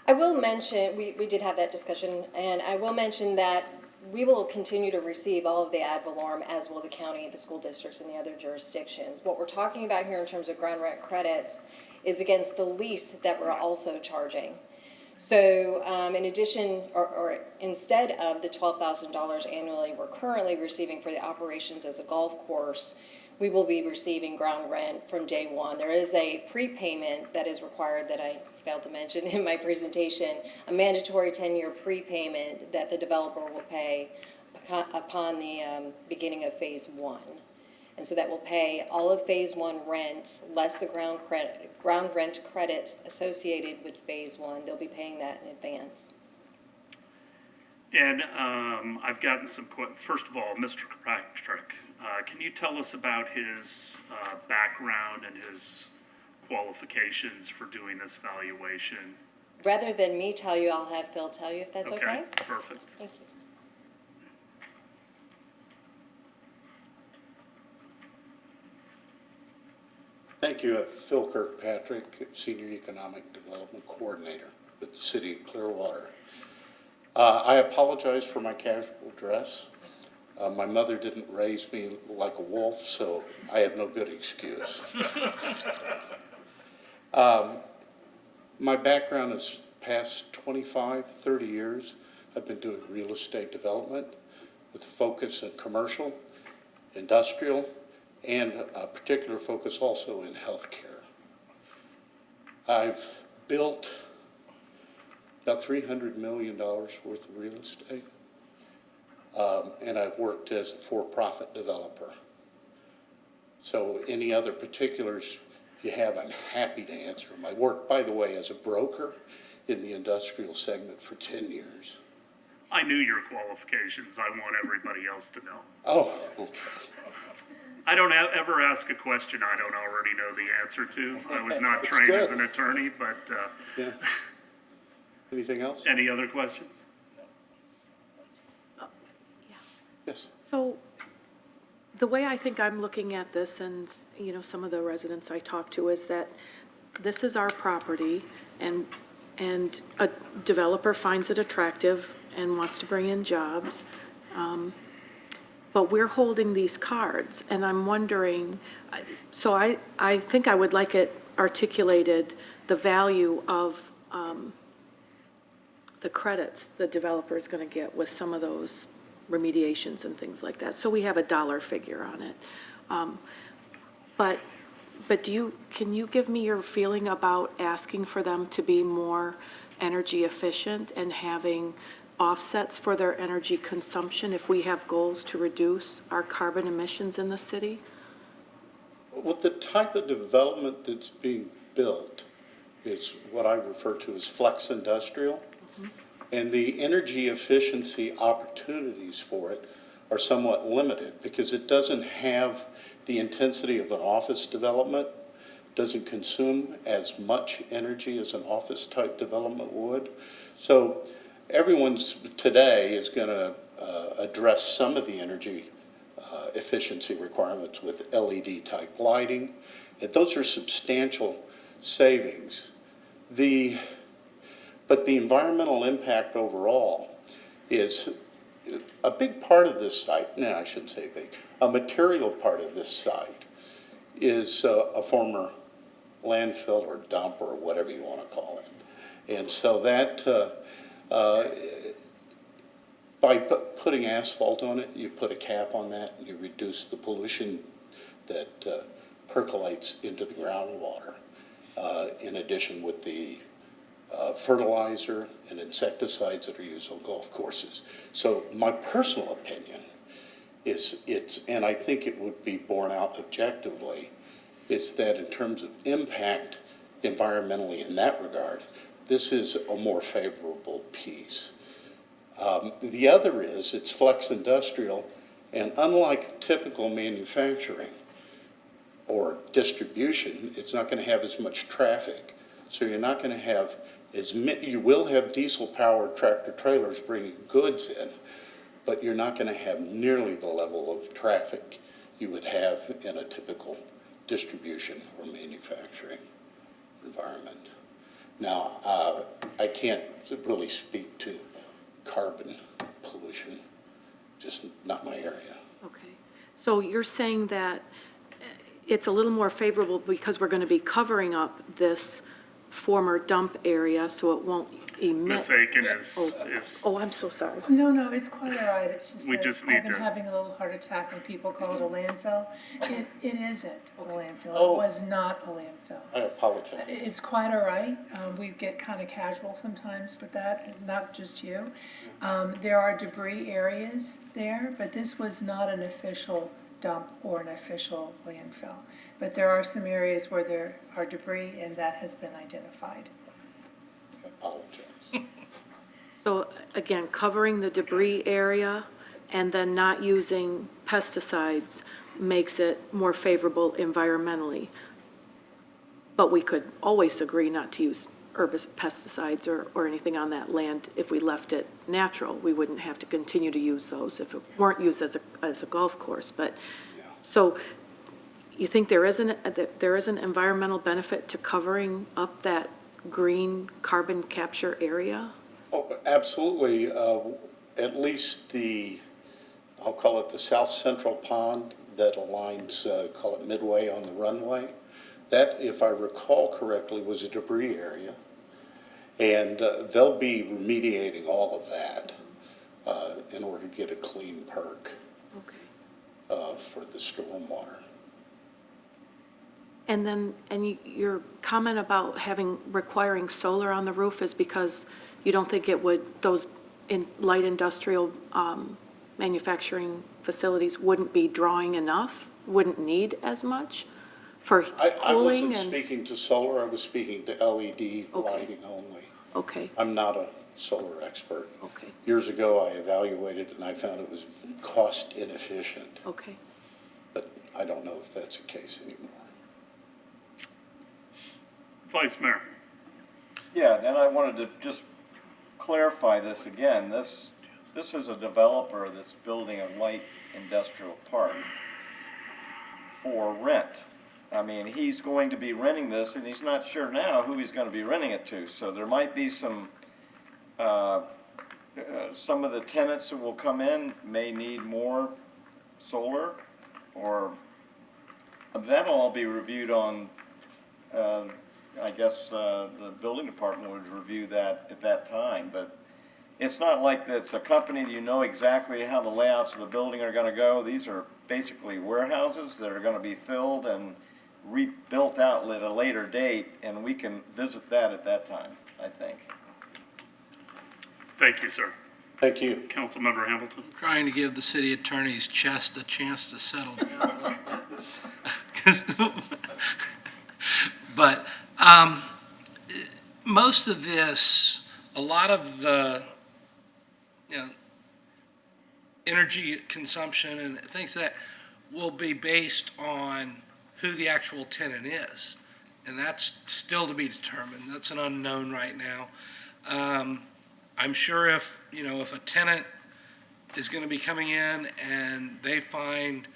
I will mention, we did have that discussion, and I will mention that we will continue to receive all of the ad valorem, as will the county, the school districts, and the other jurisdictions. What we're talking about here in terms of ground rent credits is against the lease that we're also charging. So in addition, or instead of the $12,000 annually we're currently receiving for the operations as a golf course, we will be receiving ground rent from day one. There is a prepayment that is required that I failed to mention in my presentation, a mandatory 10-year prepayment that the developer will pay upon the beginning of phase one. And so that will pay all of phase one rent, less the ground rent credits associated with phase one. They'll be paying that in advance. And I've gotten some questions. First of all, Mr. Kirkpatrick, can you tell us about his background and his qualifications for doing this valuation? Rather than me tell you, I'll have Phil tell you if that's okay. Okay, perfect. Thank you. Thank you. Phil Kirkpatrick, Senior Economic Development Coordinator with the City of Clearwater. I apologize for my casual dress. My mother didn't raise me like a wolf, so I have no good excuse. My background is past 25, 30 years. I've been doing real estate development with a focus in commercial, industrial, and a particular focus also in healthcare. I've built about $300 million worth of real estate, and I've worked as a for-profit developer. So any other particulars you have, I'm happy to answer them. I worked, by the way, as a broker in the industrial segment for 10 years. I knew your qualifications. I want everybody else to know. Oh, okay. I don't ever ask a question I don't already know the answer to. I was not trained as an attorney, but Yeah. Anything else? Any other questions? Yes. So the way I think I'm looking at this, and you know, some of the residents I talk to, is that this is our property, and a developer finds it attractive and wants to bring in jobs. But we're holding these cards, and I'm wondering, so I think I would like it articulated, the value of the credits the developer is going to get with some of those remediations and things like that. So we have a dollar figure on it. But can you give me your feeling about asking for them to be more energy efficient and having offsets for their energy consumption if we have goals to reduce our carbon emissions in the city? With the type of development that's being built is what I refer to as flex industrial. And the energy efficiency opportunities for it are somewhat limited because it doesn't have the intensity of an office development, doesn't consume as much energy as an office type development would. So everyone's today is going to address some of the energy efficiency requirements with LED type lighting. And those are substantial savings. But the environmental impact overall is a big part of this site. No, I shouldn't say big. A material part of this site is a former landfill or dump or whatever you want to call it. And so that, by putting asphalt on it, you put a cap on that and you reduce the pollution that percolates into the groundwater. In addition with the fertilizer and insecticides that are used on golf courses. So my personal opinion is and I think it would be borne out objectively, is that in terms of impact environmentally in that regard, this is a more favorable piece. The other is it's flex industrial, and unlike typical manufacturing or distribution, it's not going to have as much traffic. So you're not going to have You will have diesel-powered tractor-trailers bringing goods in, but you're not going to have nearly the level of traffic you would have in a typical distribution or manufacturing environment. Now, I can't really speak to carbon pollution, just not my area. Okay. So you're saying that it's a little more favorable because we're going to be covering up this former dump area so it won't emit. Ms. Aiken is. Oh, I'm so sorry. No, it's quite all right. It's just We that just I've need been to- having a little heart attack when people call it a landfill. It isn't a landfill. Oh. It was not a landfill. I apologize. It's quite all right. We get kind of casual sometimes with that, not just you. There are debris areas there, but this was not an official dump or an official landfill. But there are some areas where there are debris, and that has been identified. I apologize. So again, covering the debris area and then not using pesticides makes it more favorable environmentally. But we could always agree not to use pesticides or anything on that land if we left it natural. We wouldn't have to continue to use those if it weren't used as a golf course. But so you think there is an environmental benefit to covering up that green carbon capture area? Oh, absolutely. At least I'll call it the south central pond that aligns, call it midway on the runway. That, if I recall correctly, was a debris area. And they'll be remediating all of that in order to get a clean perk for the stormwater. And then, your comment about requiring solar on the roof is because you don't think those light industrial manufacturing facilities wouldn't be drawing enough, wouldn't need as much for I cooling? wasn't speaking to solar, I was speaking to LED lighting only. Okay. I'm not a solar expert. Okay. Years ago, I evaluated and I found it was cost inefficient. Okay. But I don't know if that's the case anymore. Vice Mayor. Yeah, and I wanted to just clarify this again. This is a developer that's building a light industrial park for rent. I mean, he's going to be renting this, and he's not sure now who he's going to be renting it to. So there might be some of the tenants who will come in may need more solar, or that'll all be reviewed on, I guess the building department would review that at that time. But it's not like it's a company that you know exactly how the layouts of the building are going to go. These are basically warehouses that are going to be filled and rebuilt out at a later date, and we can visit that at that time, I think. Thank you, sir. Thank you. Councilmember Hamilton. Trying to give the city attorney's chest a chance to settle down a little bit. But most of this, a lot of the, energy consumption and things that will be based on who the actual tenant is. And that's still to be determined. That's an unknown right now. I'm sure if a tenant is going to be coming in and they find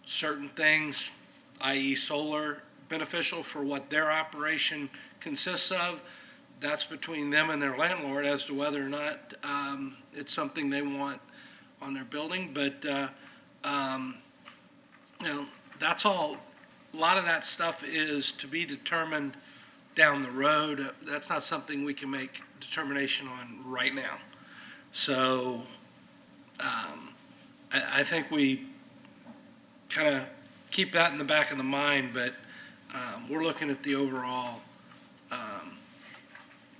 certain things, i.e. solar, beneficial for what their operation consists of, that's between them and their landlord as to whether or not it's something they want on their building. But, that's all. A lot of that stuff is to be determined down the road. That's not something we can make determination on right now. So I think we kind of keep that in the back of the mind, but we're looking at the overall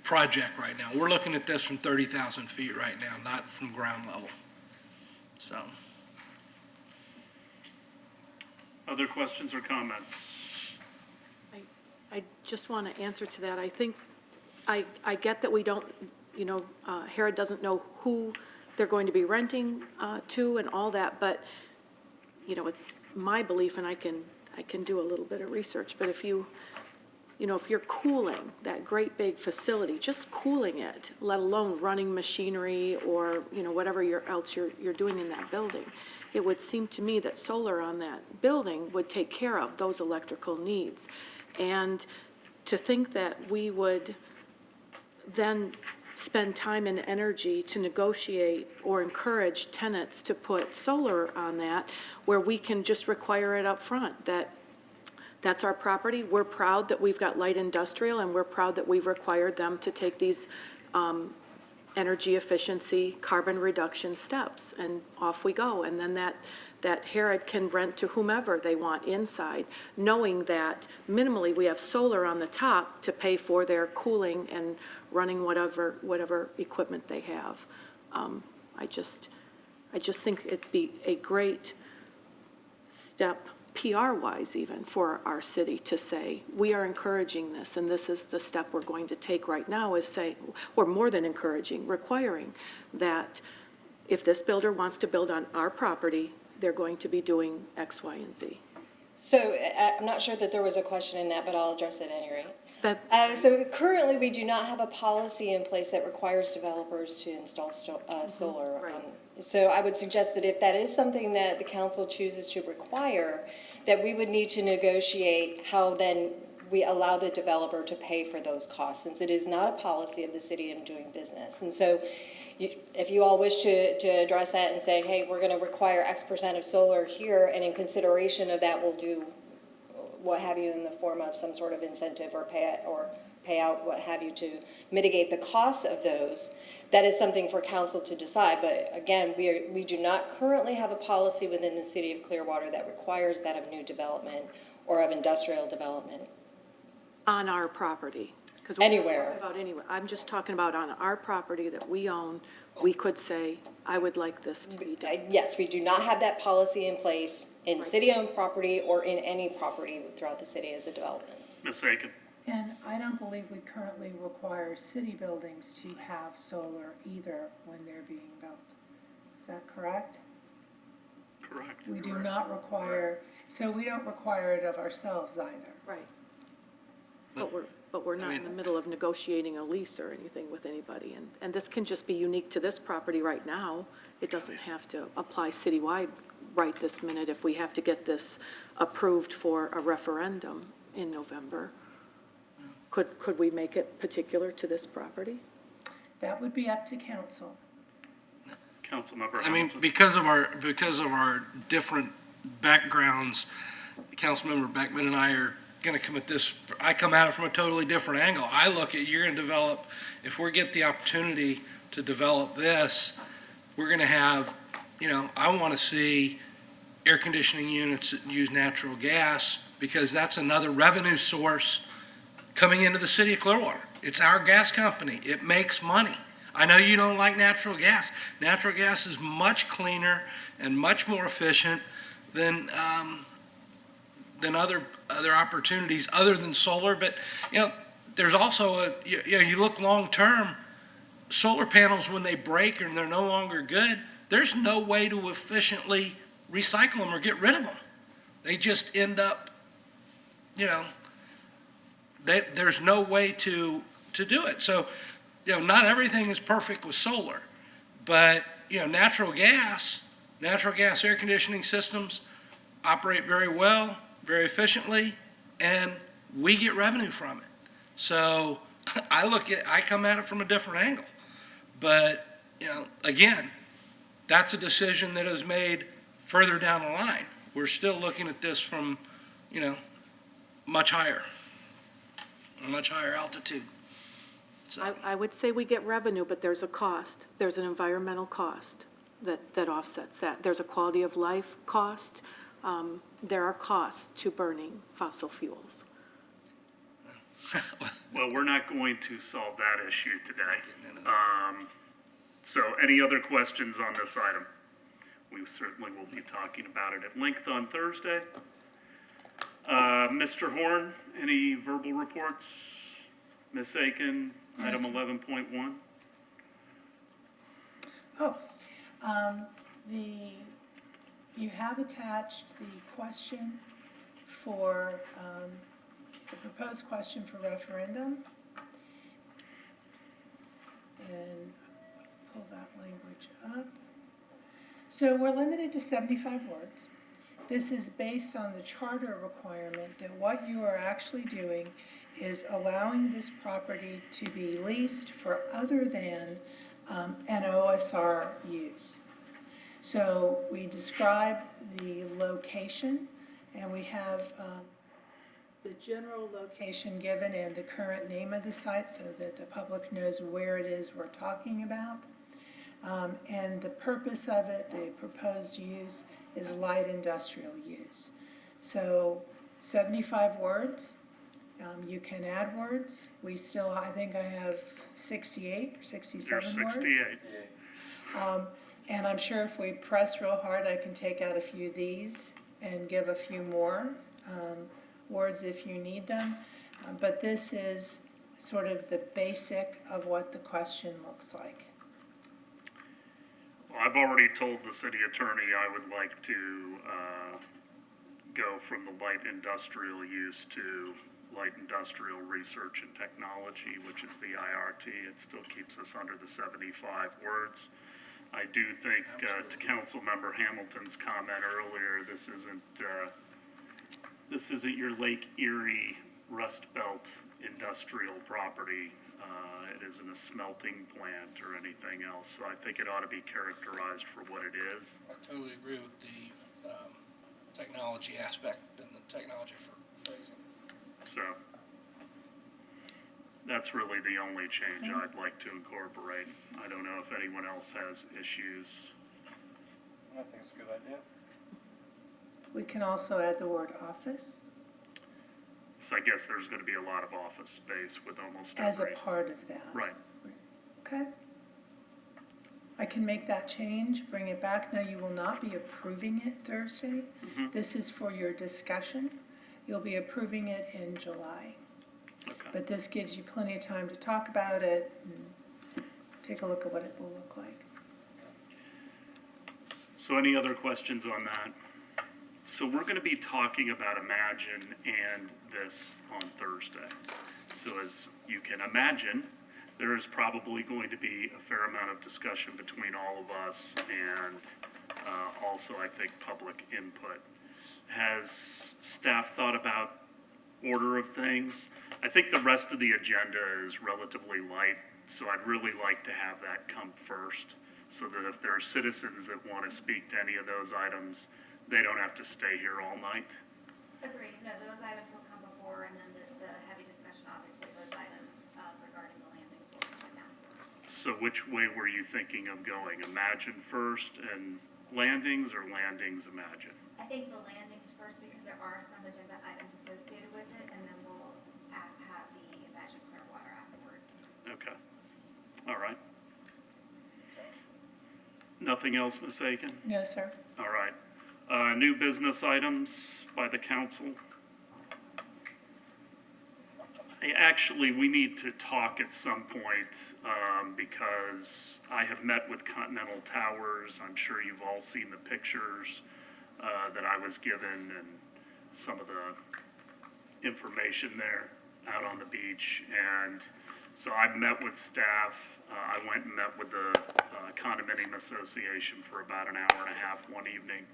project right now. We're looking at this from 30,000 feet right now, not from ground level. So. Other questions or comments? I just want to answer to that. I think, I get that we don't, Herod doesn't know who they're going to be renting to and all that, but, it's my belief, and I can do a little bit of research, but if you you know, if you're cooling that great big facility, just cooling it, let alone running machinery or, you know, whatever else you're doing in that building, it would seem to me that solar on that building would take care of those electrical needs. And to think that we would then spend time and energy to negotiate or encourage tenants to put solar on that, where we can just require it up front, that's our property. We're proud that we've got light industrial, and we're proud that we've required them to take these energy efficiency, carbon reduction steps, and off we go. And then that Herod can rent to whomever they want inside, knowing that minimally we have solar on the top to pay for their cooling and running whatever equipment they have. I just think it'd be a great step, PR-wise even, for our city to say, we are encouraging this, and this is the step we're going to take right now, is say, or more than encouraging, requiring that if this builder wants to build on our property, they're going to be doing X, Y, and Z. So I'm not sure that there was a question in that, but I'll address it at any rate. So So currently, we do not have a policy in place that requires developers to install solar. Right. So I would suggest that if that is something that the council chooses to require, that we would need to negotiate how then we allow the developer to pay for those costs, since it is not a policy of the city in doing business. And so if you all wish to address that and say, hey, we're going to require X% of solar here, and in consideration of that, we'll do what have you in the form of some sort of incentive or payout, what have you, to mitigate the cost of those, that is something for council to decide. But again, we do not currently have a policy within the city of Clearwater that requires that of new development or of industrial development. On our property. Anywhere. About anywhere. I'm just talking about on our property that we own, we could say, I would like this to be done. Yes, we do not have that policy in place in city-owned property or in any property throughout the city as a development. Ms. Aiken? And I don't believe we currently require city buildings to have solar either when they're being built. Is that correct? Correct. We do not require, so we don't require it of ourselves either. Right. But we're not in the middle of negotiating a lease or anything with anybody. And this can just be unique to this property right now. It doesn't have to apply citywide right this minute if we have to get this approved for a referendum in November. Could we make it particular to this property? That would be up to council. Councilmember I mean, Hamilton. because of our different backgrounds, Councilmember Beckman and I are going to come at this, I come at it from a totally different angle. I look at, you're going to develop, if we get the opportunity to develop this, we're going to have, I want to see air conditioning units that use natural gas, because that's another revenue source coming into the city of Clearwater. It's our gas company. It makes money. I know you don't like natural gas. Natural gas is much cleaner and much more efficient than other opportunities other than solar. But there's also you look long term, solar panels, when they break and they're no longer good, there's no way to efficiently recycle them or get rid of them. They just end up, there's no way to do it. So not everything is perfect with solar, but natural gas air conditioning systems operate very well, very efficiently, and we get revenue from it. So I come at it from a different angle. But, again, that's a decision that is made further down the line. We're still looking at this from, much higher altitude. So. I would say we get revenue, but there's a cost. There's an environmental cost that offsets that. There's a quality of life cost. There are costs to burning fossil fuels. Well, we're not going to solve that issue today. So any other questions on this item? We certainly will be talking about it at length on Thursday. Mr. Horn, any verbal reports? Ms. Aiken, item 11.1. You have attached the question for the proposed question for referendum. And pull that language up. So we're limited to 75 words. This is based on the charter requirement that what you are actually doing is allowing this property to be leased for other than an OSR use. So we describe the location, and we have the general location given and the current name of the site so that the public knows where it is we're talking about. And the purpose of it, the proposed use, is light industrial use. So 75 words. You can add words. We still, I think I have 68 or 67 words. 68. And I'm sure if we press real hard, I can take out a few of these and give a few more words if you need them. But this is sort of the basic of what the question looks like. Well, I've already told the city attorney I would like to go from the light industrial use to light industrial research and technology, which is the IRT. It still keeps us under the 75 words. I do think, to Councilmember Hamilton's comment earlier, this isn't your Lake Erie Rust Belt industrial property. It isn't a smelting plant or anything else, so I think it ought to be characterized for what it is. I totally agree with the technology aspect and the technology for phrasing. So that's really the only change I'd like to incorporate. I don't know if anyone else has issues. I think it's a good idea. We can also add the word office So I guess there's going to be a lot of office space with almost as a every. part of that. Right. Okay. I can make that change, bring it back. No, you will not be approving it Thursday. Mhm. This is for your discussion. You'll be approving it in July. Okay. But this gives you plenty of time to talk about it and take a look at what it will look like. So any other questions on that? So we're going to be talking about Imagine and this on Thursday. So as you can imagine, there is probably going to be a fair amount of discussion between all of us and also, I think, public input. Has staff thought about order of things? I think the rest of the agenda is relatively light, so I'd really like to have that come first, so that if there are citizens that want to speak to any of those items, they don't have to stay here all night. Agreed. No, those items will come before, and then the heavy discussion, obviously, those items regarding the landings will come afterwards. So which way were you thinking of going? Imagine first and landings, or landings, Imagine? I think the landings first, because there are some agenda items associated with it, and then we'll have the Imagine Clearwater afterwards. Okay. All right. Nothing else, Ms. Aiken? No, sir. All right. New business items by the council. Actually, we need to talk at some point because I have met with Continental Towers. I'm sure you've all seen the pictures that I was given and some of the information there out on the beach. And so I've met with staff. I went and met with the condominium association for about an hour and a half one evening.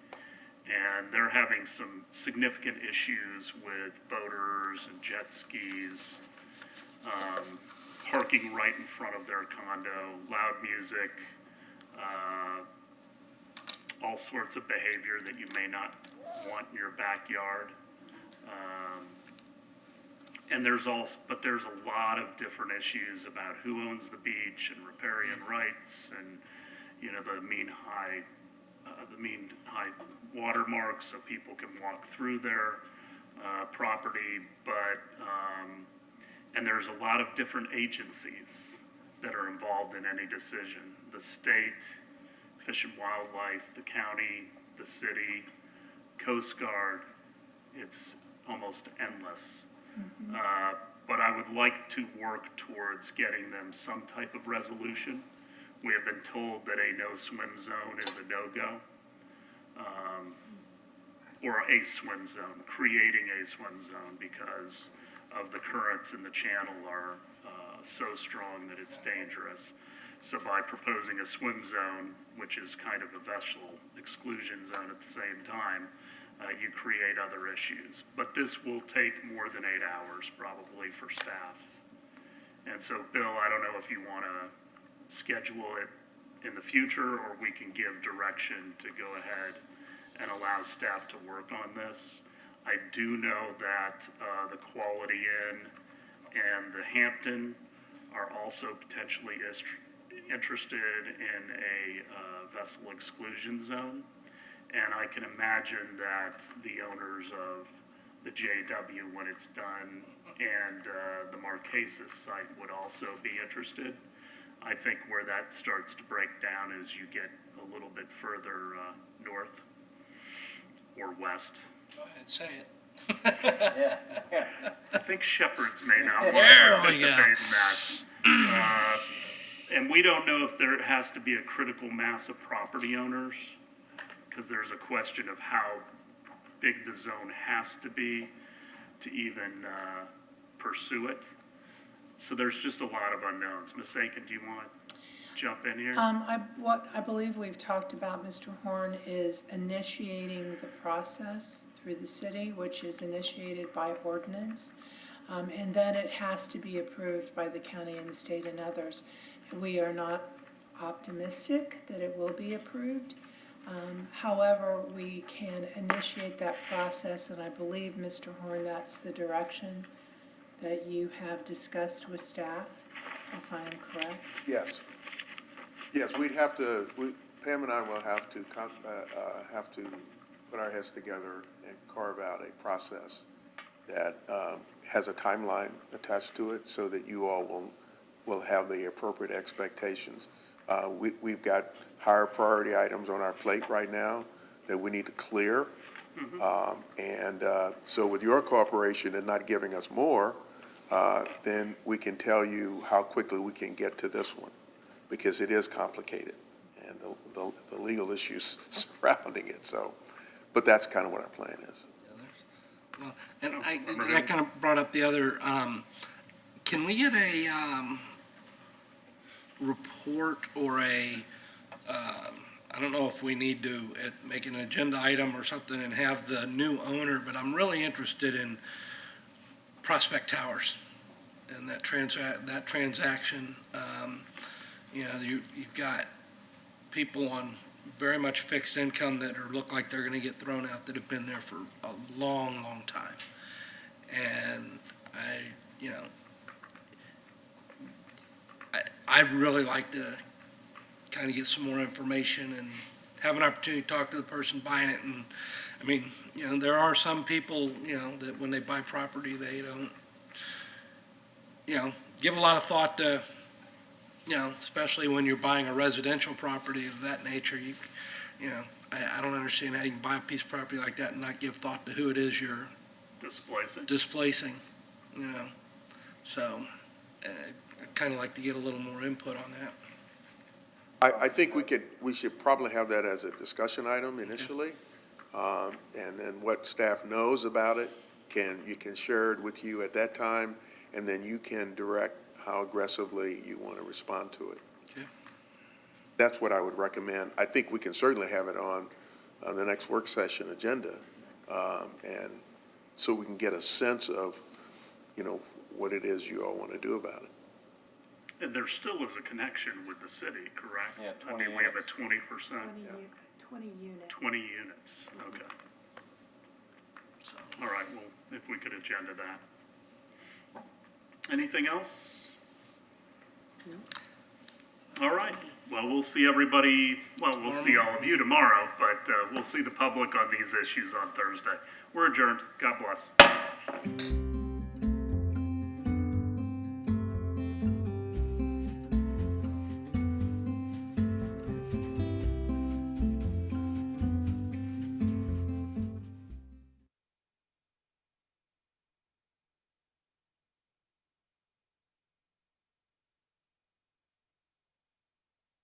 And they're having some significant issues with boaters and jet skis, parking right in front of their condo, loud music, all sorts of behavior that you may not want in your backyard. And there's a lot of different issues about who owns the beach and riparian rights and, you know, the mean high watermark so people can walk through their property, but and there's a lot of different agencies that are involved in any decision. The state, Fish and Wildlife, the county, the city, Coast Guard. It's almost endless. But I would like to work towards getting them some type of resolution. We have been told that a no-swim zone is a no-go. Or a swim zone, creating a swim zone, because of the currents in the channel are so strong that it's dangerous. So by proposing a swim zone, which is kind of a vessel exclusion zone at the same time, you create other issues. But this will take more than 8 hours probably for staff. And so, Bill, I don't know if you want to schedule it in the future, or we can give direction to go ahead and allow staff to work on this. I do know that the Quality Inn and the Hampton are also potentially interested in a vessel exclusion zone. And I can imagine that the owners of the JW, when it's done, and the Marquesas site would also be interested. I think where that starts to break down is you get a little bit further north or west. Go ahead, say it. I think shepherds may not want to participate in that. And we don't know if there has to be a critical mass of property owners, because there's a question of how big the zone has to be to even pursue it. So there's just a lot of unknowns. Ms. Aiken, do you want to jump in here? What I believe we've talked about, Mr. Horn, is initiating the process through the city, which is initiated by ordinance. And then it has to be approved by the county and the state and others. We are not optimistic that it will be approved. However, we can initiate that process, and I believe, Mr. Horn, that's the direction that you have discussed with staff, if I am correct. Yes. Yes, we'd have to, Pam and I will have to put our heads together and carve out a process that has a timeline attached to it so that you all will have the appropriate expectations. We've got higher priority items on our plate right now that we need to clear. So with your cooperation and not giving us more, then we can tell you how quickly we can get to this one, because it is complicated and the legal issues surrounding it. So, but that's kind of what our plan is. Well, and that kind of brought up the other, can we get a report or I don't know if we need to make an agenda item or something and have the new owner, but I'm really interested in Prospect Towers and that transaction. You've got people on very much fixed income that look like they're going to get thrown out that have been there for a long, long time. And I'd really like to kind of get some more information and have an opportunity to talk to the person buying it. And I mean, there are some people, that when they buy property, they don't, give a lot of thought to, especially when you're buying a residential property of that nature. I don't understand how you can buy a piece of property like that and not give thought to who it is you're displacing, So I'd kind of like to get a little more input on that. I think we should probably have that as a discussion item initially. And then what staff knows about it, you can share it with you at that time, and then you can direct how aggressively you want to respond to it. Okay. That's what I would recommend. I think we can certainly have it on the next work session agenda, and so we can get a sense of, what it is you all want to do about it. And there still is a connection with the city, correct? Yeah, I mean, we have a 20%. 20 units. 20 units, okay. So, all right, well, if we could agenda that. Anything else? No. All right, well, we'll see everybody, we'll see all of you tomorrow, but we'll see the public on these issues on Thursday. We're adjourned. God bless.